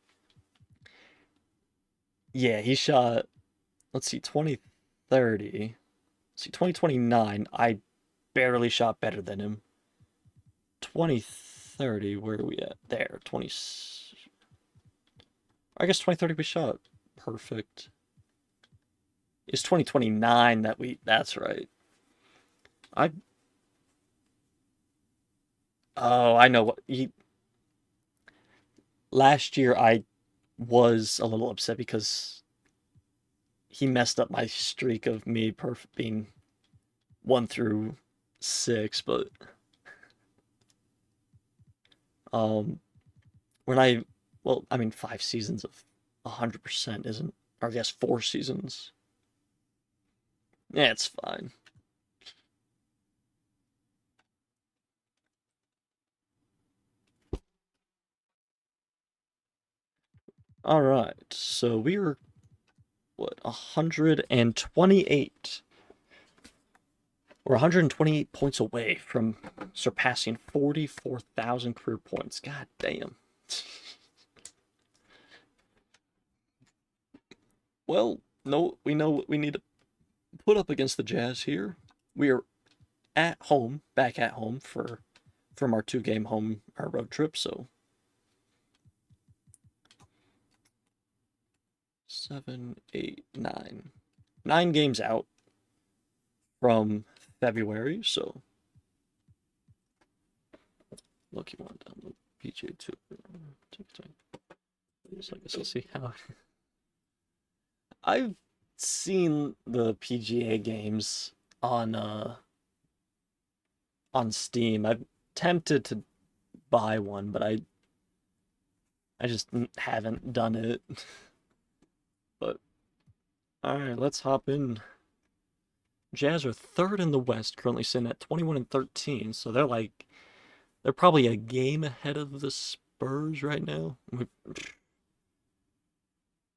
Yeah, he shot, let's see, 2030. See, 2029, I barely shot better than him. 2030, where are we at? There, 20. I guess 2030 we shot perfect. It's 2029 that that's right. Oh, I know what last year I was a little upset because he messed up my streak of me being 1 through 6, but well, I mean 5 seasons of 100% isn't, or I guess 4 seasons. Yeah, it's fine. All right, so we were, what, 128. We're 128 points away from surpassing 44,000 career points. God damn. Well, no, we know what we need to put up against the Jazz here. We are at home, back at home from our 2-game our road trip, so 7, 8, 9. 9 games out from February, so lucky one download PGA 2. So I guess I'll see how. I've seen the PGA games on Steam. I've tempted to buy one, but I just haven't done it. But all right, let's hop in. Jazz are 3rd in the West, currently sitting at 21-13, so they're probably a game ahead of the Spurs right now. We're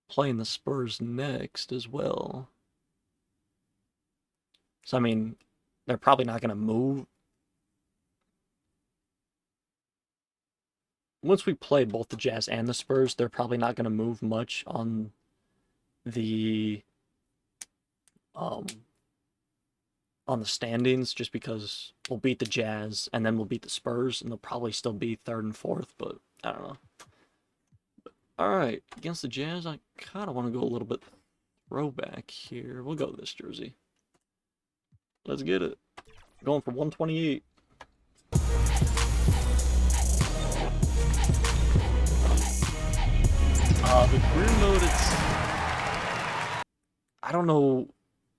playing the Spurs next as well. So I mean, they're probably not going to move. Once we play both the Jazz and the Spurs, they're probably not going to move much on the standings, just because we'll beat the Jazz and then we'll beat the Spurs, and they'll probably still be 3rd and 4th, but I don't know. Alright, against the Jazz, I kind of want to go a little bit throwback here. We'll go this jersey. Let's get it. Going for 128. The career mode, I don't know.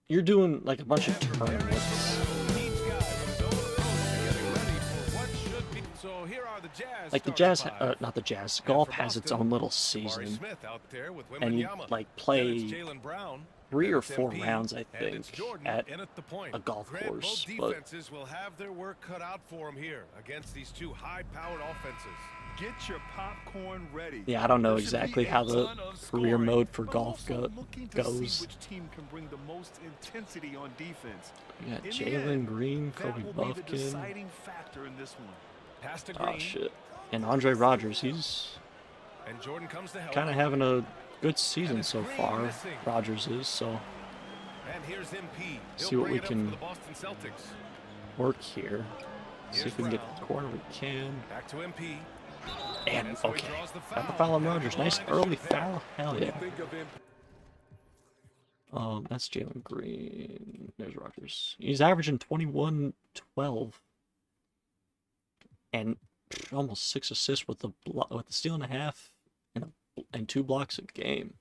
You're doing like a bunch of tournaments. Jazz like the Jazz, not the Jazz. Golf has its own little season, and you like play 3 or 4 rounds, I think, at a golf course. But defenses will have their work cut out for them here against these two high-powered offenses. Get your popcorn ready. yeah, I don't know There should be exactly a how the ton of career scoring, mode for but golf also looking to see goes. which team can bring the most intensity on defense. You got In the Jalen end, Green, that Kobe will be the Buffkin. deciding factor in this one. Pass to Oh Green, shit! And Andre Rodgers, he's and Jordan comes to help. kind of having a good season so far. Rodgers is, so And here's MP. see what bring we it up can for the Boston Celtics. work here. See if we can get to the corner. We can. Back to MP. And so he okay, draws the got the foul. foul on And Rodgers. the Nice line to early shoot there. foul. Hell yeah. Think of him. That's Jalen Green. There's Rodgers. He's averaging 21, 12, and almost 6 assists with the steal and a half and 2 blocks a game.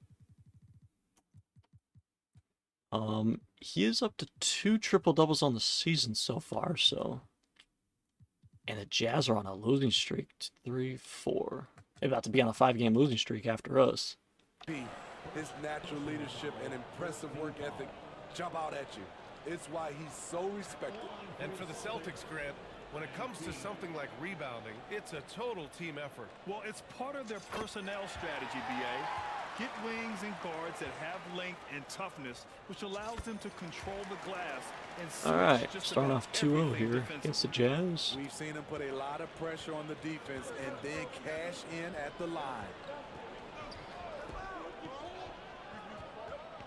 He is up to 2 triple doubles on the season so far. So, and the Jazz are on a losing streak. 3, 4. They're about to be on a 5-game losing streak after us. His natural leadership and impressive work ethic jump out at you. It's why he's so respected. And for the Celtics, Grant, when it comes to something like rebounding, it's a total team effort. Well, it's part of their personnel strategy, BA. Get wings and guards that have length and toughness, which allows them to control the glass and switch All right, just starting about off 2-0 everything here against the Jazz. We've seen him put a lot of pressure on the defense and then cash in at the line.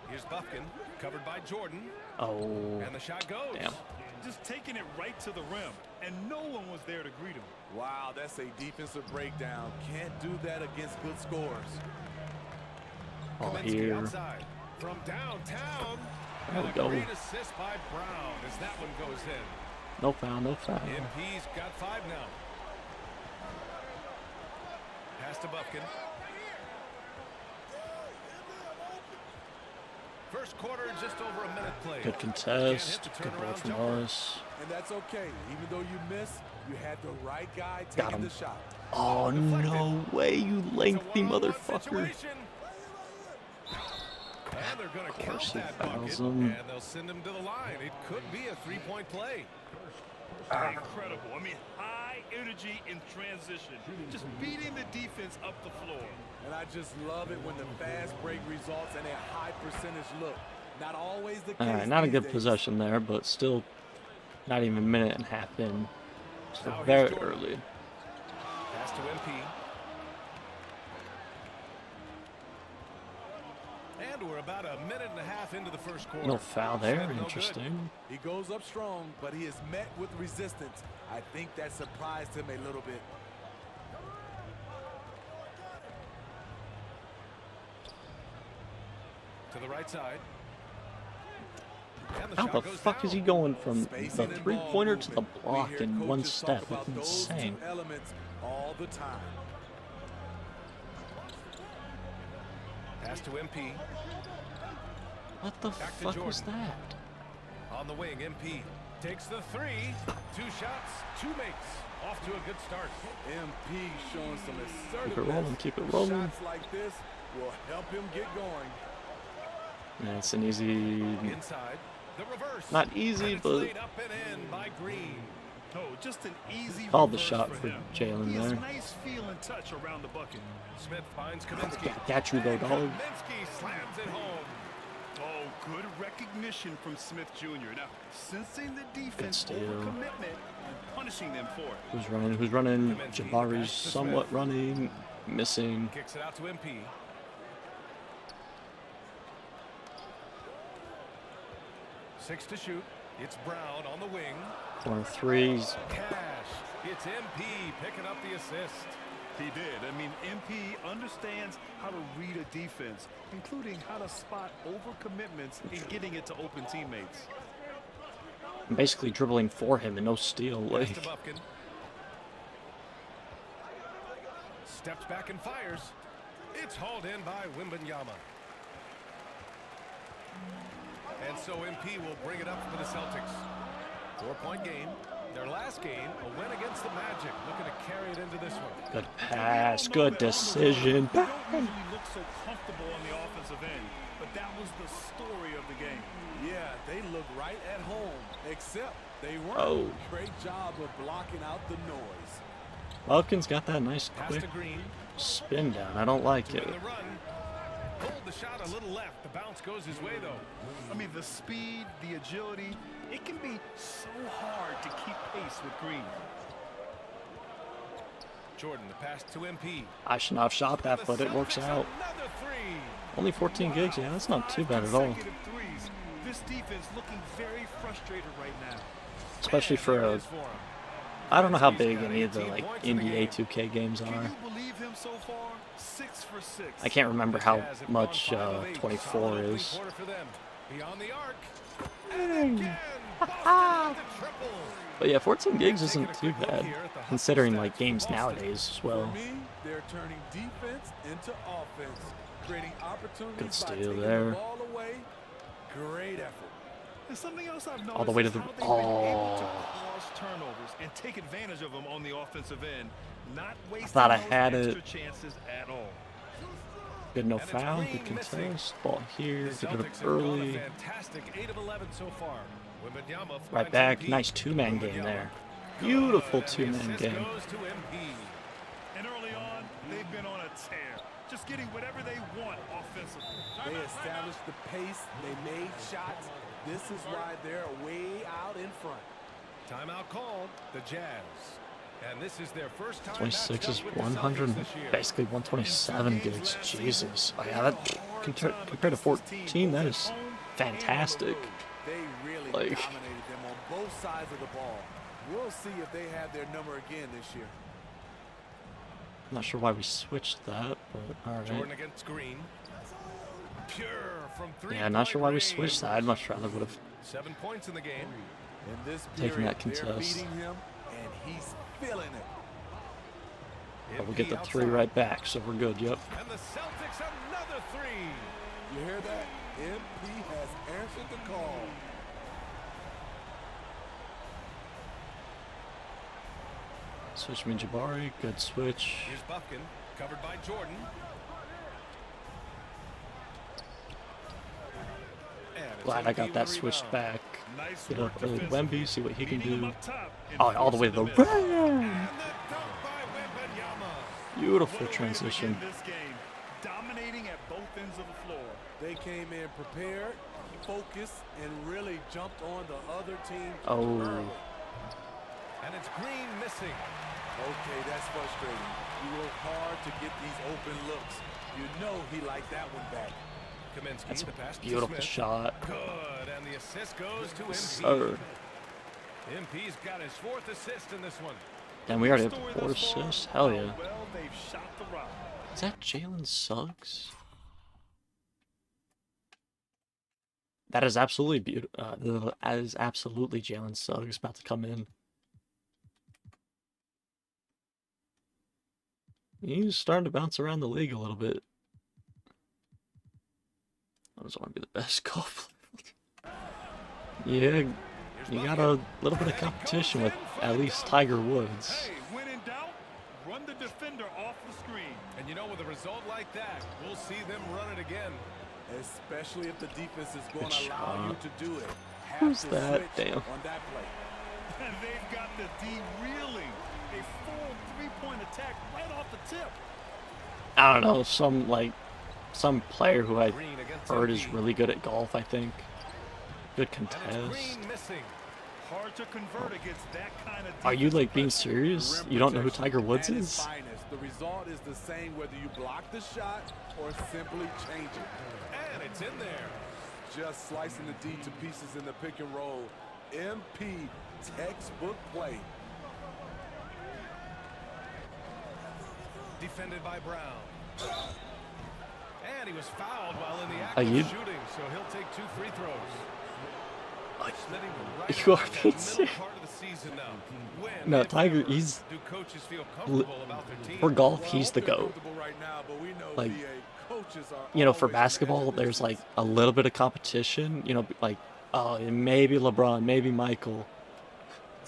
Here's Buffkin, covered by Jordan. Oh, And the shot goes. damn. Just taking it right to the rim, and no one was there to greet him. Wow, that's a defensive breakdown. Can't do that against good scores. Oh, Kaminsky here. outside from downtown. There we And a go. great assist by Brown as that one goes in. No foul, no foul. MP's got 5 now. Pass to Buffkin. First quarter, just over a minute played. Good contest. Good ball from us. And that's okay. Even though you miss, you had the right guy Got taking him. the shot. Oh, no way, you lengthy motherfucker. Situation. And they're going to count course he that fouls bucket, him. and they'll send him to the line. It could be a 3-point play. Incredible. I mean, high energy in transition. Just beating the defense up the floor. And I just love it when the fast break results in a high percentage look. Not always the case. All right, not a these good days. possession there, but still not even a minute and a half in. Still Now here's very Jordan. early. Pass to MP. And we're about a minute and a half into the first quarter. No foul there. Smith, no good. Interesting. He goes up strong, but he is met with resistance. I think that surprised him a little bit. To the right side. And How shot the goes fuck is he down. going from the Spacing and ball three-pointer to the movement. We block hear in one coaches step? talk That's about those two insane. elements all the time. Pass to MP. What the Back to fuck was Jordan. that? On the wing, MP takes the 3. 2 shots, 2 makes. Off to a good start. MP showing some Keep it assertiveness. rolling, keep it rolling. Shots like this will help him get going. Yeah, it's an easy, Inside, the reverse. not easy, And it's but laid up and in by Green. No, just an easy called the reverse shot for him. Jalen He has there. nice feel and touch around the bucket. Smith finds Kaminsky. Got you though, And dog. Kaminsky slams it home. Oh, good recognition from Smith Jr. Now, sensing the defense steal. overcommitment and punishing them for it. Who's running? Who's running? Kaminsky, Jabari's pass to somewhat Smith. running, missing. Kicks it out to MP. Six to shoot. It's Brown on the wing. Corner threes. Cash. It's MP picking up the assist. He did. I mean, MP understands how to read a defense, including how to spot overcommitments and getting it to open teammates. I'm basically dribbling for him and no steal. Pass Like, to Buffkin. Steps back and fires. It's hauled in by Wembanyama. And so MP will bring it up for the Celtics. 4-point game. Their last game, a win against the Magic, looking to carry it into this one. Good pass, good decision. You don't usually look so comfortable on the offensive end, but that was the story of the game. Yeah, they look right at home, except they weren't. Oh. Great job of blocking out the noise. Falcons got that nice Pass quick to Green. spin down. I don't like it. In the run. Pulled the shot a little left. The bounce goes his way, though. I mean, the speed, the agility, it can be so hard to keep pace with Green. Jordan, the pass to MP. I should not have shot that, but it works out. Another three. Only 14 gigs, yeah, that's not too bad at all. Threes. This defense looking very frustrated right now. Especially for a... I don't know how big any of the like NBA 2K games Can are. you believe him so far? 6 for 6. I can't remember how much 24 is. Beyond the arc. But yeah, 14 gigs isn't too bad, considering like games nowadays as well. For me, they're turning defense into offense, creating opportunities Good by steal taking there. the ball away. Great effort. And something else I've noticed All the way to is the... how they've been able to cause turnovers and take advantage of them on the offensive end, not wasting thought I those had extra it. chances at all. Good no foul, good contest. Ball here, get it up early. Fantastic 8 of 11 so far. Right back, nice two-man game there. Beautiful two-man game. And early on, they've been on a tear, just getting whatever they want offensively. They established the pace, they made shots. This is why they're way out in front. Timeout called, the Jazz. And this is their first time 26 is matched up with the 100, Celtics this year. basically 127 gigs. Jesus. Oh, yeah, that compared to 14, that is fantastic. They really Like, dominated them on both sides of the ball. We'll see if they have their number again this year. not sure why we switched that, but all Jordan right. against Green. Pure from 3. Yeah, not sure why we switched that. I'd much rather would have 7 points in the game. In this taken period, that contest. they're beating him, and he's feeling it. But we'll get the 3 right back, so we're good. Yep. And the Celtics another 3. You hear that? MP has answered the call. Switch me Jabari, good switch. Here's Buffkin, covered by Jordan. Glad I got that switched back. Get up early to Wemby, see what he can do. Oh, all the way to the rim! Beautiful transition. Dominating at both ends of the floor. They came in prepared, focused, and really jumped on the other team. Oh. And it's Green missing. Okay, that's frustrating. You work hard to get these open looks. You know he liked that one back. Kaminsky, That's the pass a to beautiful Smith. shot. Good, and the assist goes to MP. Sir. MP's got his 4th assist in this one. And we already have 4 assists. Hell yeah. Well, they've shot the rock. Is that Jalen Suggs? That is absolutely beautiful. That is absolutely Jalen Suggs about to come in. He's starting to bounce around the league a little bit. I just want to be the best golf player. Yeah, you got a little bit of competition with at least Tiger Woods. Hey, when in doubt, run the defender off the screen. And you know, with a result like that, we'll see them run it again. Especially if the defense is going Good to allow shot. you to do it. Have Who's to that? switch Damn. on that play. And they've got the D reeling. A full three-point attack right off the tip. I don't know, some player who I heard is really good at golf, I think. Good contest. Green missing. Hard to convert against that kind of Are you like being Rim serious? You don't know who Tiger Woods at its is? finest. The result is the same whether you block the shot or simply change it. And it's in there. Just slicing the D to pieces in the pick and roll. MP textbook play. Defended by Brown. And he was fouled while in the act of shooting, so he'll take 2 free throws. You are being serious. No, Tiger, he's... For golf, he's the GOAT. Like, you know, for basketball, there's like a little bit of competition. You know, like, oh, maybe LeBron, maybe Michael.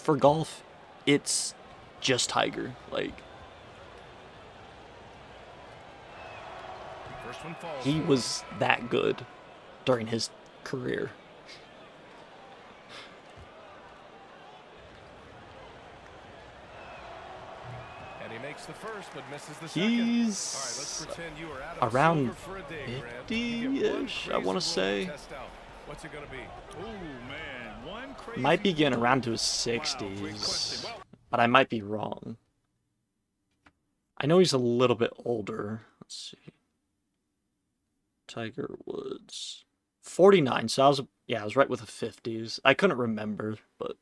for golf, it's just Tiger. Like, First one falls. he was that good during his career. And he makes the first, but misses the second. He's All right, let's pretend you are out of around silver for a day, Grant. You get one 50-ish, I crazy want roll to say. test out. What's it gonna be? Oh man, one crazy Might be getting roll. around to his Wow, great 60s, question. Well, but I might be wrong. I know he's a little bit older. Let's see. Tiger Woods. 49, so I was right with the 50s. I couldn't remember, but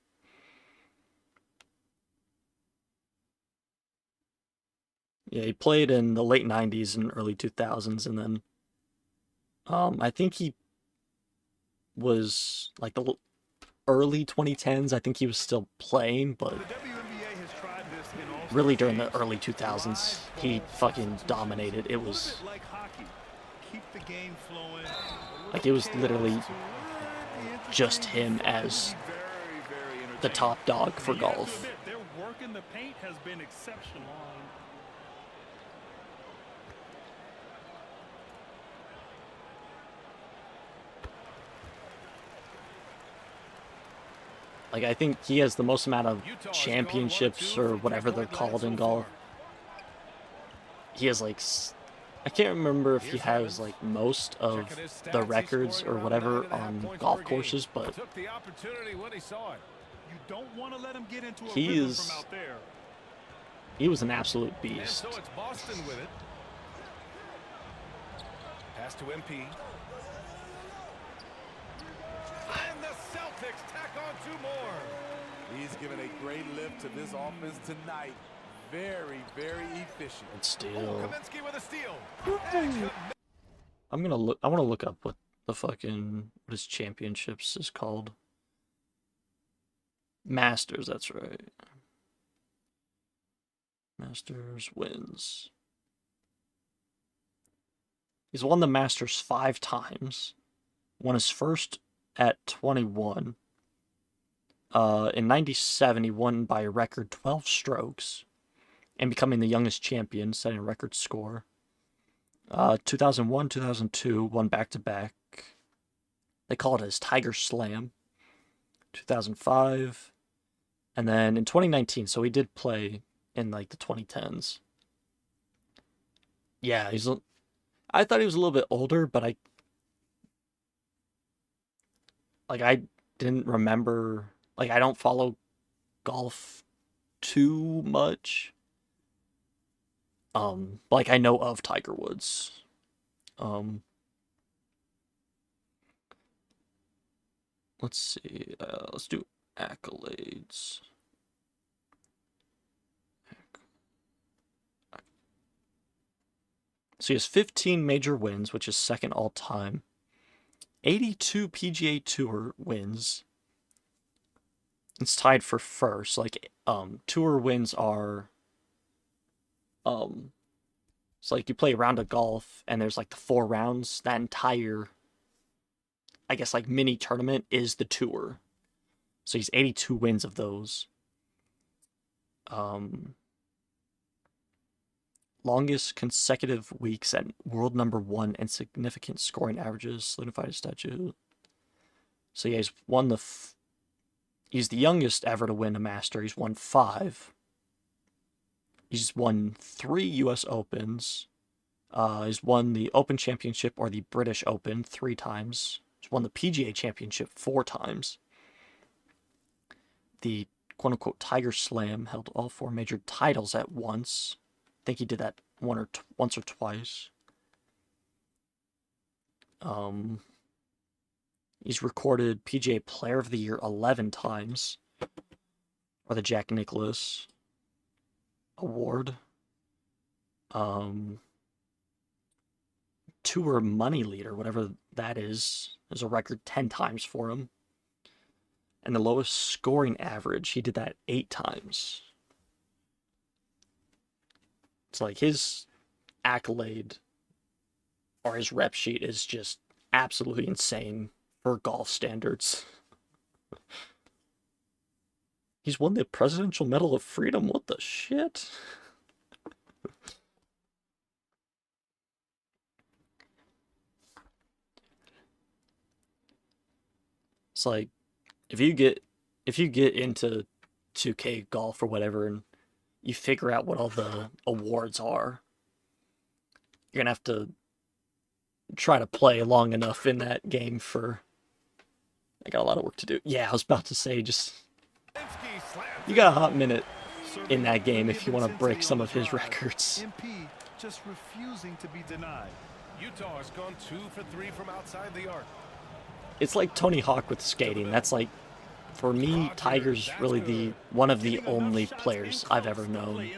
yeah, he played in the late 90s and early 2000s, and then I think he was like the early 2010s. I think he was still playing, but the WNBA has tried this in all really during the early 2000s, he fucking dominated. It was like hockey. Keep the game flowing. like it was literally just him as the top dog for golf. Their work in the paint has been exceptional. Like, I think he has the most amount of championships or whatever they're called in golf. He has like, I can't remember if he has like most of the records or whatever on golf courses, but Took the opportunity when he saw it. You don't want to let him get into a he rhythm is, from out there. he was an absolute And beast. so it's Boston with it. Pass to MP. And the Celtics tack on 2 more. He's given a great lift to this offense tonight. Very, very efficient. And steal. Kaminsky with a steal. I'm gonna look. I want to look up what the fucking what his championships is called. Masters. That's right. Masters wins. He's won the Masters 5 times. Won his first at 21. In 97, he won by a record 12 strokes and becoming the youngest champion, setting a record score. 2001, 2002, won back-to-back. They call it his Tiger Slam. 2005. And then in 2019, so he did play in like the 2010s. Yeah, I thought he was a little bit older, but I didn't remember, like I don't follow golf too much. Like I know of Tiger Woods. Let's see. Let's do accolades. So he has 15 major wins, which is second all time. 82 PGA Tour wins. It's tied for first. Like, tour wins are, it's like you play a round of golf and there's like the 4 rounds. That entire, I guess, like mini tournament is the tour. So he's 82 wins of those. Longest consecutive weeks at world #1 and significant scoring averages solidified his statue. So yeah, he's won he's the youngest ever to win a Master. He's won 5. He's won 3 U.S. Opens. He's won the Open Championship or the British Open 3 times. He's won the PGA Championship 4 times. The quote-unquote Tiger Slam held all 4 major titles at once. I think he did that once or twice. He's recorded PGA Player of the Year 11 times, or the Jack Nicklaus Award. Tour Money Leader, whatever that is a record 10 times for him. And the lowest scoring average, he did that 8 times. It's like his accolade or his rep sheet is just absolutely insane for golf standards. He's won the Presidential Medal of Freedom. What the shit? It's like if you get into 2K golf or whatever and you figure out what all the awards are, you're gonna have to try to play long enough in that game for. I got a lot of work to do. Yeah, I was about to say, just you got a hot minute in that game if you want to break some of his records. MP just refusing to be denied. Utah has gone 2 for 3 from outside the arc. It's like Tony Hawk with skating. That's like, for me, Tiger's really one of the only players I've ever known.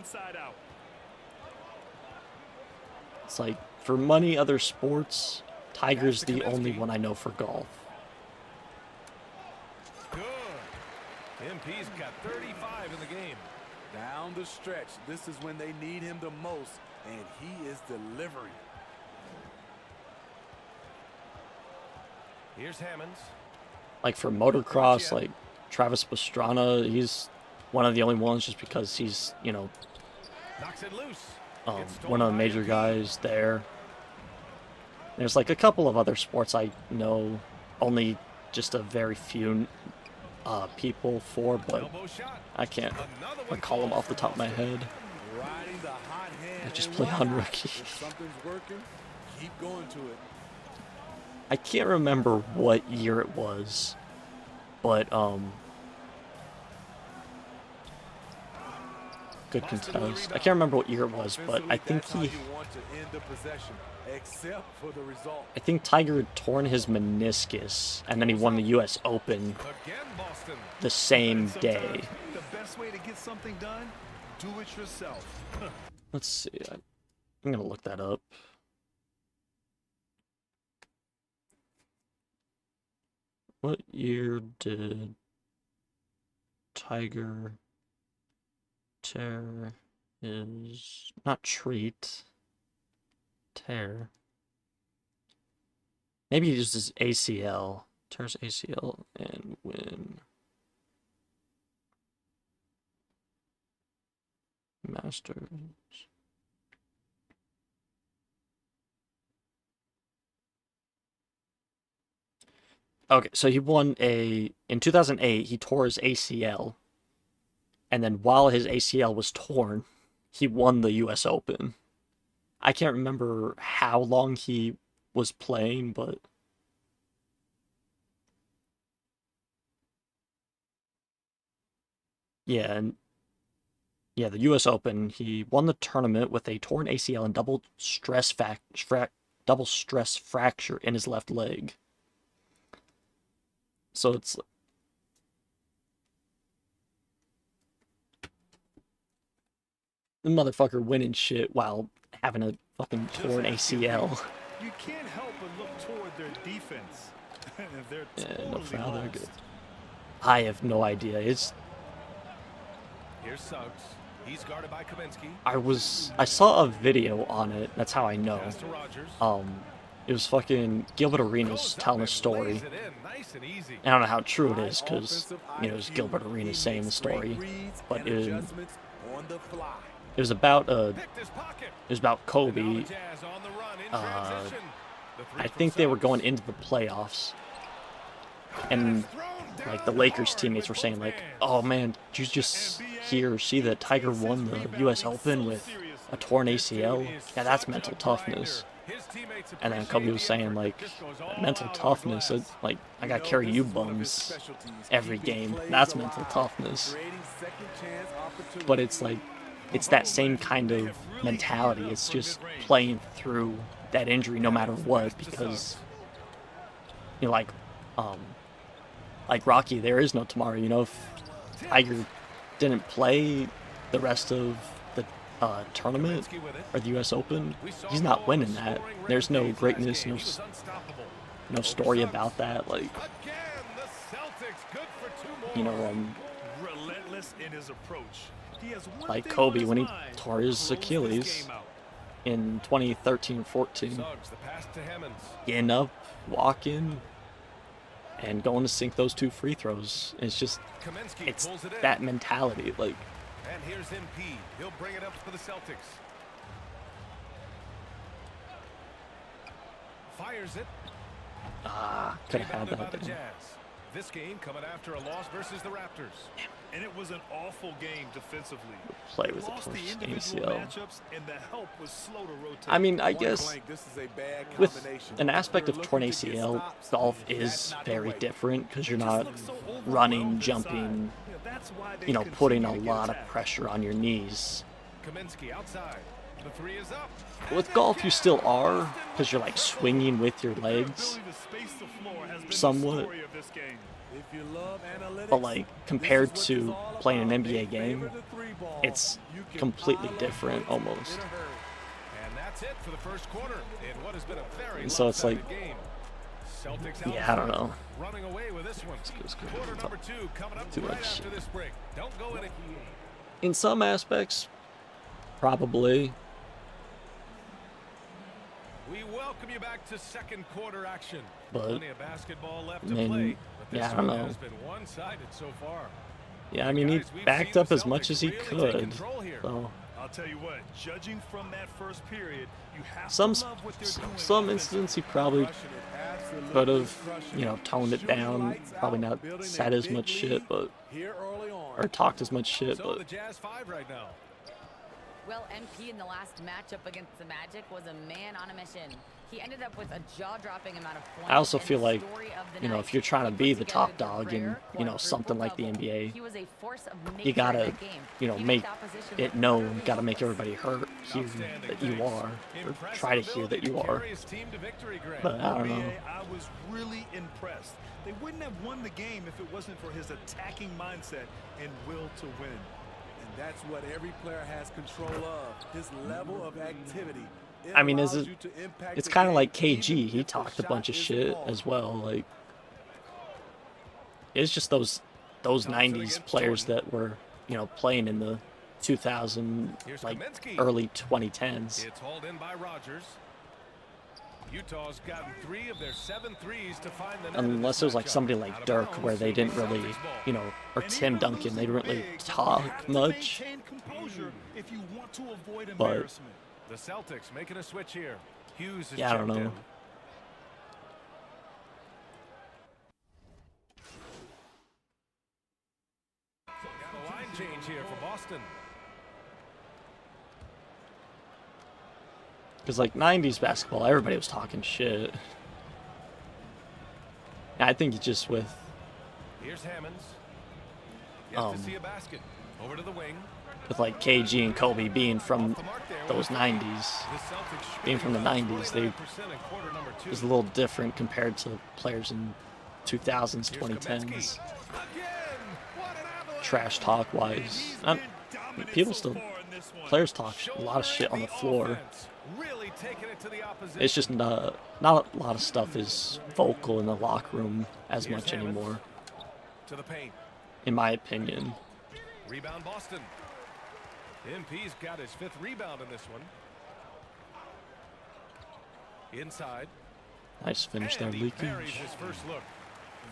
It's like, for many other sports, Tiger's the only one I know for golf. Good. MP's got 35 in the game. Down the stretch, this is when they need him the most, and he is delivering. Here's Hammonds. Like for motocross, like Travis Pastrana, he's one of the only ones just because he's, you know, Knocks it loose. one of the major guys there. There's like a couple of other sports I know only just a very few people for, but I can't recall them off the top of my head. I just play on rookie. If something's working, keep going to it. I can't remember what year it was, but good contest. I can't remember what year it was, but I think I think Tiger had torn his meniscus, and then he won the U.S. Open the same day. The best way to get something done, do it yourself. Let's see. I'm gonna look that up. What year did Tiger tear his, not treat, tear? Maybe he used his ACL. Tears ACL and win Masters. Okay, so he won in 2008, he tore his ACL. And then while his ACL was torn, he won the US Open. I can't remember how long he was playing, but yeah, and yeah, the US Open, he won the tournament with a torn ACL and double stress fracture in his left leg. So it's the motherfucker winning shit while having a fucking torn ACL. You can't help but look toward their defense. They're totally No foul, they're lost. good. I have no idea. Here's Suggs. He's guarded by Kaminsky. I saw a video on it. That's how I know. Pass to Rogers. It was fucking Gilbert Arenas telling a story. Lays it in, nice and easy. I don't know how true it is because, you know, it was Gilbert Arenas saying the story, but it was about Kobe. I think they were going into the playoffs, and like the Lakers teammates were saying like, "Oh man, did you just see that Tiger won the U.S. Open with a torn ACL? Yeah, that's mental toughness." And then Kobe was saying like, mental toughness, like I gotta carry you bums every game. That's mental toughness. But it's like, it's that same kind of mentality. It's just playing through that injury no matter what, because you know, like Rocky, there is no tomorrow. You know, if Tiger didn't play the rest of the tournament or the U.S. Open, he's not winning that. There's no greatness, no story about that. Like, you know, relentless in his approach. He has one like thing Kobe on when he mind, tore his close this Achilles game out. in 2013-14, Suggs, the pass to Hammonds. getting up, walking, and going to sink those 2 free throws. It's just, it's that mentality. Like, And here's MP. He'll bring it up for the Celtics. Fires it. could have had Rebounded by that. the didn't Jazz. This game coming after a loss versus the Raptors. And it was an awful game defensively. Play with Lost the the close individual ACL. matchups, and the help was slow to rotate. I mean, I Point guess blank, this is a bad with combination. an aspect You're of torn looking to get ACL, stops. golf That's is not the very way. different because you're Just not looks so running, overwhelmed jumping, inside. Yeah, that's why they you know, putting a continue to get lot of attacked. pressure on your knees. Kaminsky outside. The 3 is up. With golf, you still are because you're like swinging with your Their legs ability to space the floor has been the somewhat. story of this game. If you love analytics, But like compared this is what to it's all playing an about. NBA They game, favor the 3 ball. it's You can completely pile up different points almost. in a hurry. And that's it for the first quarter in what has been a very And so it's like, lopsided game. Celtics out yeah, I don't front, know. running away with this one. Quarter number 2 coming up Too right much. after this break. Don't go in. In some aspects, probably. We welcome you back to second quarter action. But, Plenty of basketball left I to mean, play, but this yeah, I don't one know. has been one-sided so far. Yeah, I mean, he Guys, we've backed seen up the as much Celtics as he really take could. control here. So I'll tell you what, judging from that first period, you have some to love what they're doing. some offensively. incidents he probably could have, you know, toned it down. Probably not said as much shit, but Here early on. or talked as much shit, So but the Jazz 5 right now. Well, MP in the last matchup against the Magic was a man on a mission. He ended up with a jaw-dropping amount of points. I also and feel the like, story of the you know, night, if you're trying to he be put the together top dog in, rare you know, something like the quadruple NBA, double. He was a force of nature you in gotta, that game. you know, He make made the opposition it look known. very Gotta make helpless. everybody hear that you are, or Impressive try to hear ability that you to are. carry his team to victory, Grant. But I don't know. NBA, I was really impressed. They wouldn't have won the game if it wasn't for his attacking mindset and will to win. And that's what every player has control of. His level of activity. It I mean, allows is it? you to impact It's the kind of game like even KG. He if the talked a shot bunch of isn't shit falling. as well. Like, it's just those '90s players that were, you know, playing in the 2000, Here's like Kaminsky. early 2010s. It's hauled in by Rogers. Utah's gotten 3 of their 7 threes to find the net in Unless this it was like matchup. somebody Out like of Dirk, bounds, where they didn't really, Celtics ball. you know, or And Tim even Duncan, they didn't losing really big, you talk have to much. maintain composure if you want to avoid But- embarrassment. The Celtics making a switch here. Hughes is Yeah, I don't checked know. in. Got a line change here for Boston. Because like '90s basketball, everybody was talking shit. And I think it's just with Here's Hammonds. Yet to see a basket. Over to the wing. like KG and Kobe being from Off the mark there those with '90s, the Celtics being from the shooting '90s, about they 29% in quarter number 2. is a little different compared to players in 2000s, Here's 2010s. Kaminsky. Again, what an avalanche. Trash talk wise, people still, players talk a lot of shit on the floor. Really taking it to the opposition. It's just not a lot of stuff is vocal in the locker room as Here's much Hammonds. anymore, To the paint. in my opinion. Rebound Boston. MP's got his 5th rebound in this one. Inside. Nice finish there, And he buries leakage. his first look.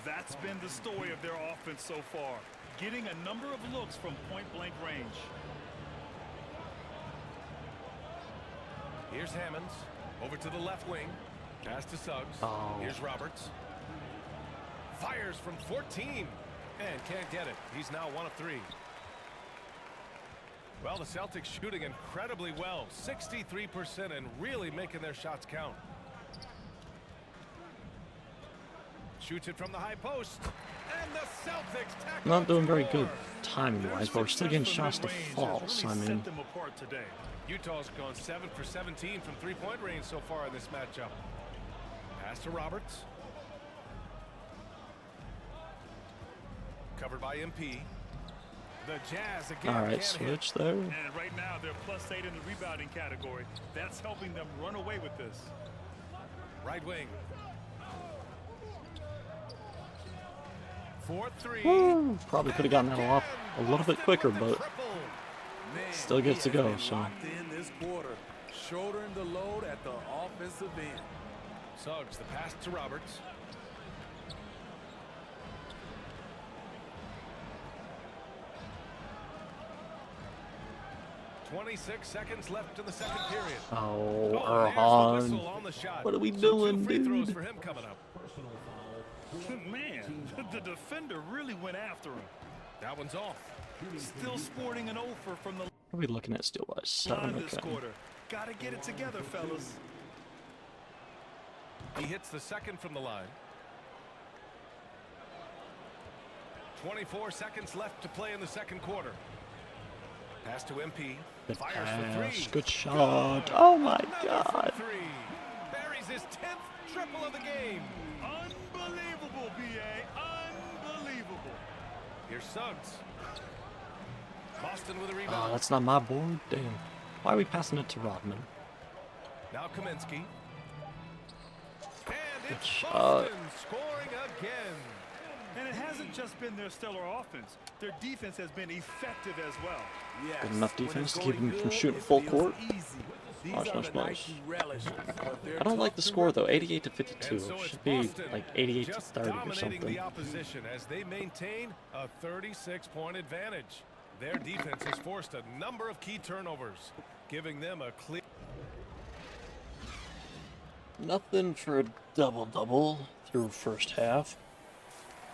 That's been the story of their offense so far, getting a number of looks from point-blank range. Here's Hammonds. Over to the left wing. Pass to Suggs. Oh. Here's Roberts. Fires from 14. And can't get it. He's now 1 of 3. Well, the Celtics shooting incredibly well. 63% and really making their shots count. Shoots it from the high post. And the Celtics tack Not on doing very more. good timing-wise, but we're still getting shots to fall. So I mean, Them apart today. Utah's gone 7 for 17 from 3-point range so far in this matchup. Pass to Roberts. Covered by MP. The Jazz again. all right, can't switch hit. there. And right now, they're +8 in the rebounding category. That's helping them run away with this. Right wing. 4-3. Woo, probably could have gotten that off a little bit quicker, but Man, still gets to he has go. been So locked in this quarter, shouldering the load at the offensive end. Suggs, the pass to Roberts. 26 seconds left in the second period. Oh, there's the Erhan. whistle on the shot. What are we So doing, 2 free throws dude? for him coming up. Man, the defender really went after him. That one's off. Still sporting an offer from the What are we looking at still wise? line 7, this okay. quarter. Gotta get it together, fellas. He hits the second from the line. 24 seconds left to play in the second quarter. Pass to MP. Good Fires for three. pass. Good shot. Oh my Another god. from three. Buries his 10th triple of the game. Unbelievable, BA. Unbelievable. Here's Suggs. Boston with a Oh, rebound. that's not my board. Damn. Why are we passing it to Rodman? Now Kaminsky. And it's shot. Boston scoring again. And it hasn't just been their stellar offense. Their defense has been effective as well. Yes, Good enough when defense it's to keep going him from good, shooting it full feels court. easy. These Watch are those the balls. nights you relish, but they're I don't like tough the to score though. replicate. 88 to 52. And so It it's should be Boston like 88 to just 30 or dominating something. the opposition as they maintain a 36-point advantage. Their defense has forced a number of key turnovers, giving them a clear. Nothing for a double-double through first half.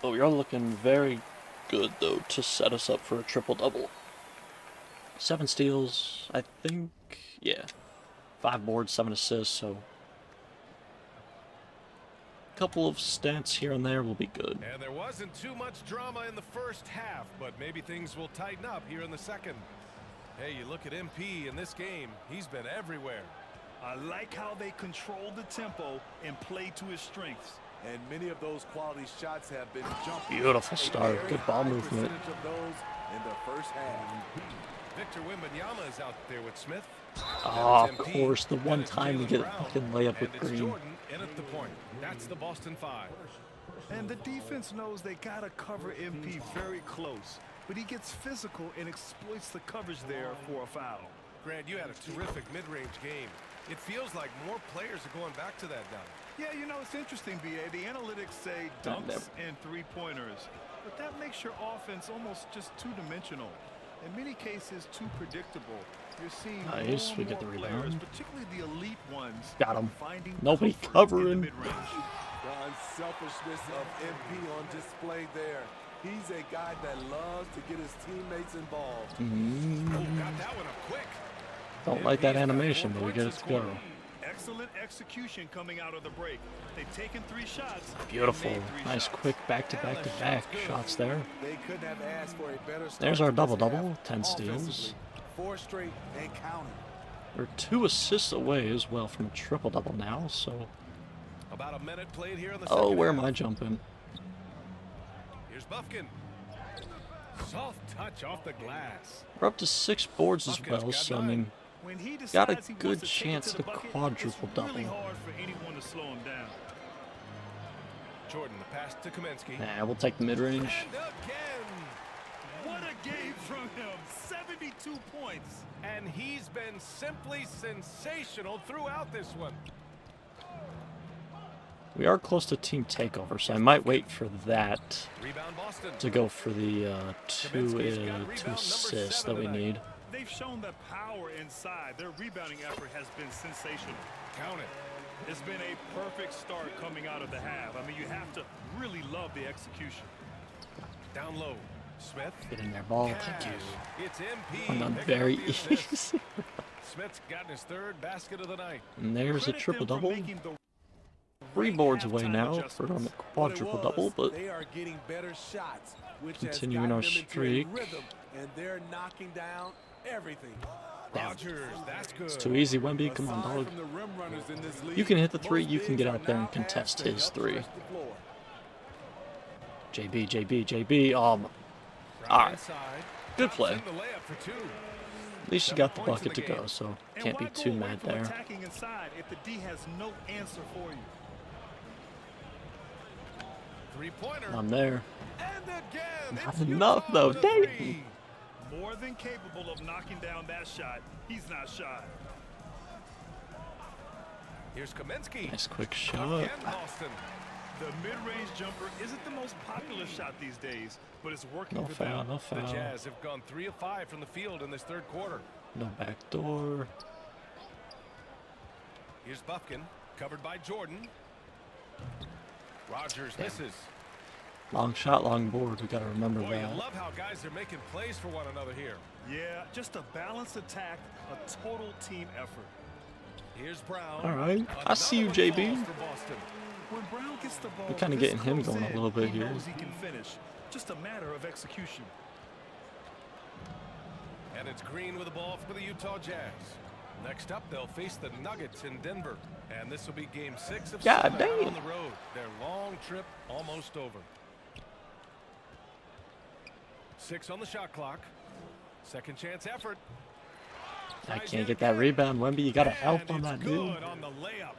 But we are looking very good though to set us up for a triple-double. 7 steals, I think. Yeah. 5 boards, 7 assists, so a couple of stats here and there will be good. And there wasn't too much drama in the first half, but maybe things will tighten up here in the second. Hey, you look at MP in this game, he's been everywhere. I like how they control the tempo and play to his strengths. And many of those quality shots have been jumping. Beautiful start. Good ball movement. Percentage of those in the first half. Victor Wembanyama is out there with Smith. Oh, And of it's MP, course, the one and it's time we Jaylen get a Brown, fucking layup and with it's Green. Jordan in at the point. That's the Boston 5. And the defense knows they gotta cover MP very close. But he gets physical and exploits the coverage there for a foul. Grant, you had a terrific mid-range game. It feels like more players are going back to that now. Yeah, you know, it's interesting, BA. The analytics say dunks and three-pointers. But that makes your offense almost just two-dimensional. In many cases, too predictable. You're seeing Nice, more we and get the more rebound. players, particularly the elite ones, Got him. finding Nobody comfort in covering. the mid-range. The unselfishness of MP on display there. He's a guy that loves to get his teammates involved. Oh, got that one up quick. Don't like that animation, but we get it to go. Excellent execution coming out of the break. They've taken 3 shots. Beautiful. and made 3 Nice shots. quick back-to-back-to-back shots there. They couldn't have asked for a better start. There's our to this double-double, half. 10 steals. Offensively, 4 straight and counting. We're 2 assists away as well from a triple-double now, so... About a minute played here in the second Oh, where half. am I jumping? Here's Buffkin. Soft touch off the glass. We're up to 6 boards as Buckets well, got so I 9. mean... When he Got a decides he good wants to take it chance to the at a bucket, quadruple-double. It's really hard for anyone to slow him down. Jordan, the pass to Kaminsky. Nah, we'll take the mid-range. And again. What a game from him. 72 points. And he's been simply sensational throughout this one. We are close to team takeover, so I might wait for that Rebound Boston. to go for the two Kaminsky's got rebound number assists 7 that we tonight. need. They've shown that power inside. Their rebounding effort has been sensational. Count it. It's been a perfect start coming out of the half. I mean, you have to really love the execution. Down low. Smith. Get in there, ball. Thank Cash. you. It's MP. Went on picking up very the assist. easy. Smith's gotten his 3rd basket of the night. And there's a Credit them for triple-double. making the 3 boards away halftime now adjustments. for a What it quadruple-double, was, but they are getting better shots, which continuing has our gotten them into a streak. rhythm, and they're knocking down everything. Damn. Rogers, that's good. It's too easy, Wemby. Come on, Aside dog. from the rim runners in this league, You can hit the 3, most you can bigs get are out there and now contest asked to his help 3. stretch the floor. JB, JB, JB. Right Alright. inside. Good play. Drops in the layup for 2. At least you 7 got the points in bucket to the game. go, so And can't be why go too away mad from there. attacking inside if the D has no answer for you? 3-pointer. I'm there. And again, Not it's enough, Utah though. with a Dang. 3. More than capable of knocking down that shot. He's not shy. Here's Kaminsky. Nice quick shot. Again, Boston. The mid-range jumper isn't the most popular shot these days, but it's working No for foul, them. no The foul. Jazz have gone 3 of 5 from the field in this 3rd quarter. No back door. Here's Buffkin, covered by Jordan. Rogers misses. Long shot, long board. We gotta remember Boy, that. you love how guys are making plays for one another here. Yeah, just a balanced attack, a total team effort. Here's Brown. All right, I see you, JB. When Brown gets the ball, We're kind of getting him going a little bit here. He can finish. Just a matter of execution. And it's Green with the ball for the Utah Jazz. Next up, they'll face the Nuggets in Denver. And this will be game 6 of 7 on the road. Their long trip almost over. 6 on the shot clock. Second chance effort. I can't get that rebound, Wemby. You gotta help on that, dude. On the layup.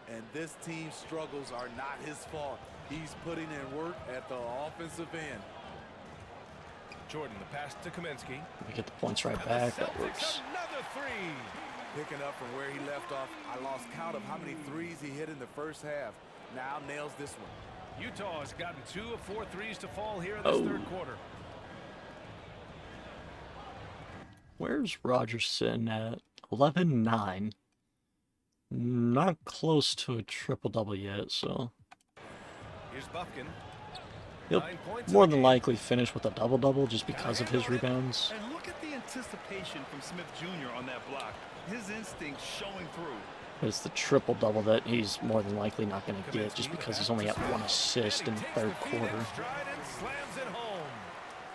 And this team's struggles are not his fault. He's putting in work at the offensive end. Jordan, the pass to Kaminsky. We get the points right back. That works. Another three. Picking up from where he left off, I lost count of how many threes he hit in the first half. Now nails this one. Utah has gotten 2 of 4 threes to fall here in this third quarter. Where's Rogerson at? 11-9. Not close to a triple-double yet, so Here's Buffkin. he'll more than likely finish with a double-double just because of his rebounds. And look at the anticipation from Smith Jr. on that block. His instinct showing through. It's the triple-double that he's more than likely not going to get just because he's only at 1 assist in the third quarter.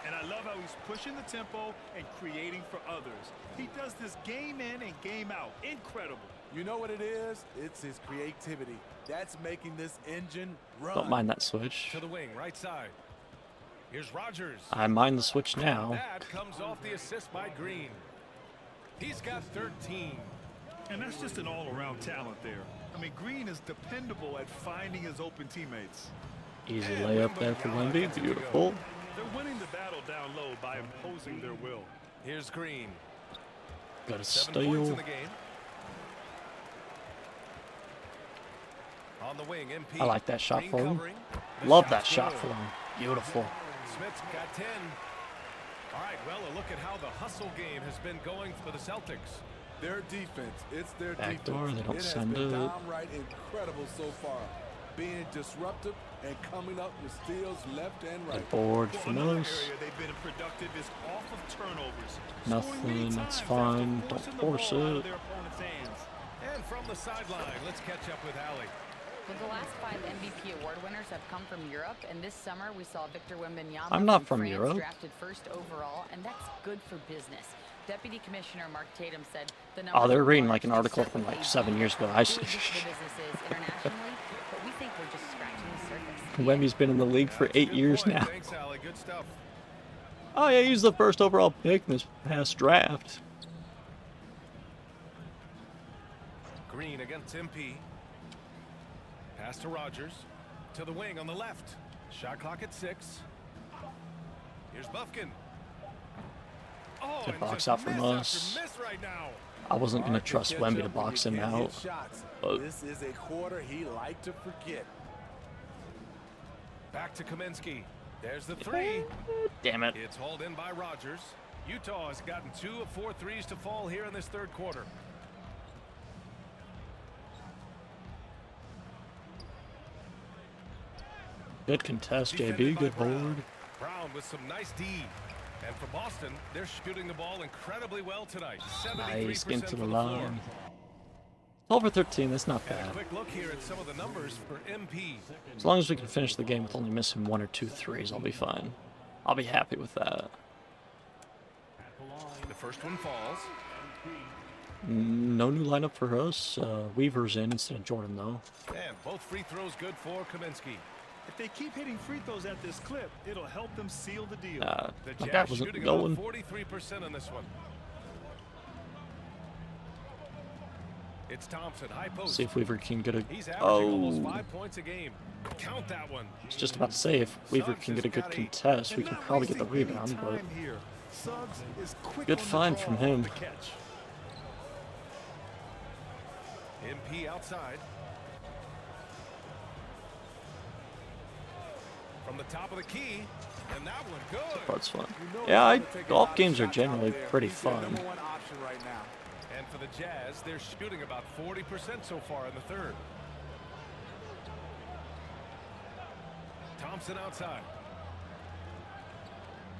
And I love how he's pushing the tempo and creating for others. He does this game in and game out. Incredible. You know what it is? It's his creativity. That's making this engine run. Don't mind that switch. To the wing, right side. Here's Rogers. I mind the switch now. That comes off the assist by Green. He's got 13. And that's just an all-around talent there. I mean, Green is dependable at finding his open teammates. Easy layup there for Wemby. Beautiful. They're winning the battle down low by imposing their will. Here's Green. Got a 7 points in steal. the game. On the wing, MP. I like that shot Green for him. covering. The Love that shot's shot good. for him. Beautiful. Smith's got 10. All right, well, a look at how the hustle game has been going for the Celtics. Their defense, it's their Back defense. door, they don't it has send been it. downright incredible so far. Being disruptive and coming up with steals left and right. Good board Well, for another us. area they've been productive is off of turnovers. Nothing, that's fine. Don't force it. And from the sideline, let's catch up with Allie. Well, the last 5 MVP award winners have come from Europe, and this summer we saw Victor Wembanyama I'm not from France Europe. drafted first overall, and that's good for business. Deputy Commissioner Mark Tatum said the Oh, they're numbers reading are like an large, article they're from like certainly 7 years ago. I see. good for businesses internationally, but we think we're just scratching the surface. Wemby's been in the league for 8 years now. Thanks, Allie. Good stuff. Oh yeah, he's the first overall pick in this past draft. Green against MP. Pass to Rogers. To the wing on the left. Shot clock at 6. Here's Buffkin. Oh, Good and box just out from miss us. after miss right now. I wasn't going to Hard trust catch Wemby to up when box you him can't out. hit shots. But This is a quarter he liked to forget. Back to Kaminsky. There's the 3. damn it. It's hauled in by Rogers. Utah has gotten 2 of 4 threes to fall here in this third quarter. Good contest, Defended JB. by Good Brown. board. Brown with some nice D. And for Boston, they're shooting the ball incredibly well tonight. 73% Nice, into from the the floor. line. 12 for 13, that's not And a bad. quick look here at some of the numbers for MP. As long as we can finish the game with only missing 1 or 2 threes, I'll be fine. I'll be happy with that. The first one falls. No new lineup for us. Weaver's in instead of Jordan, though. And both free throws good for Kaminsky. If they keep hitting free throws at this clip, it'll help them seal the deal. The The guy Jazz wasn't shooting going. about 43% on this one. It's Thompson, high post. See if Weaver can get a... He's averaging almost Oh, 5 points a game. Count that one. I was just about to say, if Weaver can get a good contest, we can probably get the rebound, but... Good find from him. MP outside. From the top of the key, and that one good. Part's fun. Yeah, golf games are generally pretty fun. possession right now. And for the Jazz, they're shooting about 40% so far in the third. Thompson outside.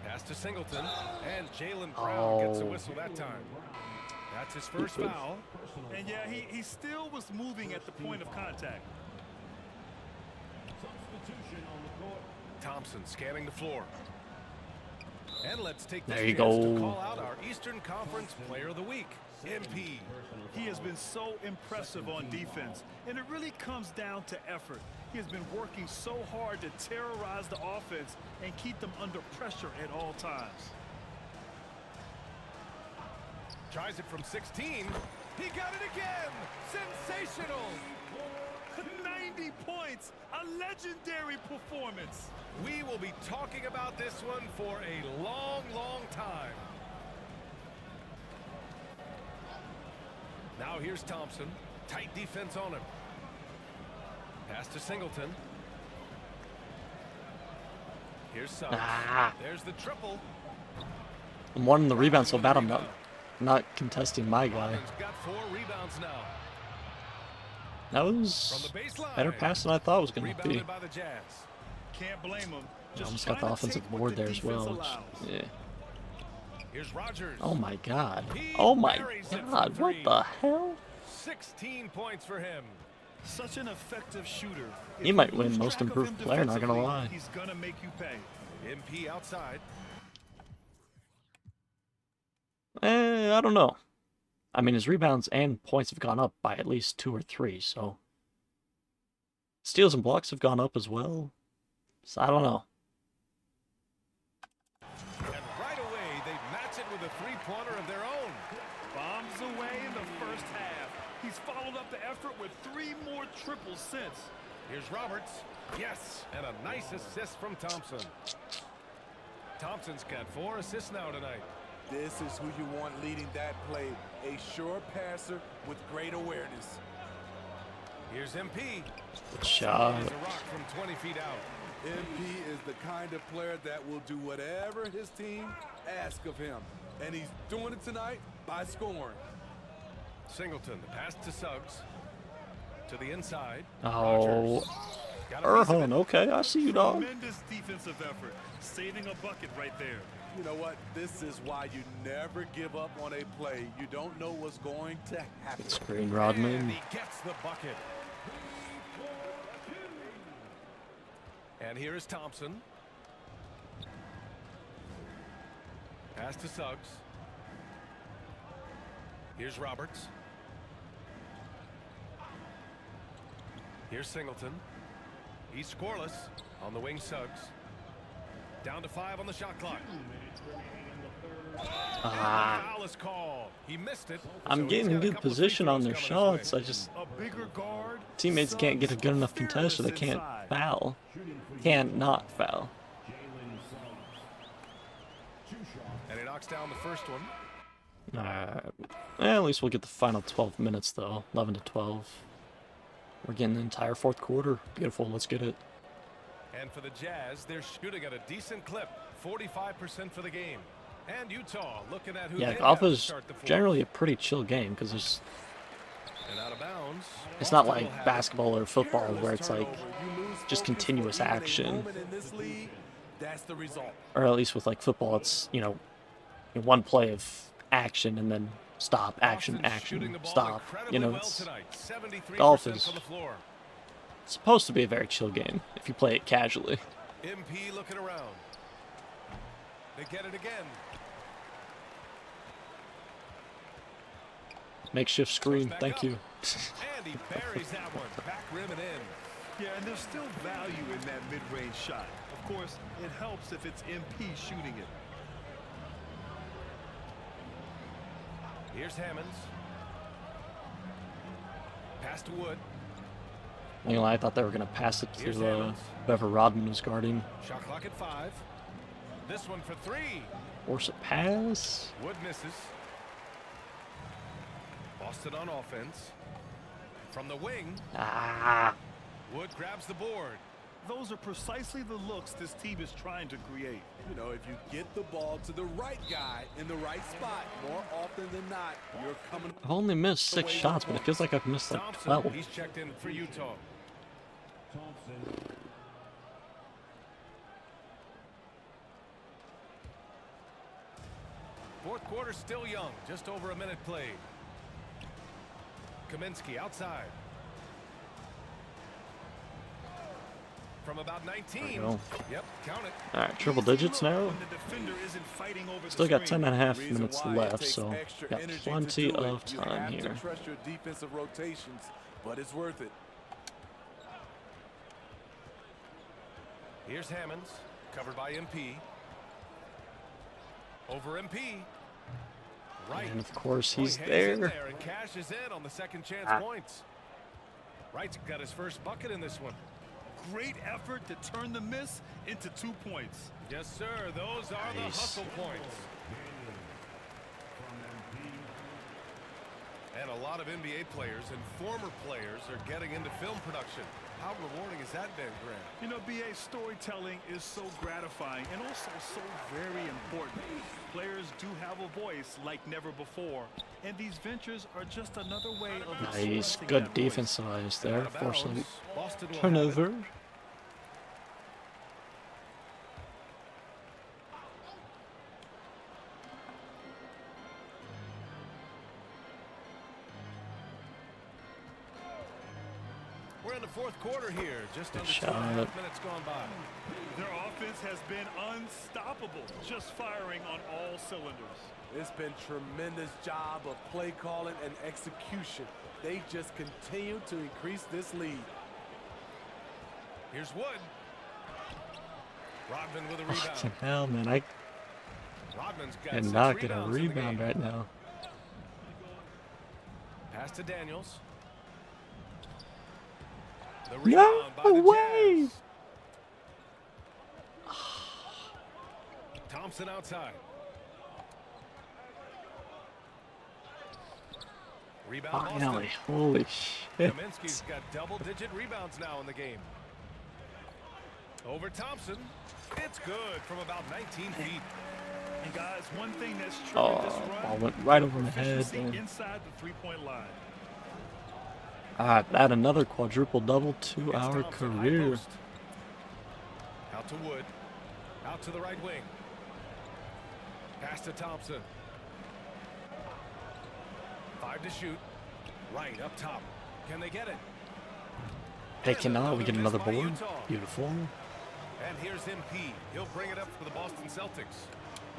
Pass to Singleton, and Jaylen Brown gets a whistle that time. That's his first foul. And yeah, he still was moving at the point of contact. Thompson scanning the floor. And let's take this There you chance go. to call out our Eastern Conference Player of the Week, MP. He has been so impressive on defense, and it really comes down to effort. He has been working so hard to terrorize the offense and keep them under pressure at all times. Tries it from 16. He got it again. Sensational. 90 points, a legendary performance. We will be talking about this one for a long, long time. Now here's Thompson. Tight defense on him. Pass to Singleton. Here's Suggs. There's the triple. I'm wanting the rebound so bad I'm not contesting my guy. Rollins got 4 rebounds now. That was better pass than I thought it was going to be. Rebounded by the Jazz. Can't blame him. Just Almost got the trying to offensive take what board the there as well. defense Which, allows. yeah. Here's Rogers. Oh my god. He Oh my buries it god. for What 3. the hell? 16 points for him. Such an effective shooter. He If might you win lose most track of improved him player, not gonna defensively, lie. He's gonna make you pay. MP outside. I don't know. I mean, his rebounds and points have gone up by at least 2 or 3, so... Steals and blocks have gone up as well. So I don't know. And right away, they match it with a three-pointer of their own. Bombs away in the first half. He's followed up the effort with 3 more triples since. Here's Roberts. Yes, and a nice assist from Thompson. Thompson's got 4 assists now tonight. This is who you want leading that play. A sure passer with great awareness. Here's MP. Good shot. He's a rock from 20 feet out. MP is the kind of player that will do whatever his team asks of him. And he's doing it tonight by scoring. Singleton, the pass to Suggs. To the inside. Oh. Rogers. Got a piece of it. Erhan, okay, I see you, dog. Tremendous defensive effort. Saving a bucket right there. You know what? This is why you never give up on a play. You don't know what's going to happen. Good screen, And Rodman. he gets the bucket. And here is Thompson. Pass to Suggs. Here's Roberts. Here's Singleton. He's scoreless. On the wing, Suggs. Down to 5 on the shot clock. Foul is called. He missed it. I'm getting in good position on their shots. I just... A bigger guard. Teammates can't get a good enough contest or they can't foul. Can't not foul. And he knocks down the first one. At least we'll get the final 12 minutes, though. 11 to 12. We're getting the entire fourth quarter. Beautiful. Let's get it. And for the Jazz, they're shooting at a decent clip. 45% for the game. And Utah looking at who Yeah, they golf have to is start the fourth. generally a pretty chill game because there's... And out of bounds. It's not Boston like will have basketball or football Careless where it's like turnover. You lose just focus continuous for even a action. moment in this league. That's the result. Or at least with like football, it's, you know, one play of action and then stop, action, Boston's shooting action, the ball stop. incredibly You know, well it's tonight. 73% golf is from the floor. supposed to be a very chill game if you play it casually. MP looking around. They get it again. Makeshift screen, Back thank up. you. And he buries that one. Back rim and in. Yeah, and there's still value in that mid-range shot. Of course, it helps if it's MP shooting it. Here's Hammonds. Pass to Wood. You know, I thought they were going to pass it Here's to Hammonds. whoever Rodman was guarding. Shot clock at 5. This one for 3. Force a pass. Wood misses. Boston on offense. From the wing, Ah, Wood grabs the board. Those are precisely the looks this team is trying to create. You know, if you get the ball to the right guy in the right spot, more often than not, you're coming. I've only missed 6 shots, but it feels like I've missed like 12. He's checked in for Utah. Fourth quarter still young, just over a minute played. Kaminsky outside. From about 19. Yep, count it. Alright, triple digits now. Still got 10.5 minutes left, so got plenty of time here. Trust your defensive rotations, but it's worth it. Here's Hammonds, covered by MP. Over MP. Right. And of course he's Hangs there. in there and cashes in on the second chance points. Wright's got his first bucket in this one. Great effort to turn the miss into 2 points. Yes, sir. Those are the hustle points. And a lot of NBA players and former players are getting into film production. How rewarding has that been, Grant? You know, BA, storytelling is so gratifying and also so very important. Players do have a voice like never before, and these ventures are just another way of Nice, expressing good that voice. defensive eyes there, forcing Boston will have turnover. it. We're in the fourth quarter here, just under 2.5 minutes gone by. Their offense has been unstoppable, just firing on all cylinders. It's been tremendous job of play calling and execution. They just continue to increase this lead. Here's Wood. Rodman with a Fucking rebound. hell, man, I Rodman's got cannot 6 get a rebounds in the rebound game. right now. Pass to Daniels. The No rebound by the way! Jazz. Thompson outside. Rebound Finally, Boston. holy shit. Kaminsky's got double-digit rebounds now in the game. Over Thompson. It's good from about 19 feet. And guys, one thing that's true Oh, in this ball run, went right over my head. proficiency Man. inside the three-point line. Add another quadruple double to It's our Thompson, high career. post. Out to Wood. Out to the right wing. Pass to Thompson. 5 to shoot. Right up top. Can they get it? They cannot. We get another miss by board. Utah. Beautiful. And here's MP. He'll bring it up for the Boston Celtics.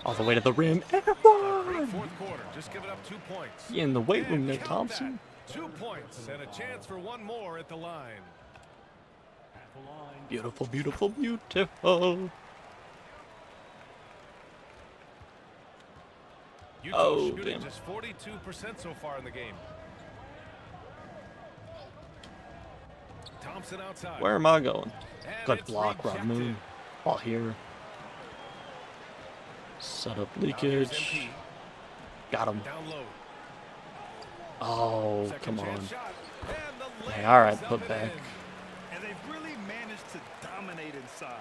All the way to the rim. And Great one! fourth quarter. Just give it up 2 points. In the weight room And there, count Thompson. that. 2 points and a chance for one more at the line. Beautiful, beautiful, beautiful. Utah Oh, shooting damn. just 42% so far in the game. Thompson outside. Where am I going? And Good it's block, Rob rejected. Moon. Ball here. Set up Now here's leakage. MP. Got him. Down low. Oh, Second come on. chance shot. And the Hey, layup all right, is up put and back. in. And they've really managed to dominate inside.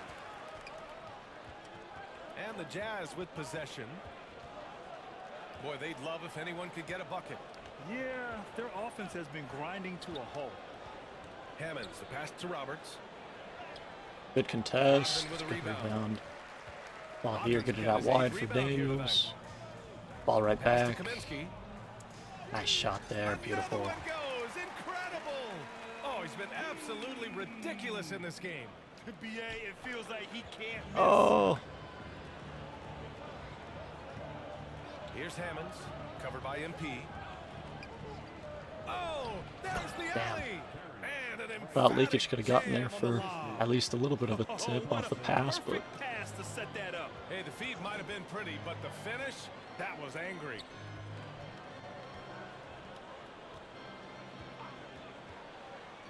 And the Jazz with possession. Boy, they'd love if anyone could get a bucket. Yeah, their offense has been grinding to a halt. Hammonds, the pass to Roberts. Good contest. Rodman with a Good rebound. rebound. Ball here. Rodman's Get it got out his 8th wide for rebound here tonight. Daniels. Ball right Pass back. to Kaminsky. Nice shot there. Beautiful. The other one goes. Incredible. Oh, he's been absolutely ridiculous in this game. BA, it feels like he can't miss. Oh. Here's Hammonds, covered by MP. Oh, there's the Damn. alley. And an Thought emphatic leakage could have gotten there jam on for the lob. at least a little bit of a tip off the pass, but Perfect pass to set that up. Hey, the feed might have been pretty, but the finish, that was angry.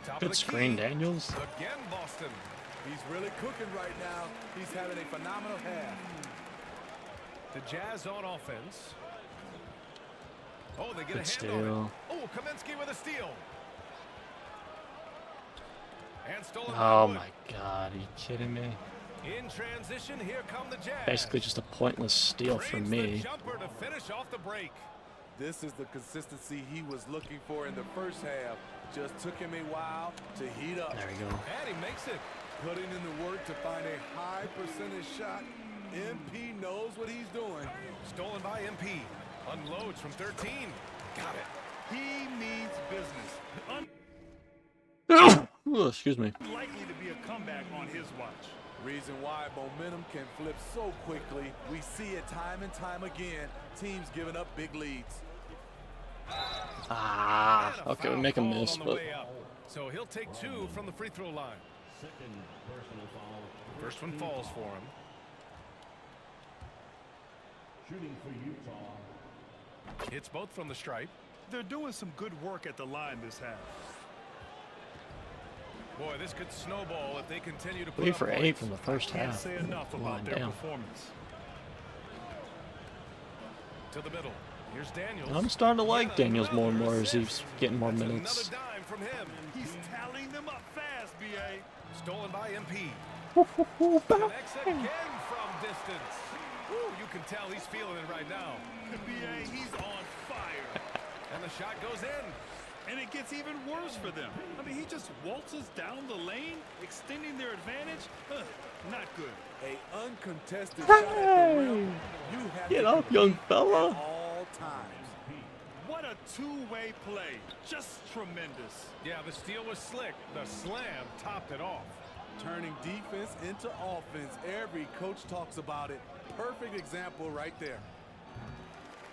Top of good the screen, key. Daniels. Again, Boston. He's really cooking right now. He's having a phenomenal half. The Jazz on offense. Oh, they get Good a hand on steal. it. Oh, Kaminsky with a steal. And stolen by Oh Wood. my god, are you kidding me? In transition, here come the Jazz. Basically just a pointless steal from Drains the me. jumper to finish off the break. This is the consistency he was looking for in the first half. Just took him a while to heat up. There we go. And he makes it. Putting in the work to find a high percentage shot. MP knows what he's doing. Stolen by MP. Unloads from 13. Got it. He means business. Ooh, excuse me. Unlikely to be a comeback on his watch. Reason why momentum can flip so quickly. We see it time and time again. Teams giving up big leads. Ah, okay, we make a miss, but So he'll take 2 from the free throw line. First one falls for him. Hits both from the stripe. They're doing some good work at the line this half. Boy, this could snowball if they continue to put 3 up for 8 points. from the first Can't half. say enough about their Damn. performance. To the middle. Here's Daniels. I'm starting to like Daniels more and more as he's getting more That's minutes. Another dime from him. He's tallying them up fast, B.A. Stolen by MP. Bang. Connects again from distance. Woo, you can tell he's feeling it right now. B.A., he's on fire. And the shot goes in. And it gets even worse for them. I mean, he just waltzes down the lane, extending their advantage. Not good. A uncontested shot at the rim. You have Get to up, compete young fella. at all times. What a two-way play. Just tremendous. Yeah, the steal was slick. The slam topped it off. Turning defense into offense. Every coach talks about it. Perfect example right there.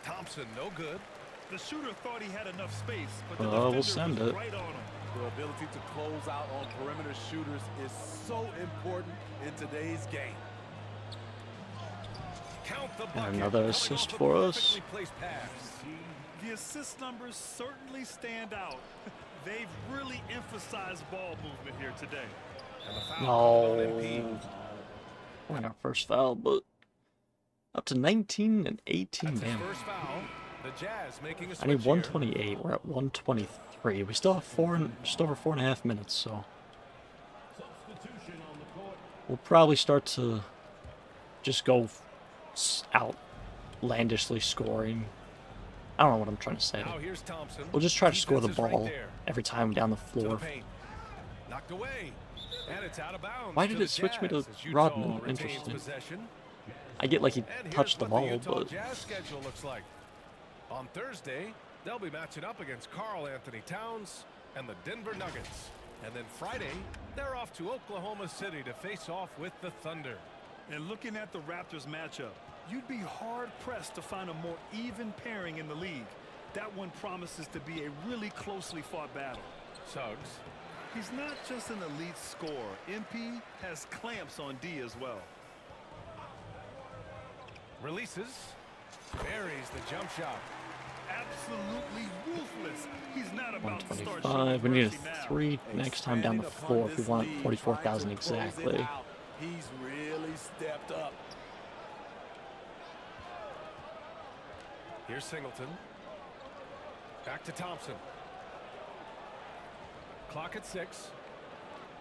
Thompson, no good. The shooter thought he had enough space, but the We'll defender send was it. right on him. The ability to close out on perimeter shooters is so important in today's game. Count the And bucket. another Coming assist off a for us. perfectly placed pass. The assist numbers certainly stand out. They've really emphasized ball movement here today. And the foul No. on MP. We're in our first foul, but up to 19 and 18. That's his Damn. first foul. The Jazz making a I switch need here. 128. We're at 123. We still have just over 4.5 minutes, so we'll probably start to just go outlandishly scoring. I don't know what I'm trying to say. Now here's Thompson. We'll just try to score the Defense is ball right there. every time down the To the floor. paint. Knocked away. And it's out of bounds. Why did to it the switch me to Jazz as Utah Rodman? retains Interesting. possession. I get like he And here's touched the what ball, Utah but Jazz schedule looks like. On Thursday, they'll be matching up against Karl Anthony Towns and the Denver Nuggets. And then Friday, they're off to Oklahoma City to face off with the Thunder. And looking at the Raptors matchup, you'd be hard-pressed to find a more even pairing in the league. That one promises to be a really closely fought battle. Suggs. He's not just an elite scorer. MP has clamps on D as well. Releases. Buries the jump shot. Absolutely ruthless. He's not about to start 125. We need a mercy now. 3 next time down the floor if we want 44,000 exactly. He's really stepped up. Here's Singleton. Back to Thompson. Clock at 6.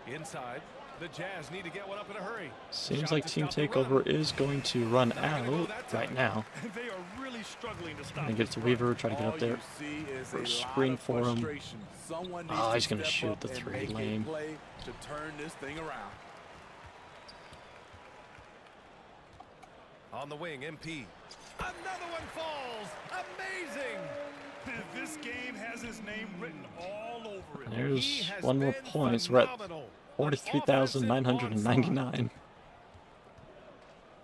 Inside. The Jazz need to get one up in a hurry. Seems Shot like to Team stop the Takeover run. is going to run Not gonna go out that time. right now. They are really struggling to stop I'm gonna get this to run. Weaver, try to get All up there. you see is for a lot screen of for him. frustration. Someone needs Oh, to he's gonna step shoot up the and 3 make a lame. play to turn this thing around. On the wing, MP. Another one falls. Amazing. This game has his name written all over it. He There's has one more been point. So we're at phenomenal. 43,999.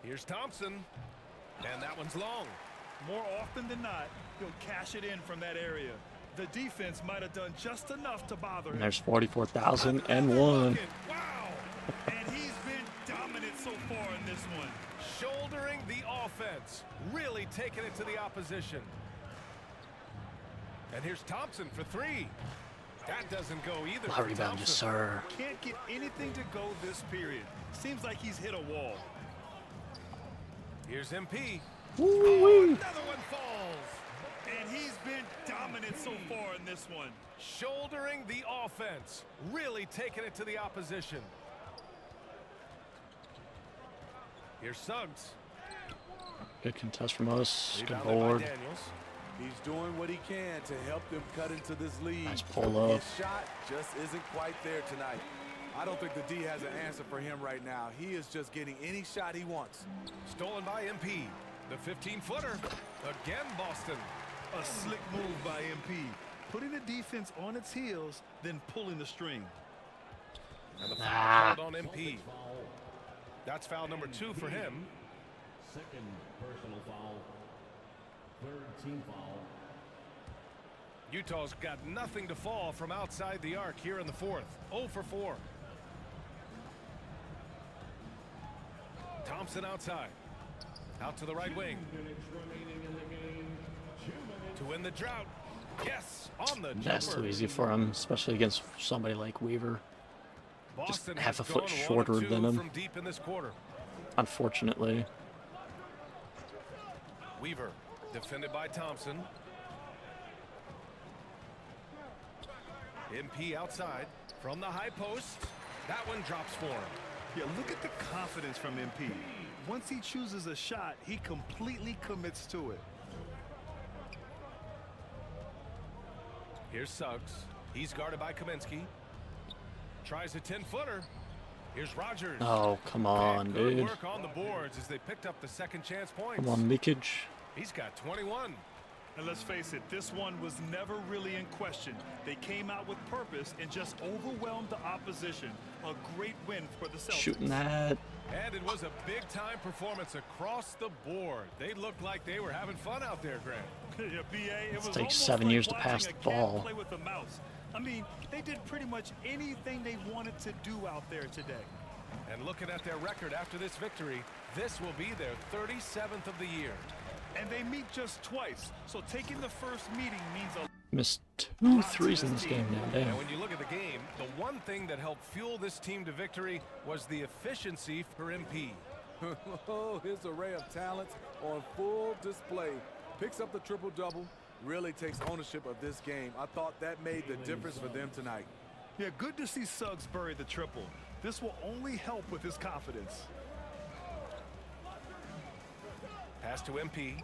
Here's Thompson. And that one's long. More often than not, he'll cash it in from that area. The defense might have done just enough to bother him. And there's 44,001. Wow. And he's been dominant so far in this one. Shouldering the offense. Really taking it to the opposition. And here's Thompson for 3. That doesn't go either. Wow, for rebound, yes, Thompson. sir. Can't get anything to go this period. Seems like he's hit a wall. Here's MP. Woo-wee. Another one falls. And he's been dominant so far in this one. Shouldering the offense. Really taking it to the opposition. Here's Suggs. Good contest from us. Good Rebounded by board. Daniels. He's doing what he can to help them cut into this lead. Nice pull up. His shot just isn't quite there tonight. I don't think the D has an answer for him right now. He is just getting any shot he wants. Stolen by MP. The 15-footer. Again, Boston. A slick move by MP. Putting the defense on its heels, then pulling the string. And the foul called on MP. That's foul number 2 for him. Second personal foul. Third team foul. Utah's got nothing to fall from outside the arc here in the fourth. 0 for 4. Thompson outside. Out to the right wing. To win the drought. Yes, on the That's jumper. too easy for him, especially against somebody like Weaver. Just Boston half a has foot gone 1 of shorter 2 than him. from deep in this quarter. Unfortunately. Weaver defended by Thompson. MP outside from the high post. That one drops for him. Yeah, look at the confidence from MP. Once he chooses a shot, he completely commits to it. Here's Suggs. He's guarded by Kaminsky. Tries a 10-footer. Here's Rogers. Oh, come on, Good dude. work on the boards as they picked up the second chance points. Come on, leakage. He's got 21. And let's face it, this one was never really in question. They came out with purpose and just overwhelmed the opposition. A great win for the Celtics. Shooting that. And it was a big-time performance across the board. They looked like they were having fun out there, Grant. Yeah, BA, it It was takes almost 7 like years to watching pass a the cat ball. play with a mouse. I mean, they did pretty much anything they wanted to do out there today. And looking at their record after this victory, this will be their 37th of the year. And they meet just twice, so taking the first meeting means a Missed 2 threes in this game now. Damn. And when you look at the game, the one thing that helped fuel this team to victory was the efficiency for MP. Oh, his array of talents on full display. Picks up the triple-double, really takes ownership of this game. I thought that made the difference for them tonight. Yeah, good to see Suggs bury the triple. This will only help with his confidence. Pass to MP.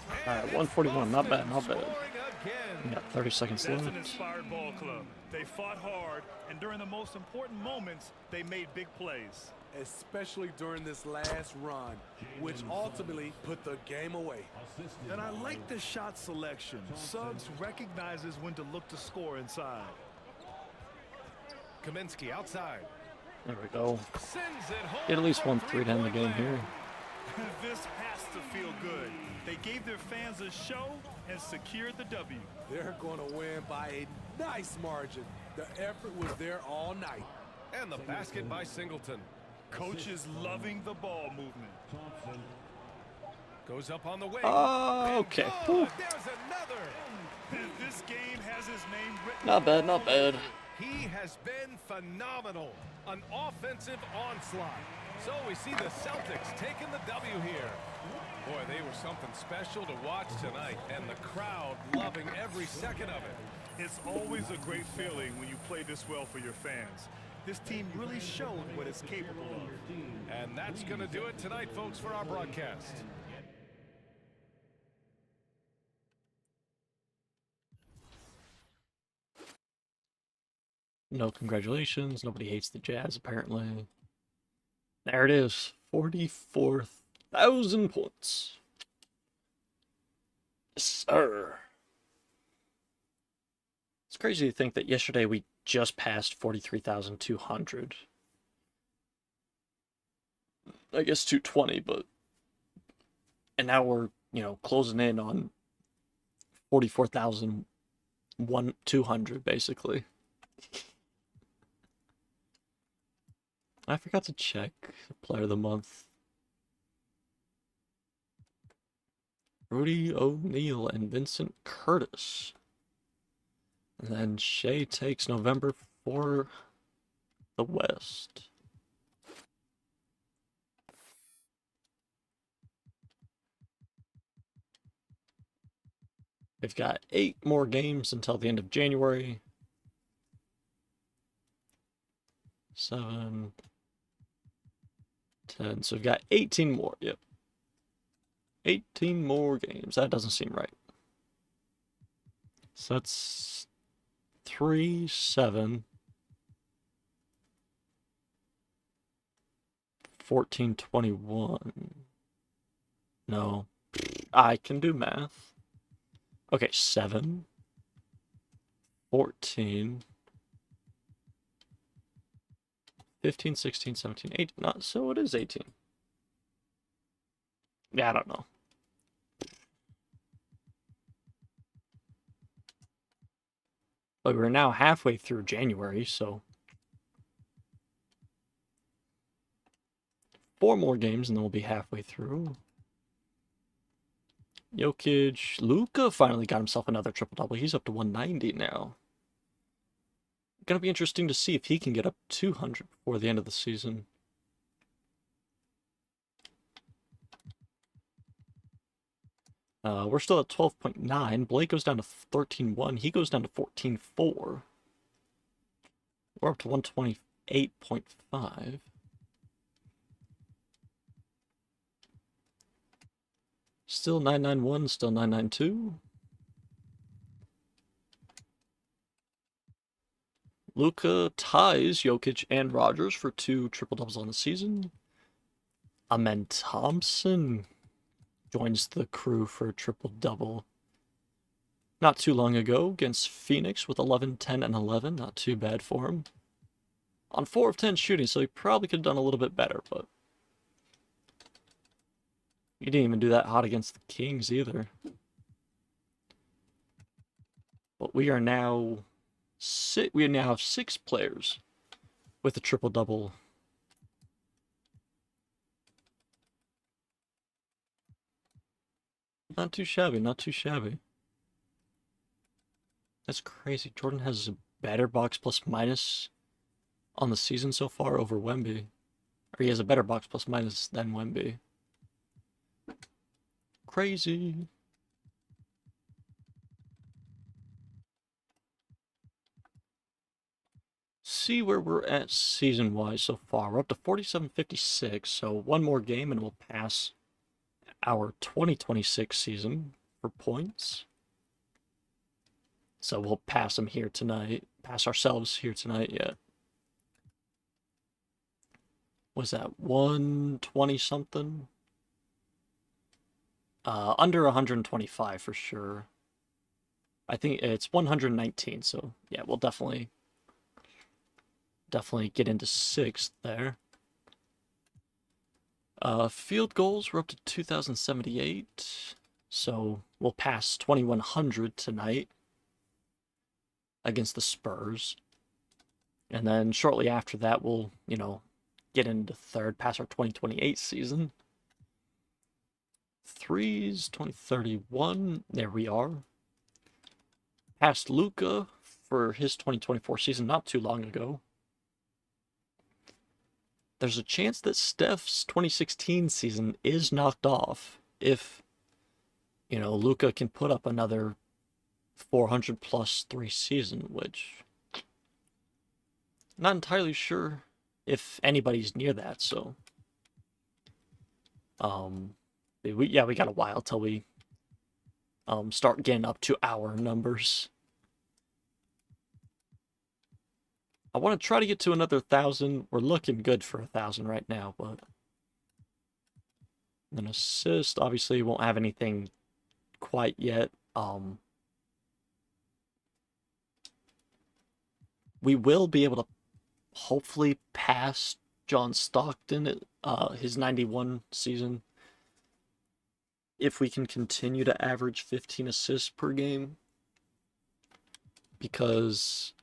All right, 141. Not bad, not bad. Scoring again. We got 30 seconds That's an left. inspired ball club. They fought hard, and during the most important moments, they made big plays. Especially during this last run, which ultimately put the game away. And I like the shot selection. Suggs recognizes when to look to score inside. Kaminsky outside. There we go. Sends it home. Get at least from 1 3 to end the game here. This has to feel good. They gave their fans a show and secured the W. They're going to win by a nice margin. The effort was there all night. And the basket by Singleton. Coach is loving the ball movement. Goes up on the wing. Oh, okay. And Whew. good. There's another. This game has his name written. Not bad, not bad. He has been phenomenal. An offensive onslaught. So we see the Celtics taking the W here. Boy, they were something special to watch tonight, and the crowd loving every second of it. It's always a great feeling when you play this well for your fans. This team really showed what it's capable of. And that's going to do it tonight, folks, for our broadcast. No congratulations. Nobody hates the Jazz, apparently. There it is. 44,000 points. Yes, sir. It's crazy to think that yesterday we just passed 43,200. I guess 220, but... And now we're, closing in on 44,200, basically. I forgot to check Player of the Month. Rudy O'Neal and Vincent Curtis. And then Shea takes November for the West. We've got 8 more games until the end of January. 7, 10. So we've got 18 more. Yep. 18 more games. That doesn't seem right. So that's 3, 7, 14, 21. No. I can do math. Okay, 7, 14, 15, 16, 17, 18. Not so it is 18. Yeah, I don't know. But we're now halfway through January, so 4 more games and then we'll be halfway through. Jokic, Luka finally got himself another triple-double. He's up to 190 now. Gonna be interesting to see if he can get up 200 before the end of the season. We're still at 12.9. Blake goes down to 13.1. He goes down to 14.4. We're up to 128.5. Still 991, still 992. Luka ties Jokic and Rogers for 2 triple-doubles on the season. Amen Thompson joins the crew for a triple-double not too long ago against Phoenix with 11, 10, and 11. Not too bad for him. On 4 of 10 shooting, so he probably could have done a little bit better, but he didn't even do that hot against the Kings either. But we now have 6 players with a triple-double. Not too shabby, not too shabby. That's crazy. Jordan has a better box plus minus on the season so far over Wemby. Or he has a better box plus minus than Wemby. Crazy. See where we're at season-wise so far. We're up to 47.56, so 1 more game and we'll pass our 2026 season for points. So we'll pass them here tonight. Pass ourselves here tonight, yeah. Was that 120 something? Under 125 for sure. I think it's 119, so yeah, we'll definitely get into 6th there. Field goals, we're up to 2,078, so we'll pass 2,100 tonight against the Spurs. And then shortly after that, we'll, get into 3rd, pass our 2028 season. 3s, 2031, there we are. Passed Luka for his 2024 season not too long ago. There's a chance that Steph's 2016 season is knocked off if, Luka can put up another 400 plus 3 season, which not entirely sure if anybody's near that, so we got a while till we start getting up to our numbers. I want to try to get to another 1,000. We're looking good for 1,000 right now, but an assist obviously won't have anything quite yet. We will be able to hopefully pass John Stockton at his 91 season if we can continue to average 15 assists per game, because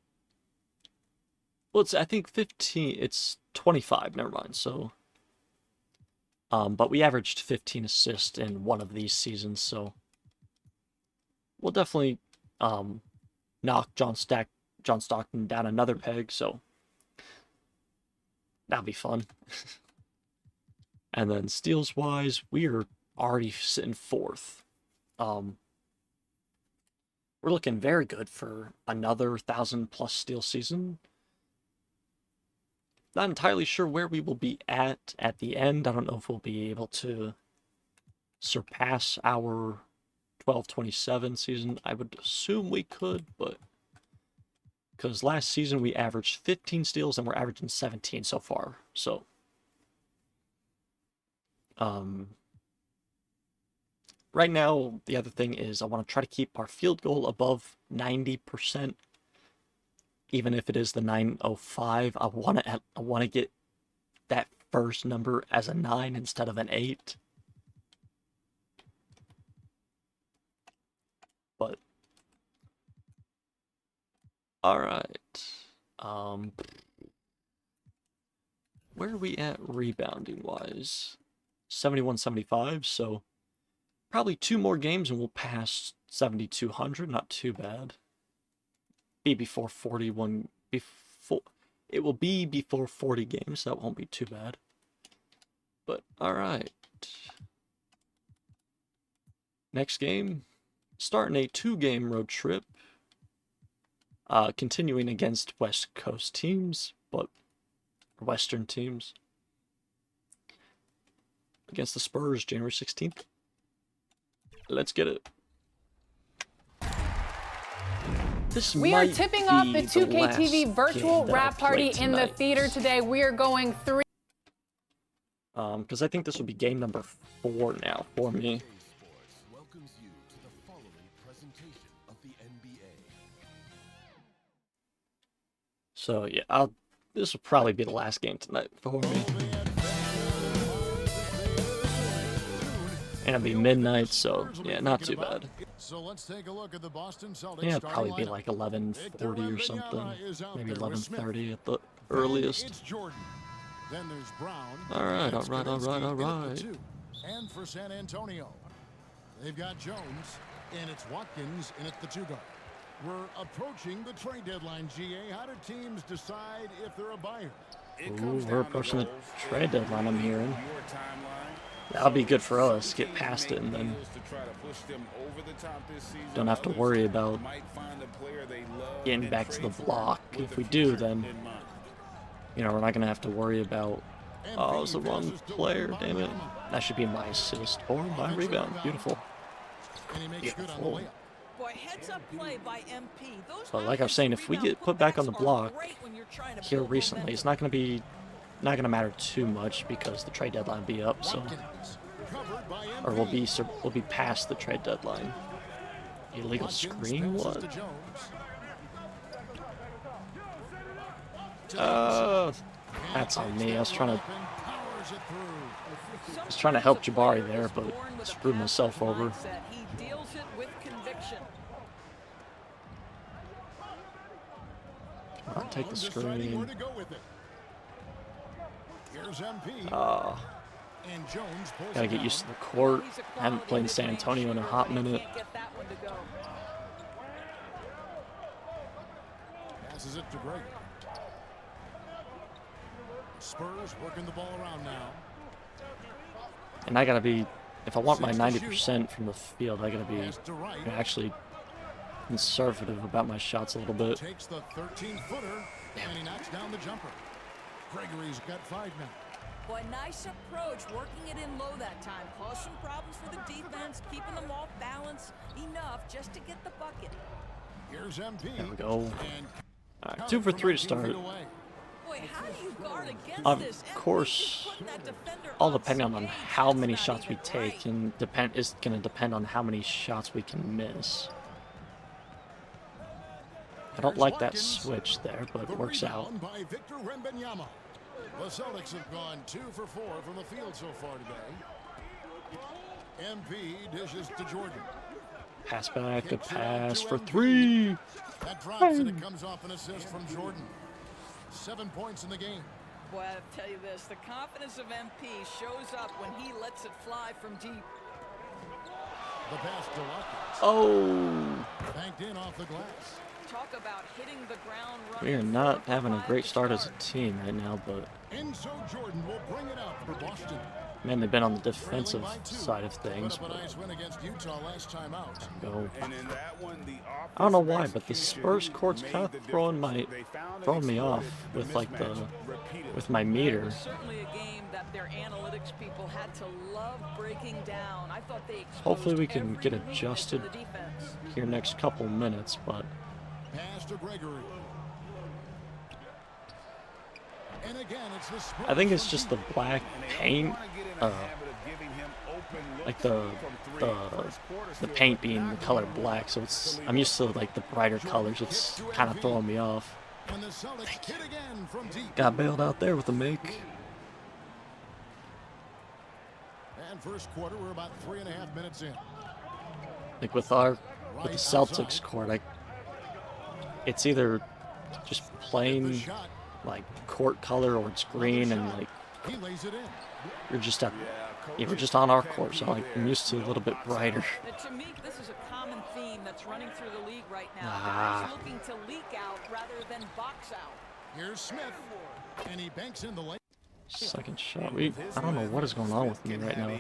I think 15, it's 25, never mind, so, but we averaged 15 assists in one of these seasons, so we'll definitely, knock John Stockton down another peg, so that'll be fun. And then steals-wise, we're already sitting 4th. we're looking very good for another 1,000+ steal season. Not entirely sure where we will be at the end. I don't know if we'll be able to surpass our 12-27 season. I would assume we could, but because last season we averaged 15 steals and we're averaging 17 so far. So, right now, the other thing is I want to try to keep our field goal above 90%. Even if it is the 905, I want to get that first number as a 9 instead of an 8. But all right. Where are we at rebounding wise? 71-75, so probably 2 more games and we'll pass 7,200, not too bad. Be before 41, it will be before 40 games, so that won't be too bad. But all right. Next game, starting a 2-game road trip. Continuing against West Coast teams, but Western teams. Against the Spurs, January 16th. Let's get it. We are tipping off the 2K TV virtual wrap party in the theater today. We are going 3. Because I think this will be game number 4 now for me. So yeah, this will probably be the last game tonight for me. And it'll be midnight, so yeah, not too bad. So let's take a look at the Boston Celtics. Yeah, it'll probably be like 11:40 or something, maybe 11:30 at the earliest. Then there's Brown. All right. And for San Antonio, they've got Jones, and it's Watkins in at the 2 guard. We're approaching the trade deadline, GA. How do teams decide if they're a buyer? Ooh, we're approaching the trade deadline, I'm hearing. That'll be good for us, get past it, and then don't have to worry about getting back to the block. If we do, then, you know, we're not going to have to worry about, oh, it was the wrong player, damn it. That should be my assist or my rebound. Beautiful. Beautiful. But like I was saying, if we get put back on the block here recently, it's not going to matter too much because the trade deadline will be up, so, or we'll be past the trade deadline. Illegal screen, what? That's on me. I was trying to help Jabari there, but screwed myself over. Come on, take the screen. Gotta get used to the court. I haven't played in San Antonio in a hot minute. Passes it to Greg. Spurs working the ball around now. And I gotta be, if I want my 90% from the field, I gotta be actually conservative about my shots a little bit. Takes the 13-footer and he knocks down the jumper. Gregory's got 5 now. Boy, nice approach, working it in low that time. Caused some problems for the defense, keeping them off balance enough just to get the bucket. Here's MP. There we go. All right, 2 for 3 to start. Boy, how do you guard against this? Of course, all depending on how many shots we take, and is going to depend on how many shots we can miss. I don't like that switch there, but it works out. The Celtics have gone 2 for 4 from the field so far today. MP dishes to Jordan. Pass back, good pass for 3. That drops and it comes off an assist from Jordan. 7 points in the game. Boy, I'll tell you this, the confidence of MP shows up when he lets it fly from deep. The pass to Watkins. Oh! Banked in off the glass. Talk about hitting the ground running. We are not having a great start as a team right now, but And so Jordan will bring it out for Boston. mainly been on the defensive side of things. Put up a nice win against Utah last time out. Go. And in that one, the I don't know why, offensive but the execution Spurs court's made kind the of throwing difference. They found and me off exploited with like the mismatch repeatedly. with my meter. Certainly a game that their analytics people had to love breaking down. I thought they exposed Hopefully we can every get weakness adjusted in the defense. here next couple minutes, but Pass to Gregory. And again, it's the Spurs I think it's from just deep. the black paint, like the paint being the color black. So I'm used to like the brighter colors. It's kind of throwing me off. And the Celtics hit again from deep. Got bailed out there with a make. And first quarter, we're about 3.5 minutes in. Like with the Celtics court, it's either just plain like court color or it's green, and like He lays it in. you're just on our court, so like I'm used to a little bit brighter. To me, this is a common theme that's running through the league right now. Ah. Guys looking to leak out rather than box out. Here's Smith, and he banks in the lane. Second shot. I don't know what is going on with me right now.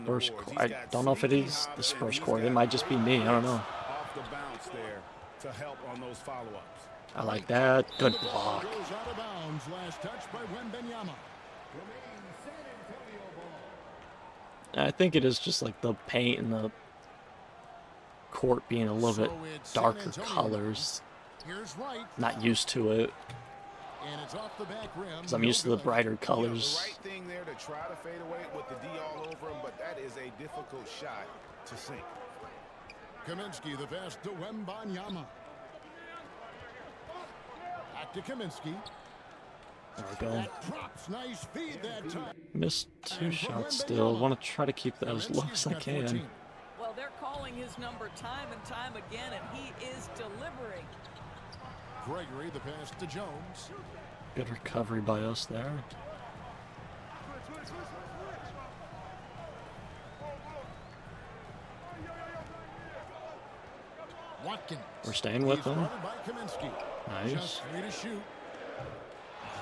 Spurs court. I don't know if it is the Spurs court. It might just be me. I don't know. Off the bounce there to help on those follow-ups. I like that. Good block. Goes out of bounds. Last touch by Wembanyama. I think it is just like the paint and the court being a little bit darker colors. Here's Wright. Not used to it. And it's off the back rim. Because I'm used to the brighter colors. The right thing there to try to fade away with the D all over him, but that is a difficult shot to sink. Kaminsky, the pass to Wembanyama. Back to Kaminsky. There we go. That drops. Nice feed that time. Missed 2 shots still. Want to try to keep that as low as I can. Well, they're calling his number time and time again, and he is delivering. Gregory, the pass to Jones. Good recovery by us there. Watkins. We're staying with them. By Kaminsky. Nice. Just 3 to shoot.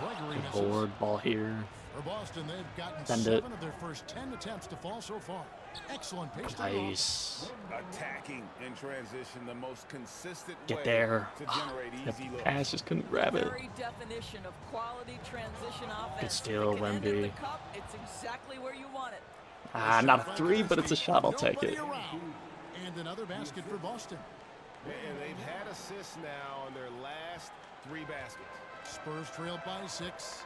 Gregory Good misses. board. Ball here. For Boston, they've gotten Send 7 it. of their first 10 attempts to fall so far. Excellent pace. Nice. Attacking in transition, the most consistent Get way there. to generate The easy looks. pass just couldn't grab it. Very definition of quality transition offense. Good steal, If it can end in the Wemby. cup, it's exactly where you want it. Ah, not a 3, but it's a shot. I'll take it. Nobody around. And another basket for Boston. And they've had assists now in their last 3 baskets. Spurs trail by 6.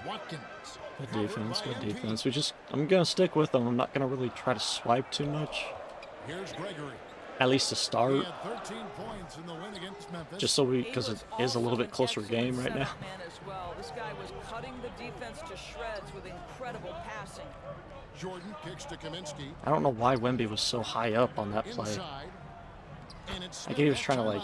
Watkins. Good defense. Good defense. I'm gonna stick with them. I'm not gonna really try to swipe too much. Here's Gregory. At least to He start. had 13 points in the win against Memphis. Just so because it is a little bit closer game right now. Man as well. This guy was cutting the defense to shreds with incredible passing. Jordan kicks to Kaminsky. I don't know why Wemby was so high up on that play. Inside. And it's I think he was trying to like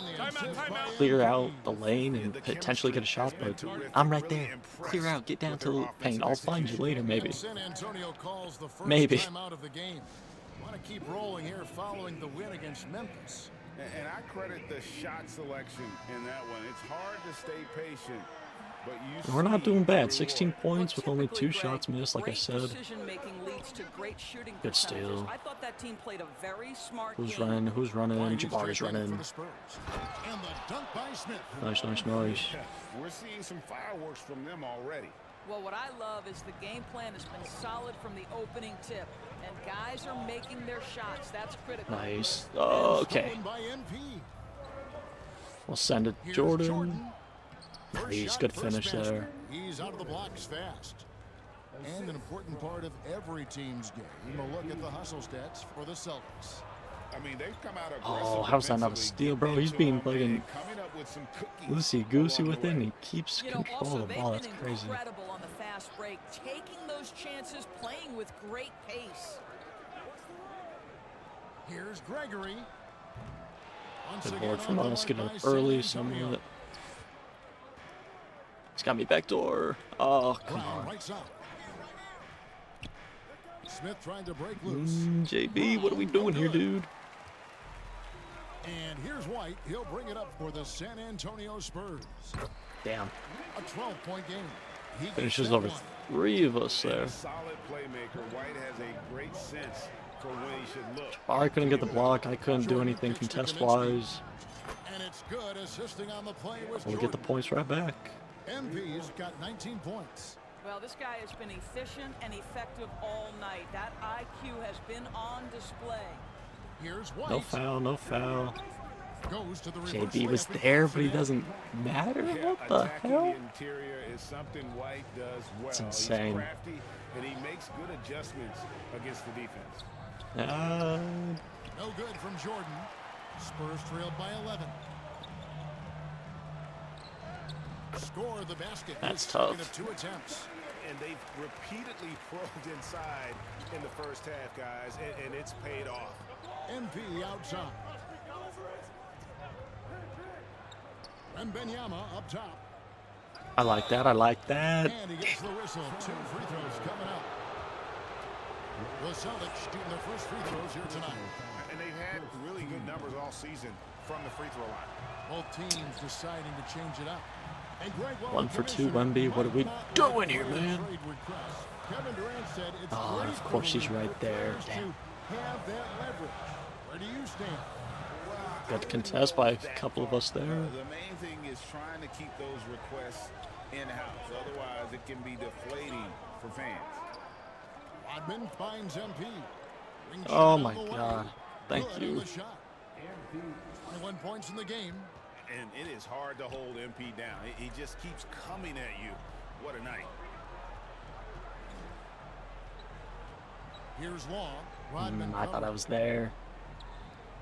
clear out the lane and potentially get a shot, but I'm right there. Clear out, get down to the paint. I'll find you later, maybe. San Antonio calls the first Maybe. time out of the game. Want to keep rolling here following the win against Memphis. And I credit the shot selection in that one. It's hard to stay patient, but you We're not see doing bad. the 16 reward. points with only 2 shots missed, like I Great said. decision-making leads to great shooting Good percentages. steal. I thought that team played a very smart Who's game. running? Who's running? Jabari's For running. the Spurs. And the dunk by Smith. Nice, nice, nice. We're seeing some fireworks from them already. Well, what I love is the game plan has been solid from the opening tip, and guys are making their shots. That's critical. Nice. Oh, okay. Stolen by NP. We'll send it Here's Jordan. First Nice, shot, good first finish basket. there. He's out of the blocks fast. And an important part of every team's game, a look at the hustle stats for the Celtics. I mean, they've come out Oh, how's that not a steal, bro? He's being fucking loosey-goosey with it, and he keeps You know, control also, of the they've ball. been That's crazy. incredible on the fast break, taking those chances, playing with great pace. Here's Gregory. Once Good again board from on the us. board Get by up San early. Antonio. Some of it. He's got me back door. Oh, come Brown on. right side. Smith trying to break loose. JB, what are we doing here, dude? Here's White. He'll bring it up for the San Antonio Spurs. Damn. A 12-point game. He Finishes over 3 of us there. Solid playmaker. White has a great sense for when he should look. I couldn't get the block. I couldn't do anything contest-wise. And it's good. Assisting on the play was We'll get the points right back. MP's got 19 points. Well, this guy has been efficient and effective all night. That IQ has been on display. Here's White. No foul, no foul. Goes to the JB was there, but he doesn't matter. What the hell? The interior is something White does well. It's insane. He's crafty, and he makes good adjustments against the defense. No good from Jordan. Spurs trailed by 11. Score the basket. That's tough. Of 2 attempts. And they've repeatedly probed inside in the first half, guys, and it's paid off. MP outside. And Benyama up top. I like that. I like that. And he gets the whistle. 2 free throws coming up. The Celtics shooting their first free throws here tonight. And they've had really good numbers all season from the free throw line. Both teams deciding to change it up. And Greg, 1 for 2, Wemby. What are we doing here, man? Kevin Durant said it's Oh, and of course he's right there. Damn. Have that leverage. Where do you stand? Got to contest by a couple of us there. The main thing is trying to keep those requests in-house. Otherwise, it can be deflating for fans. Rodman finds MP. Oh my God. Thank you. 21 points in the game. And it is hard to hold MP down. He just keeps coming at you. What a night. Here's Long. Rodman I thought I was there.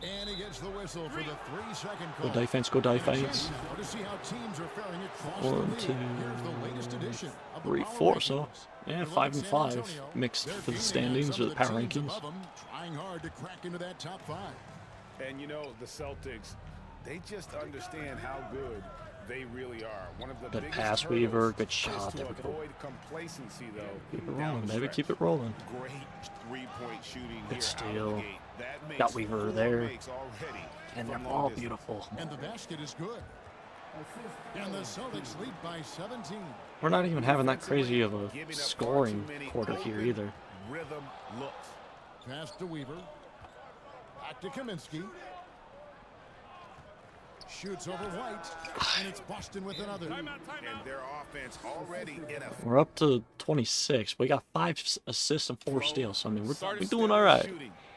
And he gets the whistle for the 3-second Go call. defense, go defense. To see how teams are faring across 1, the league. 2, Here's the latest edition of the 3, Power 4. So, Rankings. yeah, Look 5 at and San 5 Antonio. mixed They're for the gaining on standings some or of the power teams rankings. above them, trying hard to crack into that top 5. And you know, the Celtics, they just understand how good they really are. One of the Good biggest pass, hurdles Weaver. Good is shot. to There we go. avoid complacency, though. Keep it down rolling, the baby. stretch. Keep it rolling. Great three-point shooting Good here steal. out of the gate. That makes Got Weaver 4 there. makes already And they're from long all distance. beautiful. And the basket is good. And the Celtics lead by 17. We're not even having that crazy of a scoring quarter here either. Rhythm looks. Pass to Weaver. Back to Kaminsky. Shoots over White. And it's Boston with another. And their offense already in a We're up to 26. We got 5 assists and 4 steals. So, I mean, we're doing all right.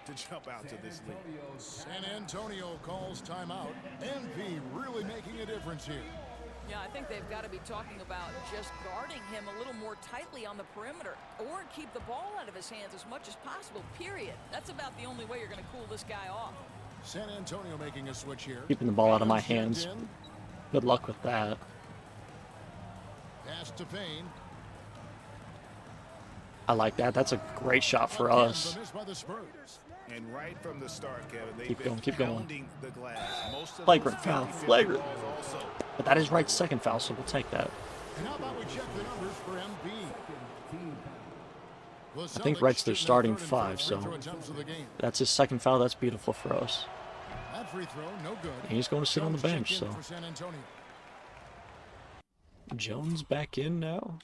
to jump out to this league. San Antonio calls timeout. MP really making a difference here. Yeah, I think they've got to be talking about just guarding him a little more tightly on the perimeter or keep the ball out of his hands as much as possible, period. That's about the only way you're going to cool this guy off. San Antonio making a switch here. Keeping the ball out of my hands. Good luck with that. Pass to Payne. I like that. That's a great shot for us. And right from the start, Kevin, they've Keep been going, keep going. pounding the glass. Most of Flagrant those foul. 50-50 Flagrant. balls also. But that is right second foul, so we'll take that. And how about we check the numbers for MP? I think Wright's their starting 5, so that's his second foul. That's beautiful for us. That free throw, no good. And he's going to sit on the bench, so. For San Antonio. Jones back in now.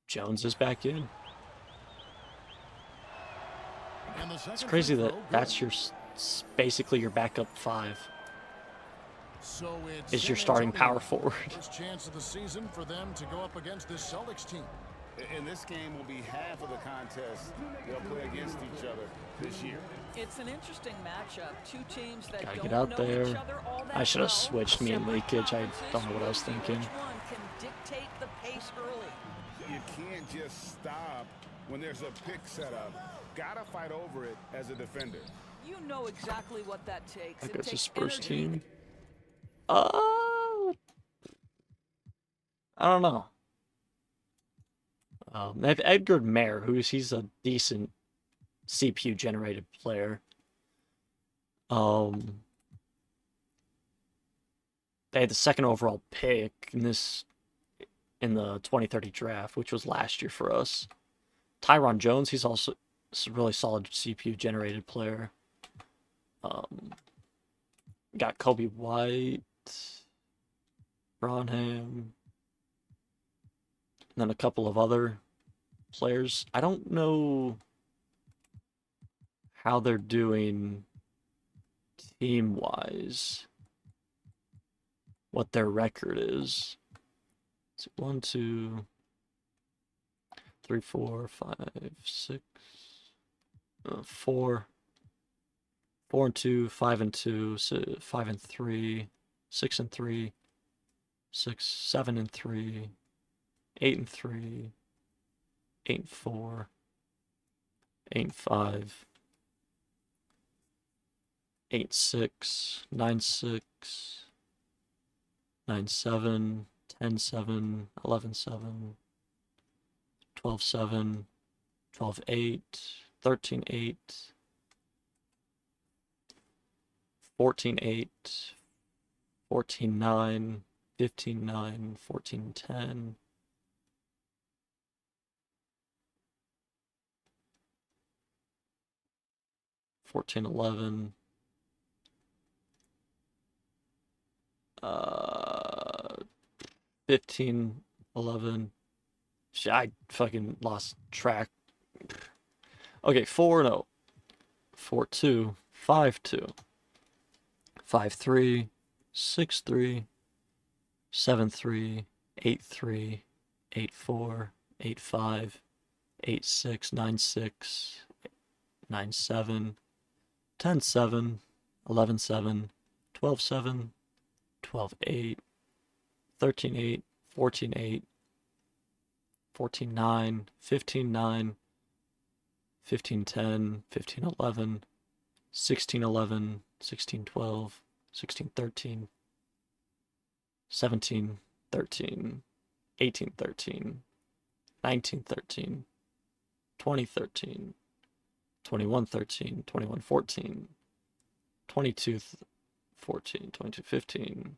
Jones is back in. It's crazy that that's your basically your backup 5. So it's is your San starting Antonio. power forward. First chance of the season for them to go up against this Celtics team. And this game will be half of the contest they'll play against each other this year. It's an interesting matchup. Two teams that Gotta don't get out know there. each other all that I should have well. switched me and leakage. I don't know what I was thinking. Which one can dictate the pace early? You can't just stop when there's a pick set up. Gotta fight over it as a defender. You know exactly what that takes. That It goes to takes Spurs energy. team. I don't know. They have Edgar Mayer, he's a decent CPU generated player. They had the second overall pick in the 2030 draft, which was last year for us. Tyron Jones, he's also a really solid CPU generated player. Got Kobe White, Bronham, and then a couple of other players. I don't know how they're doing team-wise, what their record is. It's 1, 2, 3, 4, 5, 6, 4, 4 and 2, 5 and 2, 5 and 3, 6 and 3, 6, 7 and 3, 8 and 3, 8 and 4, 8 and 5, 8 6, 9 6, 9 7, 10 7, 11 7, 12 7, 12 8, 13 8, 14 8, 14 9, 15 9, 14 10, 14 11, 15 11. Shit, I fucking lost track. Okay, 4-0, 4-2, 5-2, 5-3, 6-3, 7-3, 8-3, 8-4, 8-5, 8-6, 9-6, 9-7, 10-7, 11-7, 12-7, 12-8, 13-8, 14-8, 14-9, 15-9, 15-10, 15-11, 16-11, 16-12, 16-13, 17-13, 18-13, 19-13, 20-13, 21-13, 21-14, 22-14, 22-15,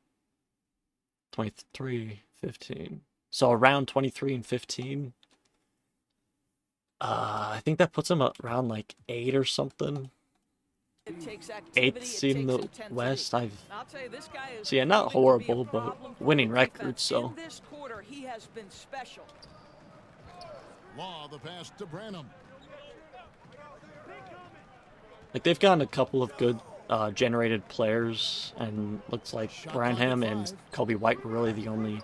23-15. So around 23 and 15. I think that puts them around like 8 or something. 8th seed in the West. So yeah, not horrible, but winning record. So. In this quarter, he has been special. Law the pass to Branham. Like they've gotten a couple of good generated players, and looks like Branham and Kobe White were really the only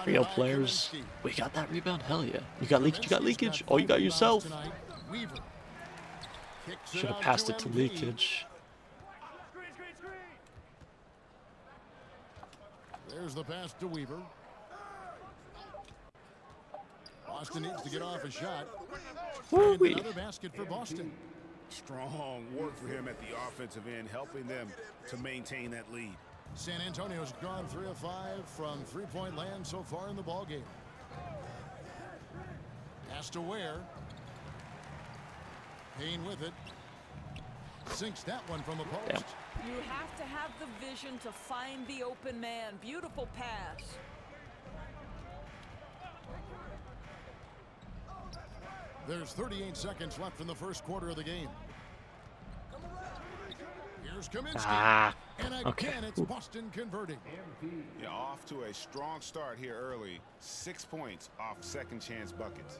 real players. We got that rebound? Hell yeah. You got leakage? You got leakage? Oh, you got yourself. Should have passed it to leakage. There's the pass to Weaver. Boston needs to get off a shot. And another basket for Boston. Strong work for him at the offensive end, helping them to maintain that lead. San Antonio's gone 3 of 5 from three-point land so far in the ballgame. Pass to Ware. Payne with it. Sinks that one from the post. Damn. You have to have the vision to find the open man. Beautiful pass. There's 38 seconds left in the first quarter of the game. Here's Kaminsky. And again, it's Boston converting. Yeah, off to a strong start here early. 6 points off second chance buckets.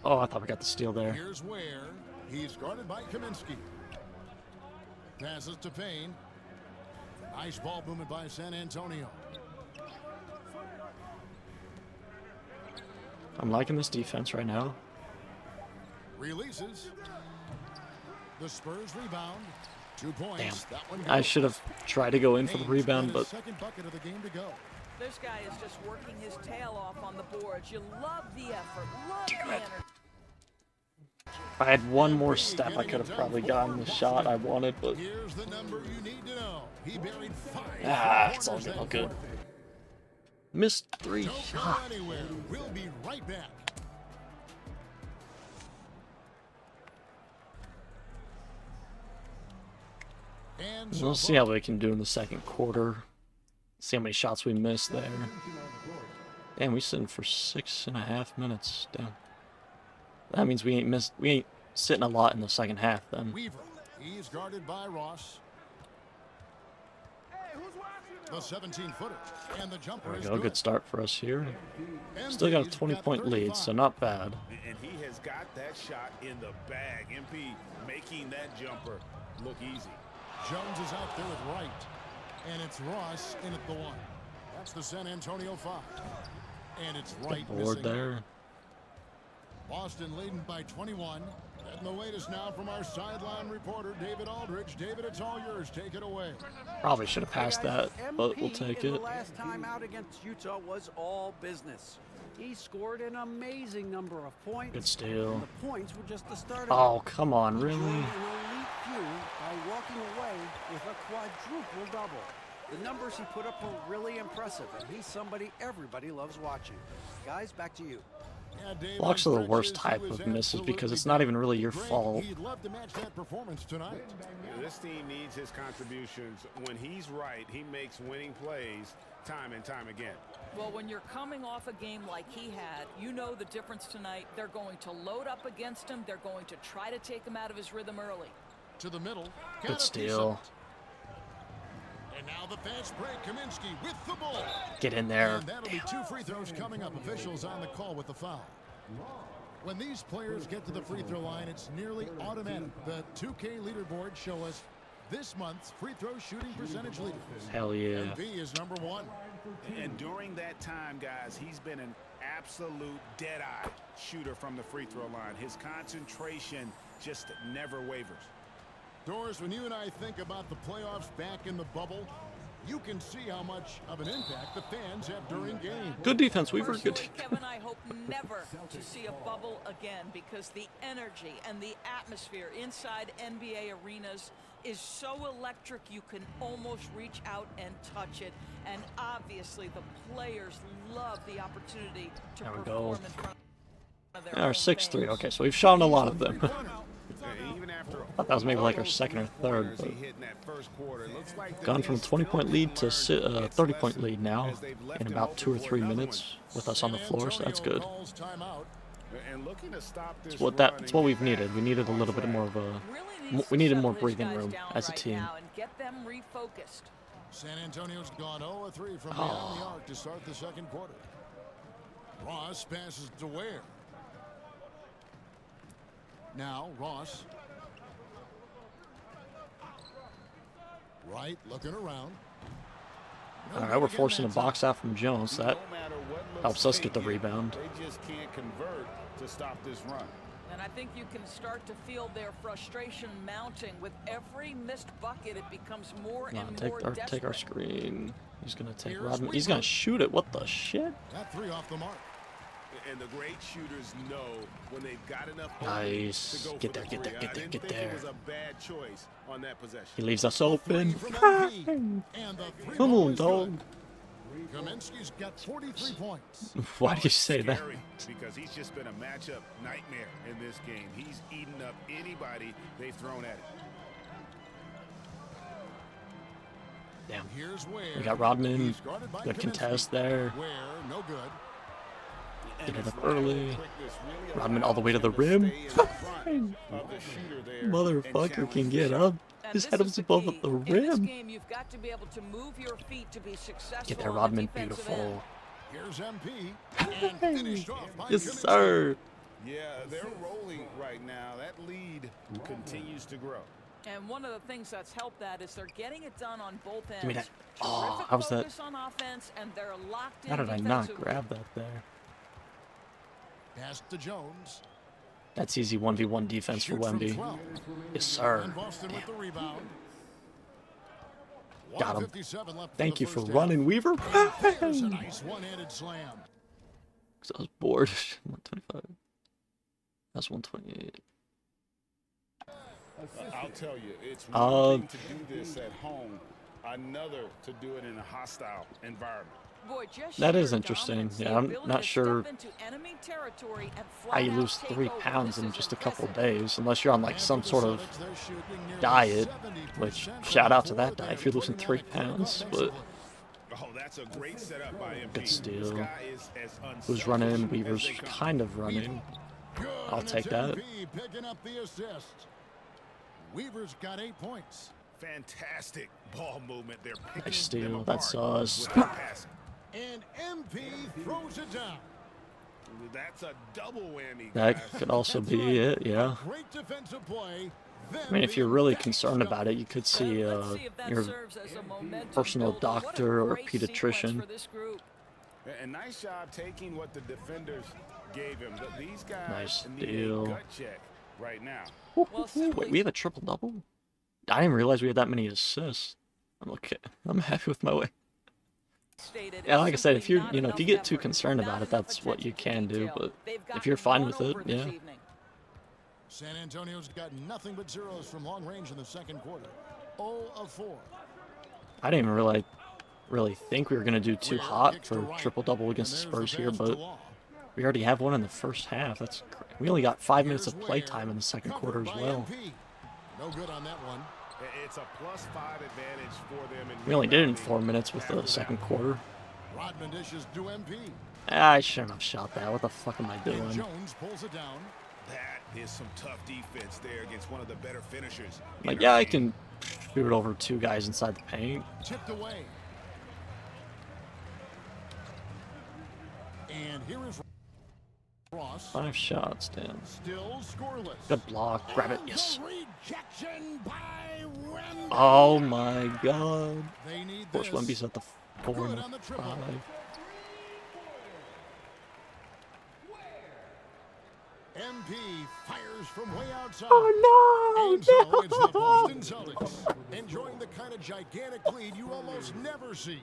Oh, I thought we got the steal there. Here's Ware. He's guarded by Kaminsky. Passes to Payne. Nice ball movement by San Antonio. I'm liking this defense right now. Releases. The Spurs rebound. 2 points. Damn. That one I should have tried to go in for the rebound, but second bucket of the game to go. This guy is just working his tail off on the boards. You love the effort, love the energy. if I had one more step, I could have probably gotten the shot I wanted, but Here's the number you need to know. He buried 5. it's all good. Missed 3 shots. Anywhere. We'll be right back. And We'll see how we can do in the second quarter. See how many shots we missed there. Damn, we sitting for 6.5 minutes. Damn. That means we ain't sitting a lot in the second half then. Weaver. He's guarded by Ross. The 17-footer. And the jumper There we is go. Good start for us here. Still got a 20-point lead, so not bad. And he has got that shot in the bag. MP making that jumper look easy. Jones is out there with Wright. And it's Ross in at the 1. That's the San Antonio 5. And it's Wright Board there. Boston leading by 21. And the latest now from our sideline reporter, David Aldridge. David, it's all yours. Take it away. Probably should have passed that, but we'll take it. The last time out against Utah was all business. He scored an amazing number of points. Good steal. And the points were just the start of Oh, it. come on, really? An elite few by walking away with a quadruple double. The numbers he put up were really impressive, and he's somebody everybody loves watching. Guys, back to you. Blocks are the worst type of misses because it's not even really your fault. He'd love to match that performance tonight. This team needs his contributions. When he's right, he makes winning plays time and time again. Well, when you're coming off a game like he had, you know the difference tonight. They're going to load up against him. They're going to try to take him out of his rhythm early. To the middle. Good steal. And now the fast break. Kaminsky with the ball. Get in there. And that'll be 2 free throws coming up. Officials on the call with the foul. When these players get to the free throw line, it's nearly automatic. The 2K leaderboard show us this month's free throw shooting percentage leaders. Hell yeah. MP is number 1. And during that time, guys, he's been an absolute dead-eye shooter from the free throw line. His concentration just never wavers. Doris, when you and I think about the playoffs back in the bubble, you can see how much of an impact the fans have during games. Good defense, Weaver. Good. Personally, Kevin, I hope never to see a bubble again because the energy and the atmosphere inside NBA arenas is so electric you can almost reach out and touch it. And obviously, the players love the opportunity to There we perform go. in front of their Our own 6-3. fans. Okay, so we've shot a lot of them. Even after I thought that was maybe like our second or third, but gone from a 20-point lead to 30-point lead now in about 2 or 3 minutes with us on the floor, so that's good. It's what we've needed. We needed a little bit more of a. We needed more breathing room as a team. And get them refocused. San Antonio's gone 0-3 from beyond the arc to start the second quarter. Ross passes to Ware. Now Ross. Right, looking around. All right, we're forcing a box out from Jones. That helps us get the rebound. They just can't convert to stop this run. And I think you can start to feel their frustration mounting. With every missed bucket, it becomes more and more desperate. Take our screen. He's gonna take Rodman. He's gonna shoot it. What the shit? That 3 off the mark. And the great shooters know when they've got enough. Nice. To go Get for there, the get there, three. get there, get I didn't think there. it was a bad choice on that possession. He leaves us open. And the Come on, dog. Kaminsky's got 43 points. Why do you say that? Because he's just been a matchup nightmare in this game. He's eaten up anybody they've thrown at him. Damn. Here's Ware. We got Rodman. He's guarded by Good Kaminsky. contest there. Ware, no good. Get it up early. Rodman all the way to the rim. Motherfucker can get up. His head is above the In this rim. game, you've got to be able to move your feet to be successful. Get there, on the Rodman. defensive Beautiful. Here's MP. And finished off by Yes, Kaminsky. sir. Yeah, they're rolling right now. That lead continues to grow. And one of the things that's helped that is they're getting it done on both ends. Give me that. Oh, Terrific how was that? focus on offense, and they're locked in How did I not defensively. grab that there? Pass to Jones. That's easy 1v1 defense for Shoots from Wemby. 12. Yes, sir. And Boston with the rebound. Got him. 1:57 left Thank in you the for first running, Weaver. half. And there's a nice one-handed slam. Because I was bored. 125. That's 128. I'll tell you, it's one thing to do this at home, another to do it in a hostile environment. Boy, just That is sheer interesting. dominance, Yeah, the I'm ability not to sure step into enemy territory and how you flat lose out take 3 over. pounds This in is just a couple impressive. days, unless you're on like some sort of diet, which shout out to that diet if you're losing 3 pounds, but Oh, that's a great setup by MP. good steal. This guy is as Who's unselfish running? as Weaver's they come. kind of running. I'll take that. Picking up the assist. Weaver's got 8 points. Fantastic ball movement. They're picking Nice steal. them That's apart us. with the passing. And MP throws it down. That's a double whammy. That guys. could also be it, yeah. Great defensive play. I mean, if you're really concerned about it, you could see your personal doctor or pediatrician. And nice job taking what the defenders gave him. These guys Nice need a deal. gut check right now. Wait, we have a triple-double? I didn't even realize we had that many assists. I'm okay. I'm happy with my way. Yeah, like I said, if you if you get too concerned about it, that's what you can do. But if you're fine with it, yeah. San Antonio's got nothing but zeros from long range in the second quarter. 0 of 4. I didn't even really think we were gonna do too hot for triple-double against the Spurs here, but we already have one in the first half. That's we only got 5 minutes of play time in the second quarter as well. No good on that one. It's a +5 advantage for them. We only did it in 4 minutes with the second quarter. Rodman dishes to MP. I shouldn't have shot that. What the fuck am I doing? Jones pulls it down. That is some tough defense there against one of the better finishers. Like, yeah, I can shoot it over 2 guys inside the paint. Tipped away. And here is Ross. 5 shots, damn. Still scoreless. Good block. Grab it. Yes. Rejection by Wemby. Oh my god. They need Of course, Wemby's at the 4 and 5. MP fires from way outside. Oh no! And so it's the Boston Celtics enjoying the kind of gigantic lead you almost never see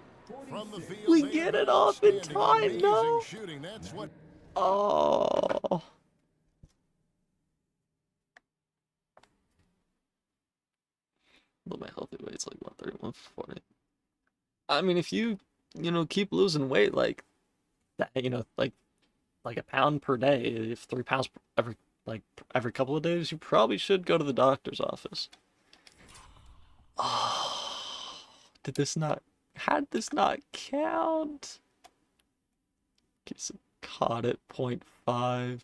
from the field. We get it off in time, no? Shooting. That's what. Oh. But my healthy weight's like 130, 140. I mean, if you keep losing weight like that, like a pound per day, if 3 pounds every couple of days, you probably should go to the doctor's office. Oh, how did this not count? Caught it, 0.5.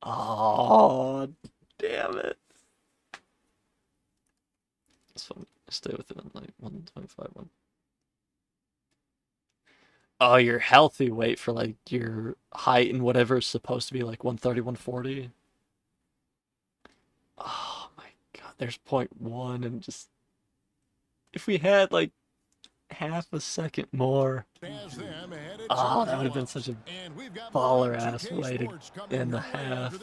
Oh, damn it. It's fine. Stay with it on like 125 one. Oh, your healthy weight for like your height and whatever is supposed to be like 130, 140. Oh my god, there's 0.1 and just if we had like half a second more. Oh, that would have been such a baller ass way to end the half.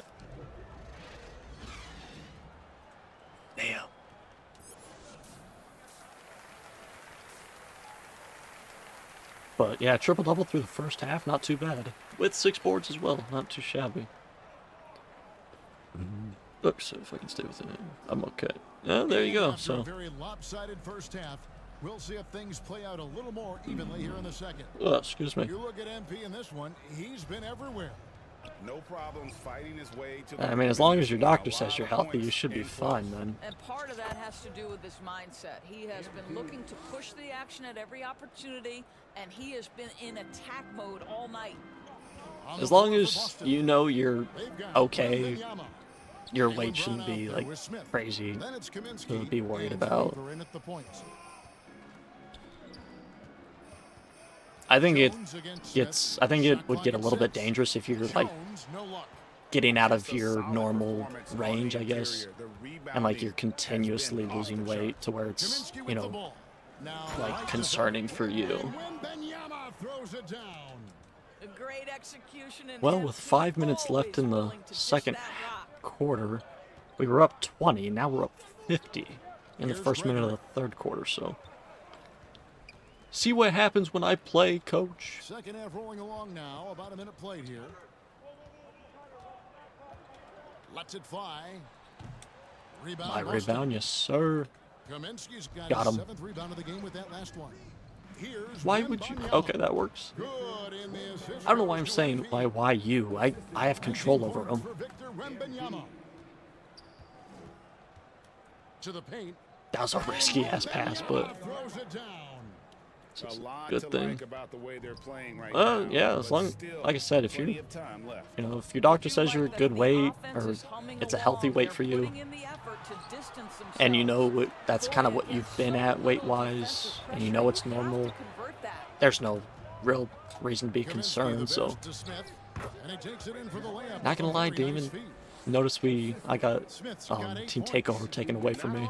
Damn. But yeah, triple-double through the first half, not too bad. With 6 boards as well, not too shabby. Look, so if I can stay with it, I'm okay. Yeah, there you go. So. Very lopsided first half. We'll see if things play out a little more evenly here in the second. Oh, excuse me. You look at MP in this one, he's been everywhere. No problems fighting his way to the I mean, as long as your doctor says you're healthy, you should be fine then. And part of that has to do with his mindset. He has been looking to push the action at every opportunity, and he has been in attack mode all night. As long as you know you're okay, your weight shouldn't be like crazy to be worried about. I think it would get a little bit dangerous if you're like getting out of your normal range, I guess, and like you're continuously losing weight to where it's, like concerning for you. Well, with 5 minutes left in the second quarter, we were up 20, now we're up 50 in the first minute of the third quarter, so. See what happens when I play, coach. Second half rolling along now. About a minute played here. Lets it fly. Rebound. My rebound, yes, sir. Kaminsky's got him. 7th rebound of the game with that last one. Here's why would you? Okay, that works. I don't know why I'm saying why you. I have control over him. To the paint. That was a risky ass pass, but. So it's A a lot good to thing. like about the way they're playing right now, Yeah, as but long, still like I said, if plenty you, of time left. if your doctor says you're a good weight or it's a healthy weight for you, and you know that's kind of what you've been at weight-wise, and you know it's normal, there's no real reason to be concerned. So, not gonna lie, Damon. Notice I got team takeover taken away from me.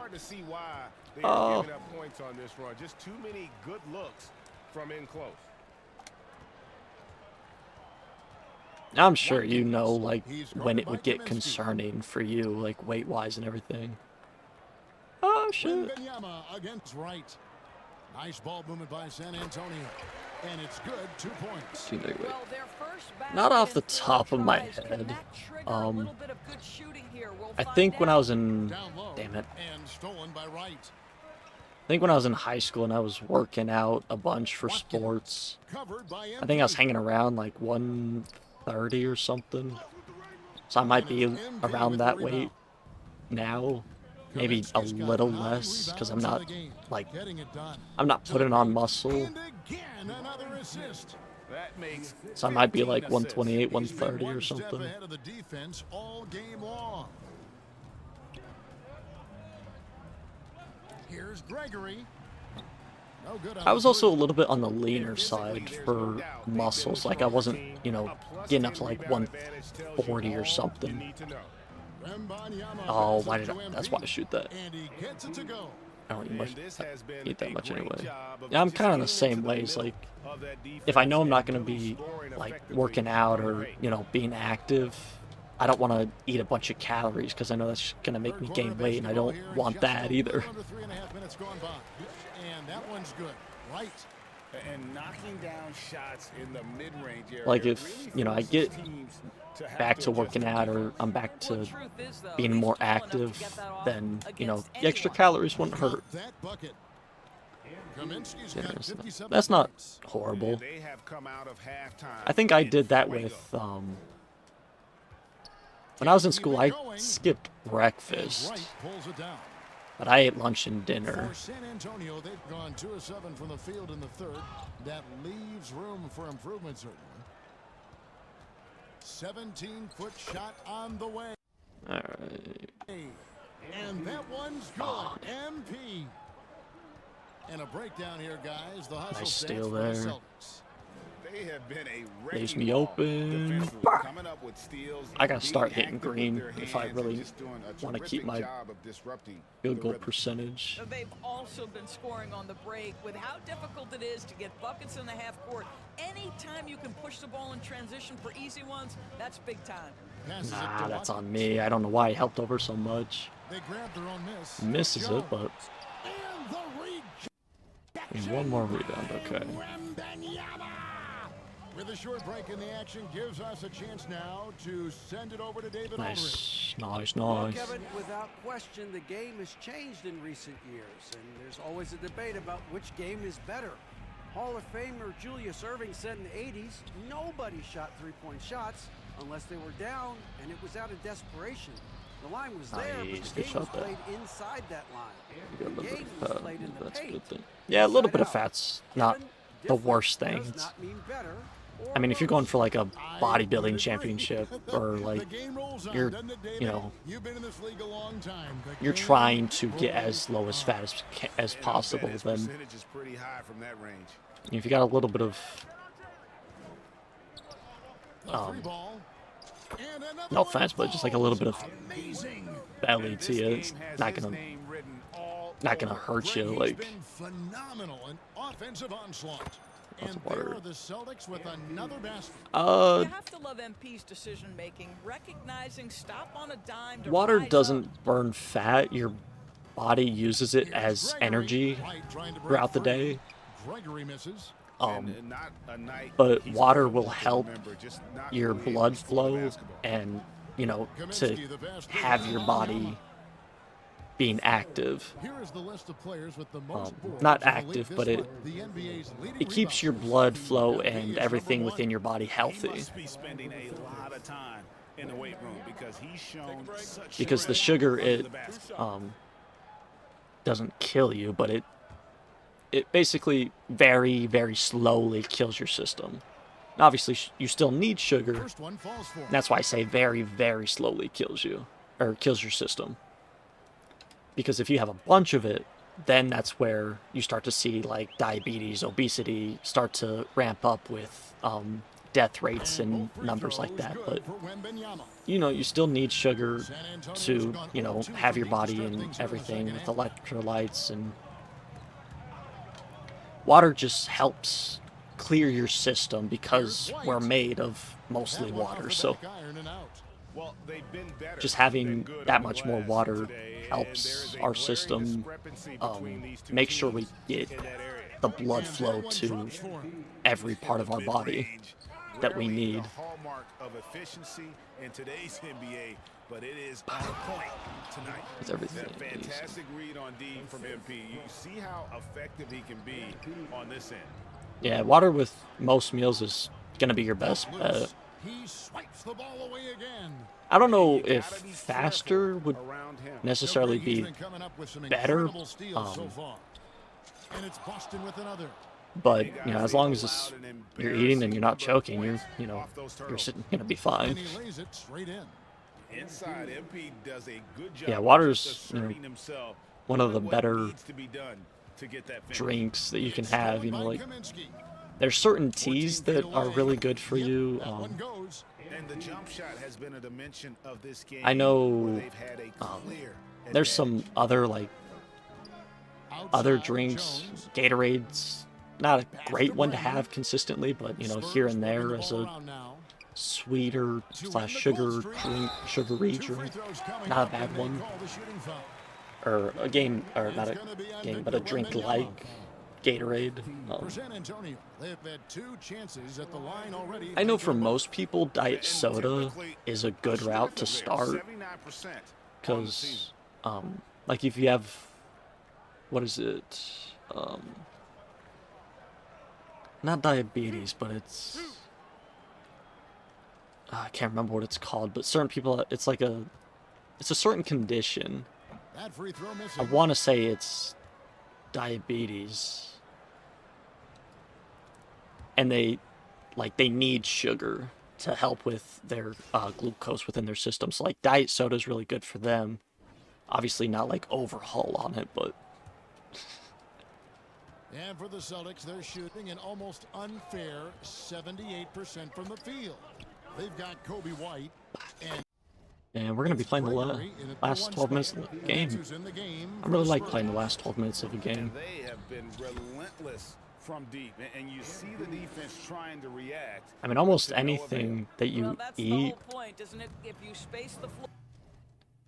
Oh. Giving up points on this run. Just too many good looks from in close. I'm sure you know, like, when it would get concerning for you, like, weight-wise and everything. Oh, shit. Against right. Nice ball movement by San Antonio. And it's good, 2 points. Not off the top of my head. I think when I was in... Damn it. And stolen by right. I think when I was in high school and I was working out a bunch for sports, I think I was hanging around like 130 or something. So I might be around that weight now. Maybe a little less, because I'm not, like, I'm not putting on muscle. So I might be like 128, 130 or something. Here's Gregory. No good. I was also a little bit on the leaner side for muscles. Like, I wasn't, getting up to like 140 or something. Oh, that's why I shoot that. I don't eat that much anyway. Yeah, I'm kind of the same ways. Like, if I know I'm not going to be, like, working out or, being active, I don't want to eat a bunch of calories because I know that's going to make me gain weight, and I don't want that either. And that one's good. Right. And knocking down shots in the mid-range area. Like, if, I get back to working out or I'm back to being more active, then, the extra calories wouldn't hurt. Yeah, that's not horrible. I think I did that with, when I was in school, I skipped breakfast. But I ate lunch and dinner. For San Antonio, they've gone 2 of 7 from the field in the third. That leaves room for improvement, certainly. 17-foot shot on the way. All right. And that one's good. MP. And a breakdown here, guys. The hustle Nice stands steal for the there. Celtics. They have been a Leaves me open. coming up with steals. I gotta start hitting green if I really want to keep my field goal percentage. They've also been scoring on the break. With how difficult it is to get buckets in the half court, anytime you can push the ball in transition for easy ones, that's big time. Nah, that's on me. I don't know why he helped over so much. They grabbed their own miss. Misses it, but one more rebound. Okay. With a short break in the action, gives us a chance now to send it over to David Nice, nice, Well, nice. Kevin, without question, the game has changed in recent years, and there's always a debate about which game is better. Hall of Famer Julius Erving said in the 80s, nobody shot three-point shots unless they were down, and it was out of desperation. The line was there, Nice, but the good game was shot there. played inside that line. You got a The little game bit was of fat. played in the That's a paint. good thing. Yeah, a little Inside bit of out. fat's not Kevin, the worst different thing. does not mean better or I mean, if you're going worse. for like a bodybuilding championship or like The game rolls on, you're, doesn't it, David? you know, You've been in this league a long time. The you're game trying to get rolls as low as fat as possible, His then percentage is pretty high from that range. if you got a little bit of The free ball. And another no one offense, but just like a little bit of amazing. belly to you, it's not gonna hurt you. He's Like, been phenomenal in offensive onslaught. That's And water. there are the Celtics with another basket. You have to love MP's decision making, recognizing stop on a dime to water rise doesn't up. burn fat. Your body uses it as energy throughout the day. Gregory misses. But water will help your blood flow and, you know, to have your body being active. Here is the list of players with the most boards Not in the active, league but this it month. The NBA's leading it keeps rebounder. your blood flow and everything within your body healthy. Must be spending a lot of time in the weight room because he's shown such Because the sugar, it doesn't kill you, but it it basically very, very slowly kills your system. And obviously, you still need sugar. First one falls for. That's why I say very, very slowly kills you, or kills your system. Because if you have a bunch of it, then that's where you start to see like diabetes, obesity start to ramp up with death rates and numbers like that. But you know, you still need sugar to, you know, have your body and everything with electrolytes, and water just helps clear your system because we're made of mostly water. So just having that much more water helps our system make sure we get the blood flow to every part of our body that we need. Hallmark of efficiency in today's NBA, but it is on point tonight. With everything. That fantastic read on D from MP. You see how effective he can be on this end. Yeah, water with most meals is gonna be your best bet. He swipes the ball away again. I don't know if faster would necessarily be better, And it's Boston with another. but you know, as long as you're eating and you're not choking, you're sitting gonna be fine. And he lays it straight in. Inside, MP does a good job. Yeah, water's asserting himself one of the what better needs to be done to get that finish. drinks that you can have. You know, like there's certain teas that are really good for you. And the jump shot has been a dimension of this game. I know where they've had a clear there's some other other drinks, Gatorade's not a great one to have consistently, but you know, here and there as a sweeter / sugary drink, not a bad one. Or a game, or not a game, but a drink like Gatorade. For San Antonio, they've had 2 chances at the line already. I know for most people, diet soda is a good route to start, because, like if you have, what is it? Not diabetes, but it's, I can't remember what it's called, but certain people, it's like it's a certain condition. That free throw missing. I want to say it's diabetes. And they need sugar to help with their glucose within their system. So like diet soda is really good for them. Obviously not like overhaul on it, but. And for the Celtics, they're shooting an almost unfair 78% from the field. They've got Kobe White And we're going to be playing the last 12 minutes of the game. I really like playing the last 12 minutes of a game. They have been relentless from deep, and you see the defense trying to react. I mean, almost anything that you eat. Point, isn't it? If you space the floor.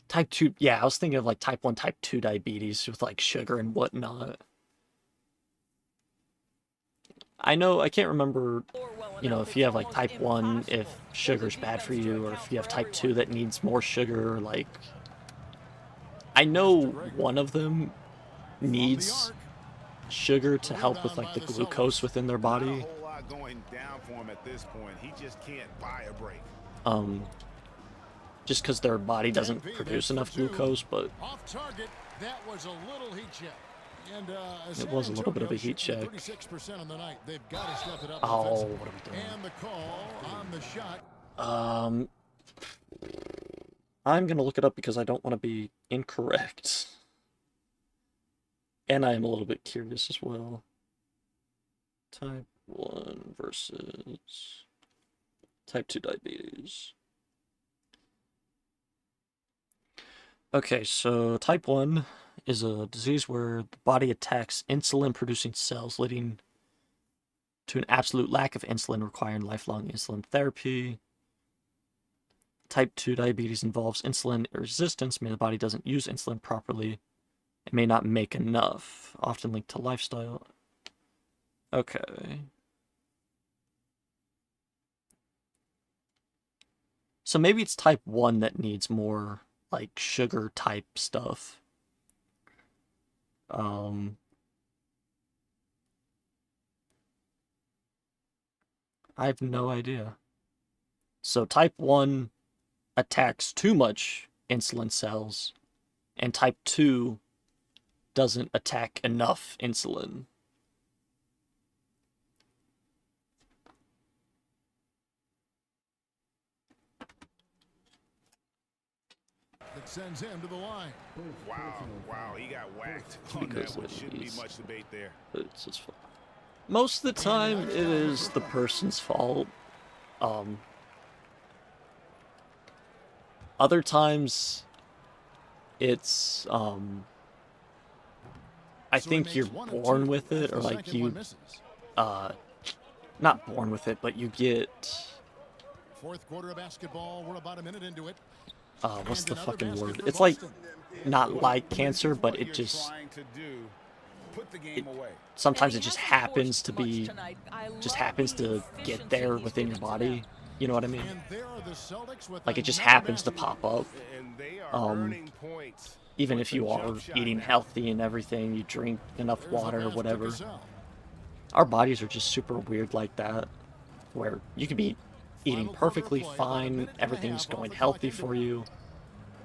Type 2, yeah, I was thinking of like type 1, type 2 diabetes with like sugar and whatnot. I know, I can't remember, you know, if you have like type 1, if sugar's bad for you, or if you have type 2 that needs more sugar, like, I know one of them needs sugar to help with like the glucose within their body. Just because their body doesn't produce enough glucose, but off target, that was a little heat check. And, it was a little bit of a heat check. 36% on the night. They've got to step it up. Oh, what are we doing? And the call on the shot. I'm gonna look it up because I don't want to be incorrect. And I am a little bit curious as well. Type 1 versus type 2 diabetes. Okay, so type 1 is a disease where the body attacks insulin-producing cells, leading to an absolute lack of insulin, requiring lifelong insulin therapy. Type 2 diabetes involves insulin resistance, meaning the body doesn't use insulin properly. It may not make enough, often linked to lifestyle. Okay. So maybe it's type 1 that needs more, like, sugar type stuff. I have no idea. So type 1 attacks too much insulin cells, and type 2 doesn't attack enough insulin. that sends him to the line. Wow, he got whacked on that one. Shouldn't be much debate there. It's his fault. Most of the time, it is the person's fault. Other times, it's I think you're born with it, or like you, not born with it, but you get. Fourth quarter of basketball, we're about a minute into it. What's the fucking word? It's like, not like cancer, but it just, sometimes it just happens to be, just happens to get there within your body. You know what I mean? Like it just happens to pop up. Even if you are eating healthy and everything, you drink enough water or whatever. Our bodies are just super weird like that, where you could be eating perfectly fine, everything's going healthy for you,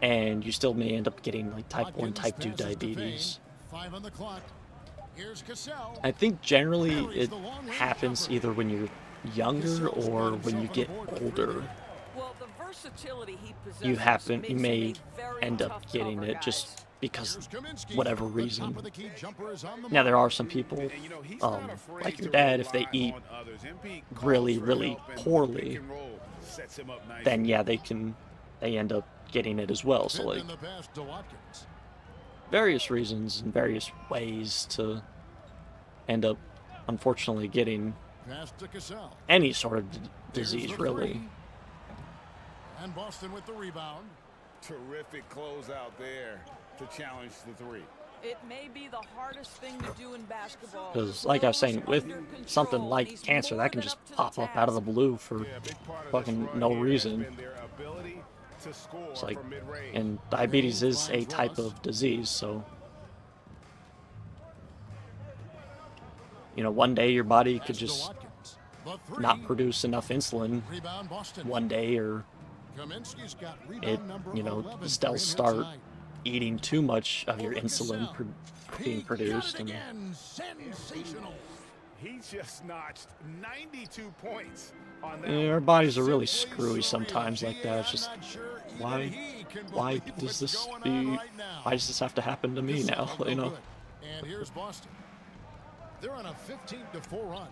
and you still may end up getting like type 1, type 2 diabetes. I think generally it happens either when you're younger or when you get older. You may end up getting it just because whatever reason. Now there are some people, like your dad, if they eat really, really poorly, then yeah, they end up getting it as well. So like, various reasons and various ways to end up, unfortunately, getting any sort of disease, really. And Boston with the rebound. Terrific closeout there to challenge the three. It may be the hardest thing to do in basketball. Because, like I was saying, with something like cancer, that can just pop up out of the blue for fucking no reason. It's like, and diabetes is a type of disease, so you know, one day your body could just not produce enough insulin one day, or it, you know, they'll start eating too much of your insulin being produced. And he just notched 92 points on that. Yeah, our bodies are really screwy sometimes like that. It's just, why does this have to happen to me now, you know? And here's Boston. They're on a 15-4 run.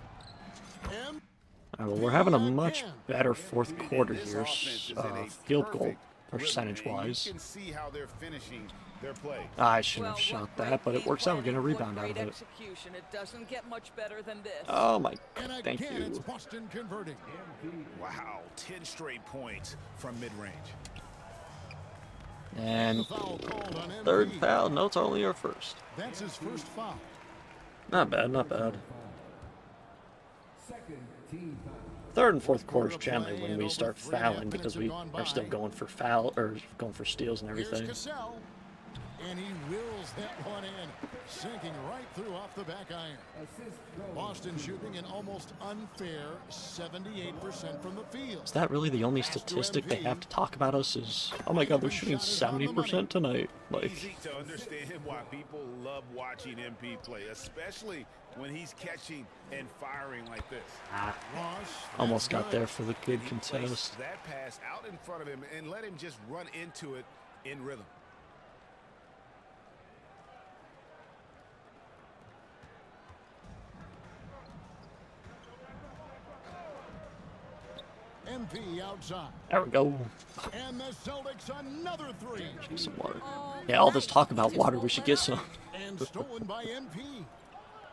Well, we're having a much better fourth quarter here, field goal percentage-wise. I shouldn't have shot that, but it works out. We're getting a rebound out of it. It doesn't get much better than this. Oh my, thank you. Boston converting. Wow, 10 straight points from mid-range. And third foul. No, it's only our first. That's his first foul. Not bad, not bad. Third and fourth quarters generally when we start fouling, because we are still going for going for steals and everything. And he wills that one in, sinking right through off the back iron. Boston shooting an almost unfair 78% from the field. Is that really the only statistic they have to talk about us? Is, oh my God, they're shooting 70% tonight. Like, easy to understand why people love watching MP play, especially when he's catching and firing like this. Almost got there for the good contest. That pass out in front of him and let him just run into it in rhythm. MP outside. There we go. And the Celtics another three. Some water. Yeah, all this talk about water, we should get some. And stolen by MP.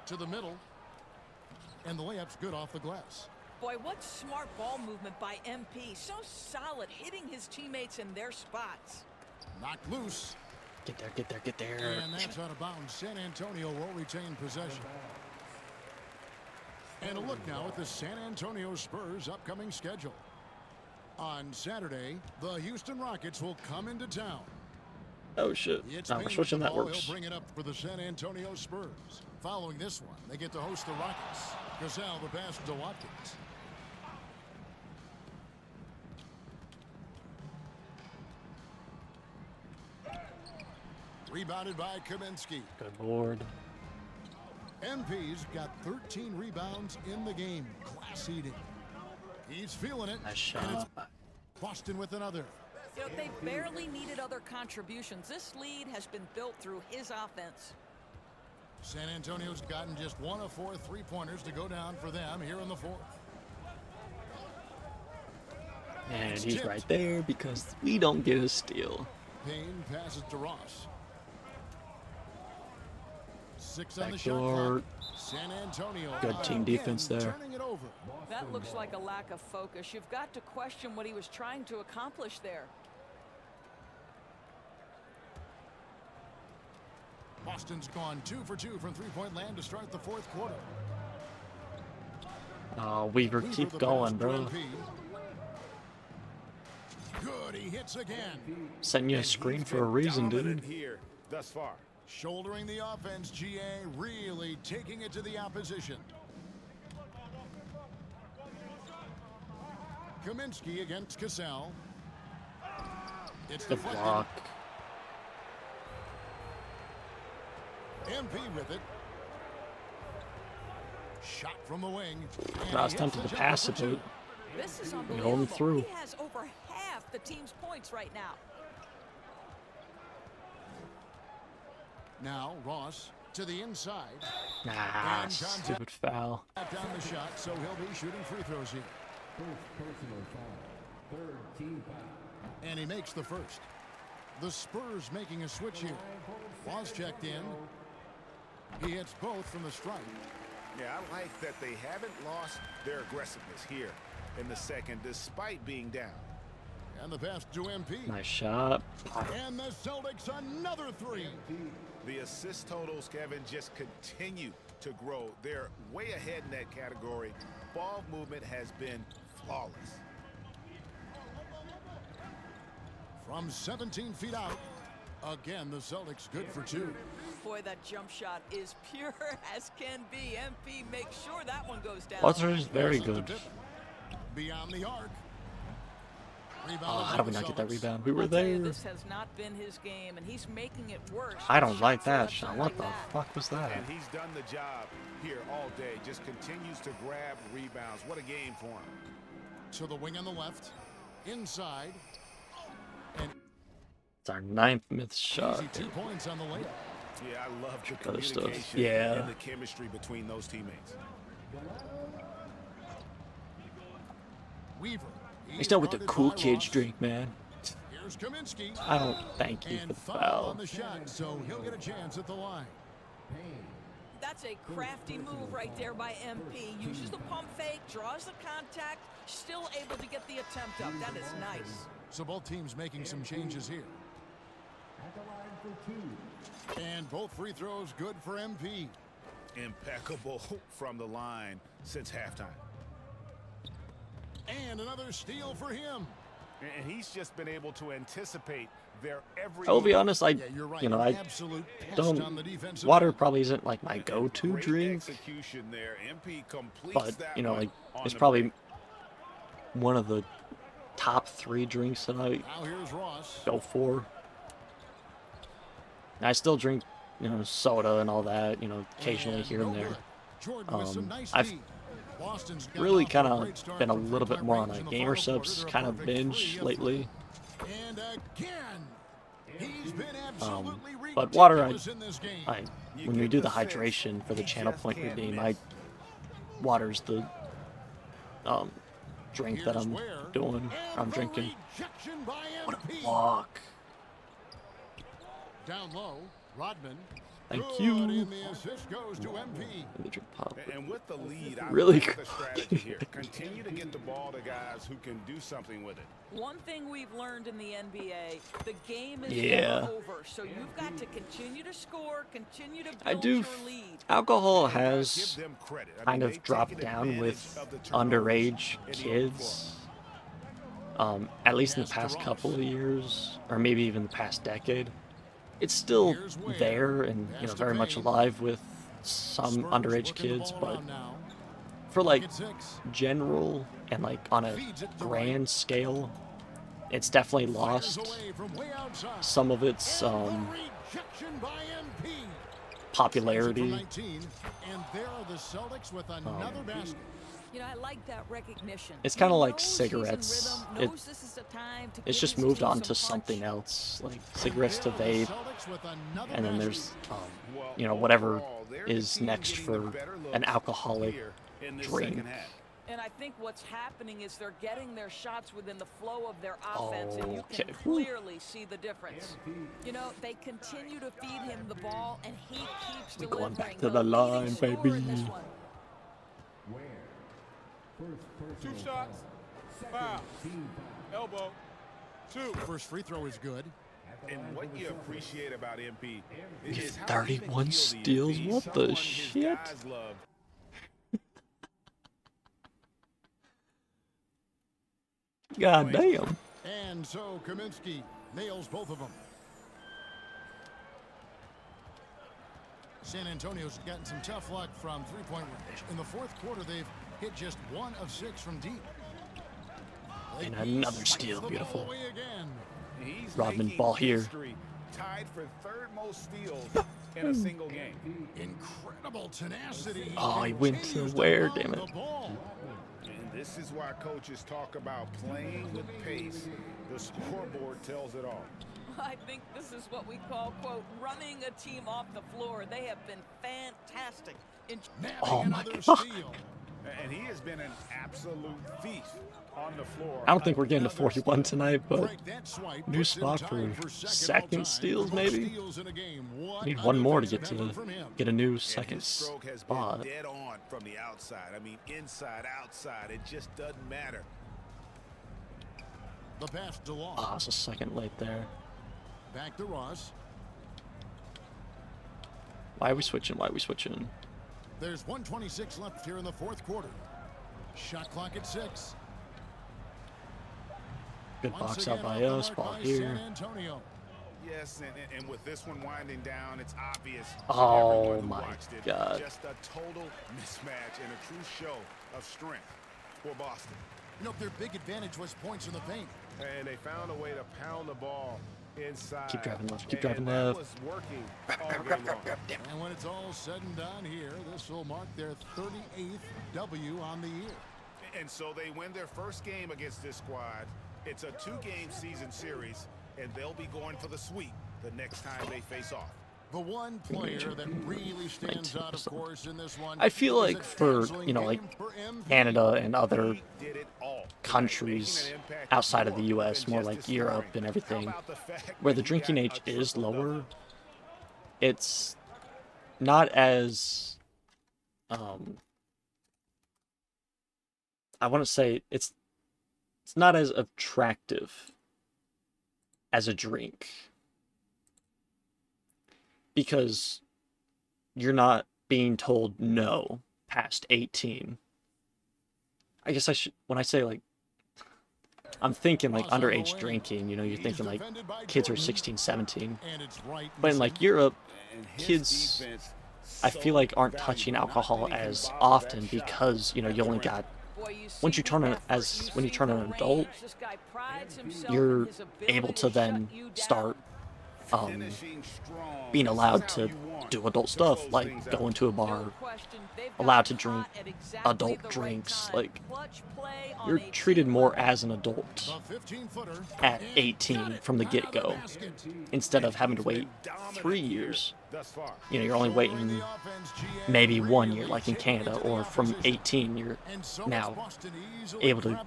To the middle. And the layup's good off the glass. Boy, what smart ball movement by MP. So solid, hitting his teammates in their spots. Knocked loose. Get there, get there, get there. And that's out of bounds. San Antonio will retain possession. And a look now at the San Antonio Spurs' upcoming schedule. On Saturday, the Houston Rockets will come into town. Oh shit! Now we're switching networks. He'll bring it up for the San Antonio Spurs. Following this one, they get to host the Rockets. Gazelle the pass to Watkins. Rebounded by Kaminsky. Good lord. MP's got 13 rebounds in the game. Class eating. He's feeling it. Nice shot. Boston with another. You know, they barely needed other contributions. This lead has been built through his offense. San Antonio's gotten just 1 of 4 3-pointers to go down for them here in the fourth. And he's right there because we don't get a steal. Payne passes to Ross. 6 on the shot Backdoor. clock. San Antonio. Good team defense there. Turning it over. That looks like a lack of focus. You've got to question what he was trying to accomplish there. Boston's gone 2 for 2 from 3-point land to start the fourth quarter. Oh, Weaver, keep going, bro. Good, he hits again. Sent you a screen for a reason, dude. Here thus far. Shouldering the offense, GA really taking it to the opposition. Kaminsky against Cassell. It's The deflected. block. MP with it. Shot from the wing. I was tempted to pass it, but This is we unbelievable. hold him through. He has over half the team's points right now. Now Ross to the inside. Nah, stupid foul. Down the shot, so he'll be shooting free throws here. Personal foul. 3rd team foul. And he makes the first. The Spurs making a switch here. Ross checked in. He hits both from the strike. Yeah, I like that they haven't lost their aggressiveness here in the second, despite being down. And the pass to MP. Nice shot. And the Celtics another 3. The assist totals, Kevin, just continue to grow. They're way ahead in that category. Ball movement has been flawless. From 17 feet out. Again, the Celtics good for 2. Boy, that jump shot is pure as can be. MP makes sure that one goes down. Butler is very good. Beyond the arc. Oh, how did we not get that rebound? We were I'll tell you, there. this has not been his game, and he's making it worse. I don't like Shots that left shot. and What like the that. fuck was that? And he's done the job here all day. Just continues to grab rebounds. What a game for him. To the wing on the left. Inside. And It's our 9th missed shot. easy 2 points on the layup. Yeah, I love the Other stuff. communication Yeah. and the chemistry between those teammates. Weaver. He's done with the cool kids drink, man. Here's Kaminsky. I don't thank you for And the foul foul. on the shot, so he'll get a chance at the line. That's a crafty move right there by MP. Uses the pump fake, draws the contact, still able to get the attempt up. That is nice. So both teams making some changes here. And both free throws good for MP. Impeccable from the line since halftime. And another steal for him. And he's just been able to anticipate their every. I will be honest, I you're right. you know, I Absolute pest on the don't. defensive Water end. probably isn't like my go-to Great drink, execution there. MP completes but that you know, one like on it's the probably break. one of the top 3 drinks that I Now here's Ross. go for. And I still drink, you know, soda and all that, you know, occasionally here and there. Jordan with some nice I've D. Boston's got really off to a kind of great start been a from little bit three-point more on range a in the gamer final subs quarter, a kind of perfect binge 3 of lately. 3. And again, he's been absolutely But water, ridiculous in this game. when we do the hydration for the channel point redeem, water's the drink that I'm doing. I'm drinking. What a block! Down low, Rodman. Thank Good, you. and the assist goes to MP. Let me drink pop. And with the lead, I Really like the strategy here. Continue to get the ball to guys who can do something with it. One thing we've learned in the NBA, the game is Yeah. never over. So you've got to continue to score, continue to build I do. your lead. Alcohol Give has them credit. I kind mean, of they've dropped taken down advantage with of the turnovers underage in the kids. At least in the past couple of years, or maybe even the past decade. It's still there and, you know, very much alive with some underage kids, but for like general and like on a grand scale, it's definitely lost some of its popularity. And there are the Celtics with another basket. You know, I like that recognition. It's kind of He like knows he's in cigarettes. rhythm, knows this is a time to It's give just his moved team on some to punch. something else, like cigarettes to vape, and then there's, Well, you know, whatever overall, they're the is team next getting the for better an looks alcoholic here in this drink. second half. And I think what's happening is they're getting their shots within the flow of their offense, and you Okay. can clearly see the difference. You know, they continue to feed him the ball, and he keeps We're delivering. going back to the line, leading scorer in this baby. one. Two shots. Foul. Elbow. Two. First free throw is good. And what you appreciate about MP Get is how 31 even-keeled he is. steals? He's What the someone his shit? guys love. God damn. And so Kaminsky nails both of them. San Antonio's gotten some tough luck from three-point range. In the fourth quarter, they've hit just 1 of 6 from deep. And another steal. Beautiful. He's Rodman making ball here. history, tied for third most steals in a single game. Incredible tenacity. Oh, he went to where? Damn it. And this is why coaches talk about playing with pace. The scoreboard tells it all. I think this is what we call, quote, running a team off the floor. They have been fantastic. Oh my God. And he has been an absolute feast on the floor. I don't think we're getting to 41 tonight, but new spot for second steals, maybe? Need one more to get a new second Stroke has spot. been dead on from the outside. I mean, inside, outside, it just doesn't matter. The pass to Long. Ah, it's a second late there. Back to Ross. Why are we switching? Why are we switching? There's 1:26 left here in the fourth quarter. Shot clock at 6. Good box out by us. Ball here. Yes, and with this one winding down, it's obvious. Oh everyone who my watched it, God. Just a total mismatch and a true show of strength for Boston. You know, their big advantage was points in the paint. And they found a way to pound the ball inside. Keep driving left. Keep And driving that left. was working all game long. And when it's all said and done here, this will mark their 38th W on the year. And so they win their first game against this squad. It's a 2-game season series, and they'll be going for the sweep the next time they face off. The one player that really stands out, of course, in this one. I feel like for, you know, like Canada and other countries outside of the US, more like Europe and everything, where the drinking age is lower, it's not as, I want to say it's not as attractive as a drink. Because you're not being told no past 18. I guess I should, when I say like, I'm thinking like underage drinking, you know, you're thinking like kids are 16, 17. But in like Europe, kids, I feel like aren't touching alcohol as often because, you know, you only got, once you turn when you turn an adult, you're able to then start being allowed to do adult stuff, like go into a bar, allowed to drink adult drinks. Like, you're treated more as an adult at 18 from the get-go, instead of having to wait 3 years. You know, you're only waiting maybe 1 year, like in Canada, or from 18 you're now able to,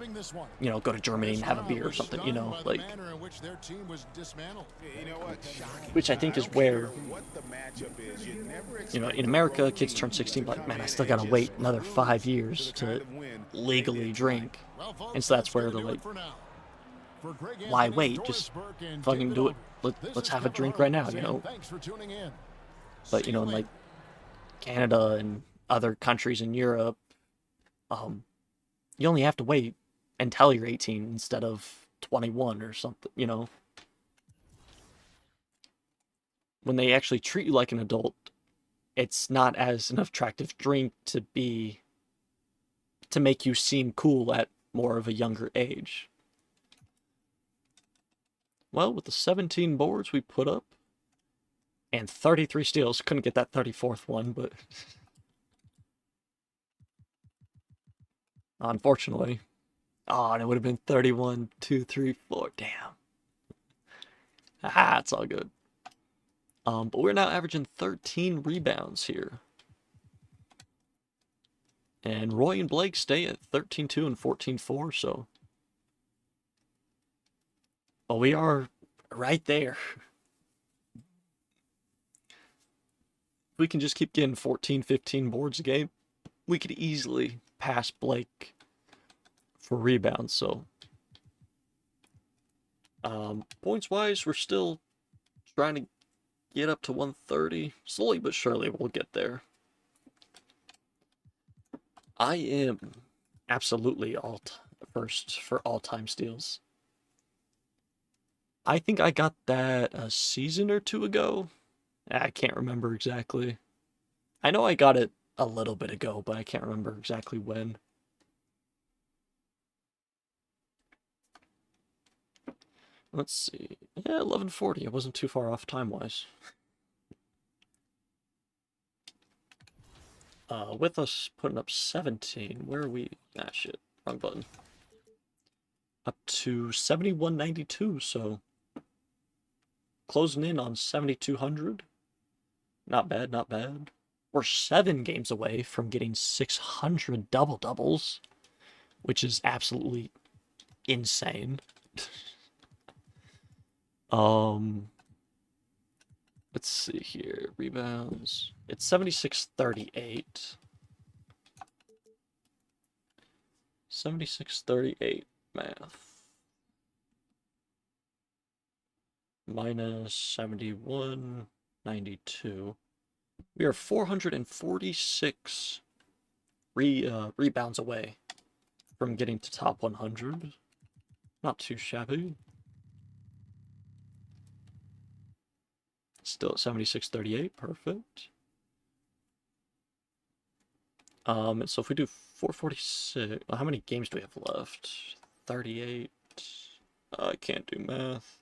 you know, go to Germany and have a beer or something, you know, like, which I think is where, you know, in America, kids turn 16, like, man, I still gotta wait another 5 years to legally drink. And so that's where they're like, why wait? Just fucking do it. Let's have a drink right now, you know? But, you know, in like Canada and other countries in Europe, you only have to wait until you're 18 instead of 21 or something, you know? When they actually treat you like an adult, it's not as an attractive drink to make you seem cool at more of a younger age. Well, with the 17 boards we put up, and 33 steals, couldn't get that 34th one, but unfortunately. Oh, and it would have been 31, 2, 3, 4. Damn. Ah, it's all good. But we're now averaging 13 rebounds here. And Roy and Blake stay at 13-2 and 14-4, so. But we are right there. If we can just keep getting 14, 15 boards a game, we could easily pass Blake for rebounds, so. Points-wise, we're still trying to get up to 130. Slowly but surely, we'll get there. I am absolutely first for all-time steals. I think I got that a season or two ago. I can't remember exactly. I know I got it a little bit ago, but I can't remember exactly when. Let's see. Yeah, 11:40. I wasn't too far off time-wise. With us putting up 17, where are we? Ah, shit. Wrong button. Up to 71.92, so closing in on 7,200. Not bad, not bad. We're 7 games away from getting 600 double-doubles, which is absolutely insane. Let's see here. Rebounds. It's 76-38. 76-38 math. Minus 71.92. We are 446 rebounds away from getting to top 100. Not too shabby. Still at 76-38, perfect. And so if we do 446, well, how many games do we have left? 38. I can't do math.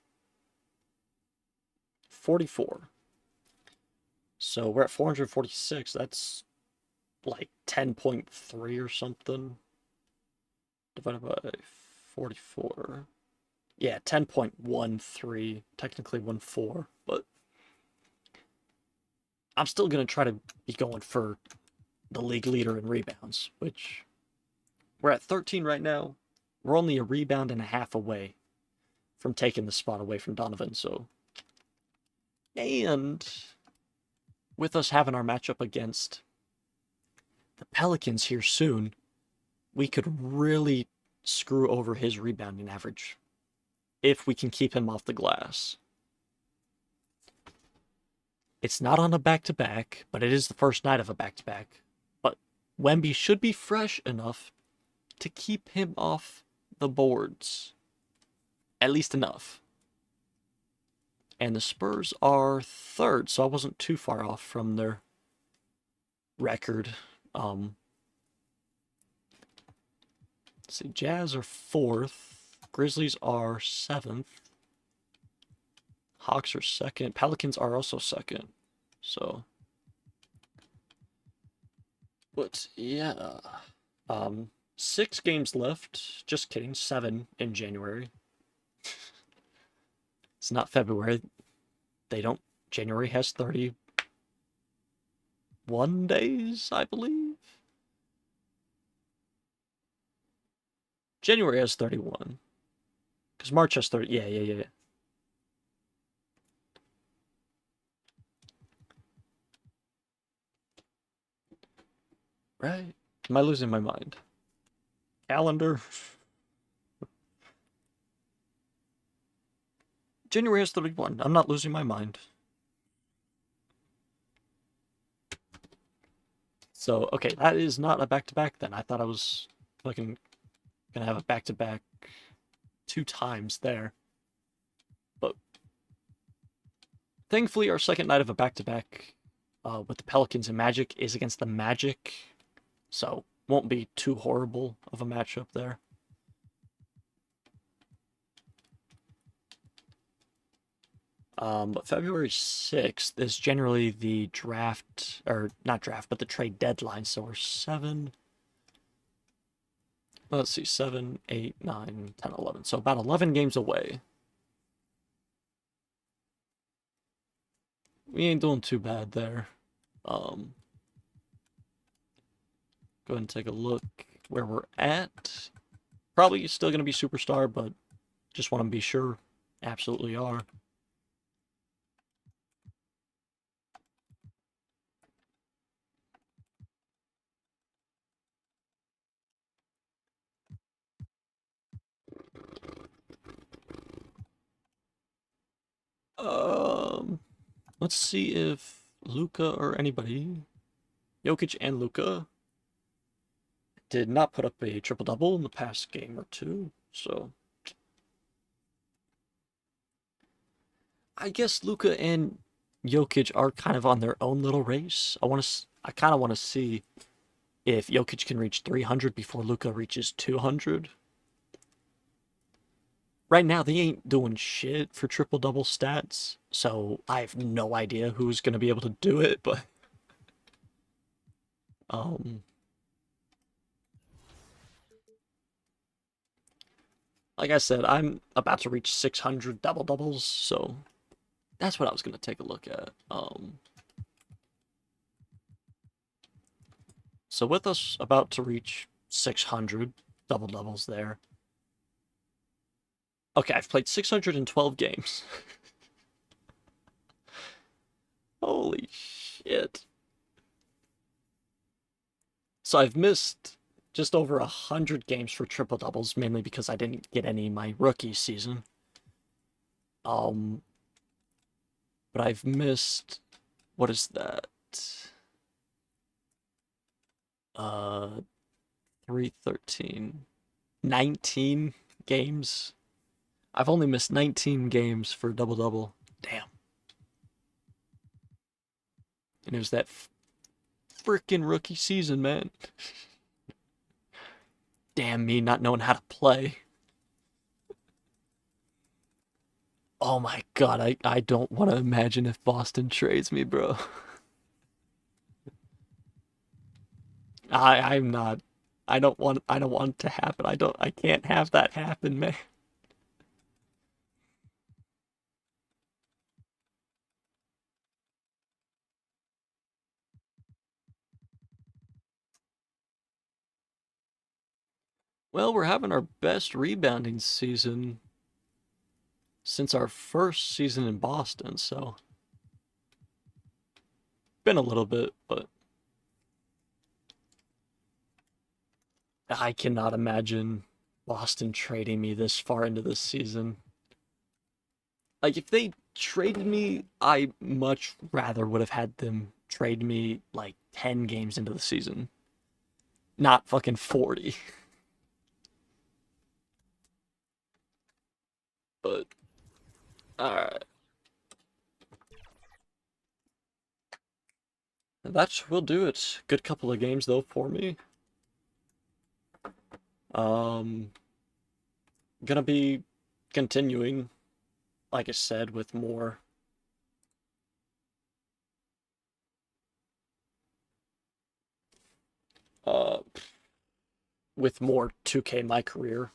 44. So we're at 446. That's like 10.3 or something. Divided by 44. Yeah, 10.13. Technically 1.4, but I'm still going to try to be going for the league leader in rebounds, which we're at 13 right now. We're only a rebound and a half away from taking the spot away from Donovan, so. And with us having our matchup against the Pelicans here soon, we could really screw over his rebounding average if we can keep him off the glass. It's not on a back-to-back, but it is the first night of a back-to-back. But Wemby should be fresh enough to keep him off the boards. At least enough. And the Spurs are third, so I wasn't too far off from their record. Let's see, Jazz are fourth. Grizzlies are seventh. Hawks are second. Pelicans are also second. So. But, yeah. 6 games left. Just kidding. 7 in January. It's not February. January has 31 days, I believe. January has 31. Because March has 30. Yeah. Right? Am I losing my mind? Calendar. January has 31. I'm not losing my mind. So, okay, that is not a back-to-back then. I thought I was fucking gonna have a back-to-back 2 times there. But thankfully, our second night of a back-to-back with the Pelicans and Magic is against the Magic. So, won't be too horrible of a matchup there. But February 6th is generally the draft, or not draft, but the trade deadline. So we're 7, let's see, 7, 8, 9, 10, 11. So about 11 games away. We ain't doing too bad there. Go ahead and take a look where we're at. Probably still going to be Superstar, but just want to be sure. Absolutely are. Let's see if Luka or anybody, Jokic and Luka, did not put up a triple-double in the past game or two, so I guess Luka and Jokic are kind of on their own little race. I kind of want to see if Jokic can reach 300 before Luka reaches 200. Right now, they ain't doing shit for triple-double stats, so I have no idea who's going to be able to do it, but like I said, I'm about to reach 600 double-doubles, so that's what I was going to take a look at. So with us about to reach 600 double-doubles there. Okay, I've played 612 games. Holy shit. So I've missed just over 100 games for triple-doubles, mainly because I didn't get any my rookie season. But I've missed, what is that? 313, 19 games. I've only missed 19 games for double-double. Damn. And it was that freaking rookie season, man. Damn me not knowing how to play. Oh my god, I don't want to imagine if Boston trades me, bro. I'm not. I don't want it to happen. I can't have that happen, man. Well, we're having our best rebounding season since our first season in Boston, so been a little bit, but I cannot imagine Boston trading me this far into this season. Like, if they traded me, I much rather would have had them trade me like 10 games into the season. Not fucking 40. But, alright. That will do it. Good couple of games, though, for me. Gonna be continuing, like I said, with more with more 2K My Career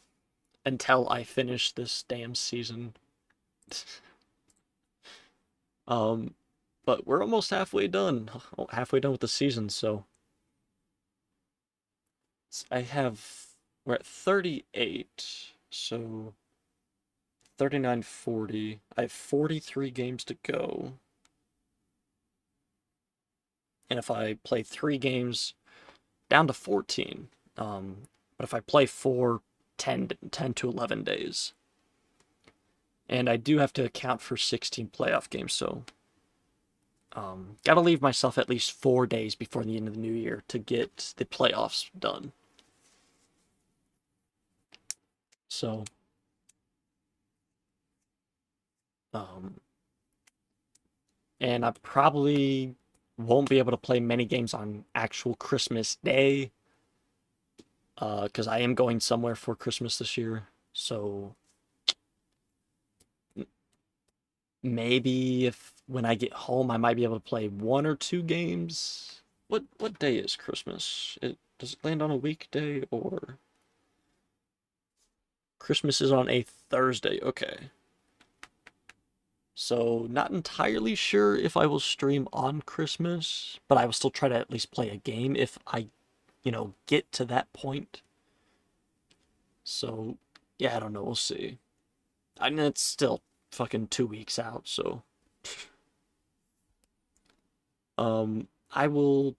until I finish this damn season. But we're almost halfway done with the season, so we're at 38, so 39, 40. I have 43 games to go. And if I play 3 games, down to 14. But if I play 4, 10 to 11 days. And I do have to account for 16 playoff games, so gotta leave myself at least 4 days before the end of the new year to get the playoffs done. So, and I probably won't be able to play many games on actual Christmas Day, because I am going somewhere for Christmas this year, so maybe when I get home I might be able to play 1 or 2 games. What day is Christmas? Does it land on a weekday or Christmas is on a Thursday. Okay. So, not entirely sure if I will stream on Christmas, but I will still try to at least play a game if I, get to that point. So, yeah, I don't know. We'll see. I mean, it's still fucking 2 weeks out, so. I will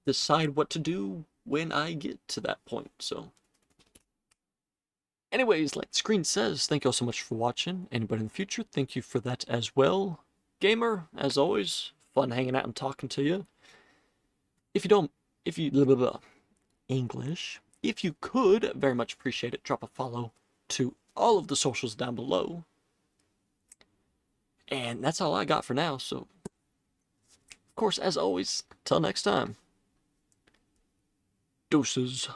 decide what to do when I get to that point, so. Anyways, like the screen says, thank you all so much for watching. Anybody in the future, thank you for that as well. Gamer, as always, fun hanging out and talking to you. If you English, if you could, very much appreciate it, drop a follow to all of the socials down below. And that's all I got for now, so. Of course, as always, till next time. Deuces.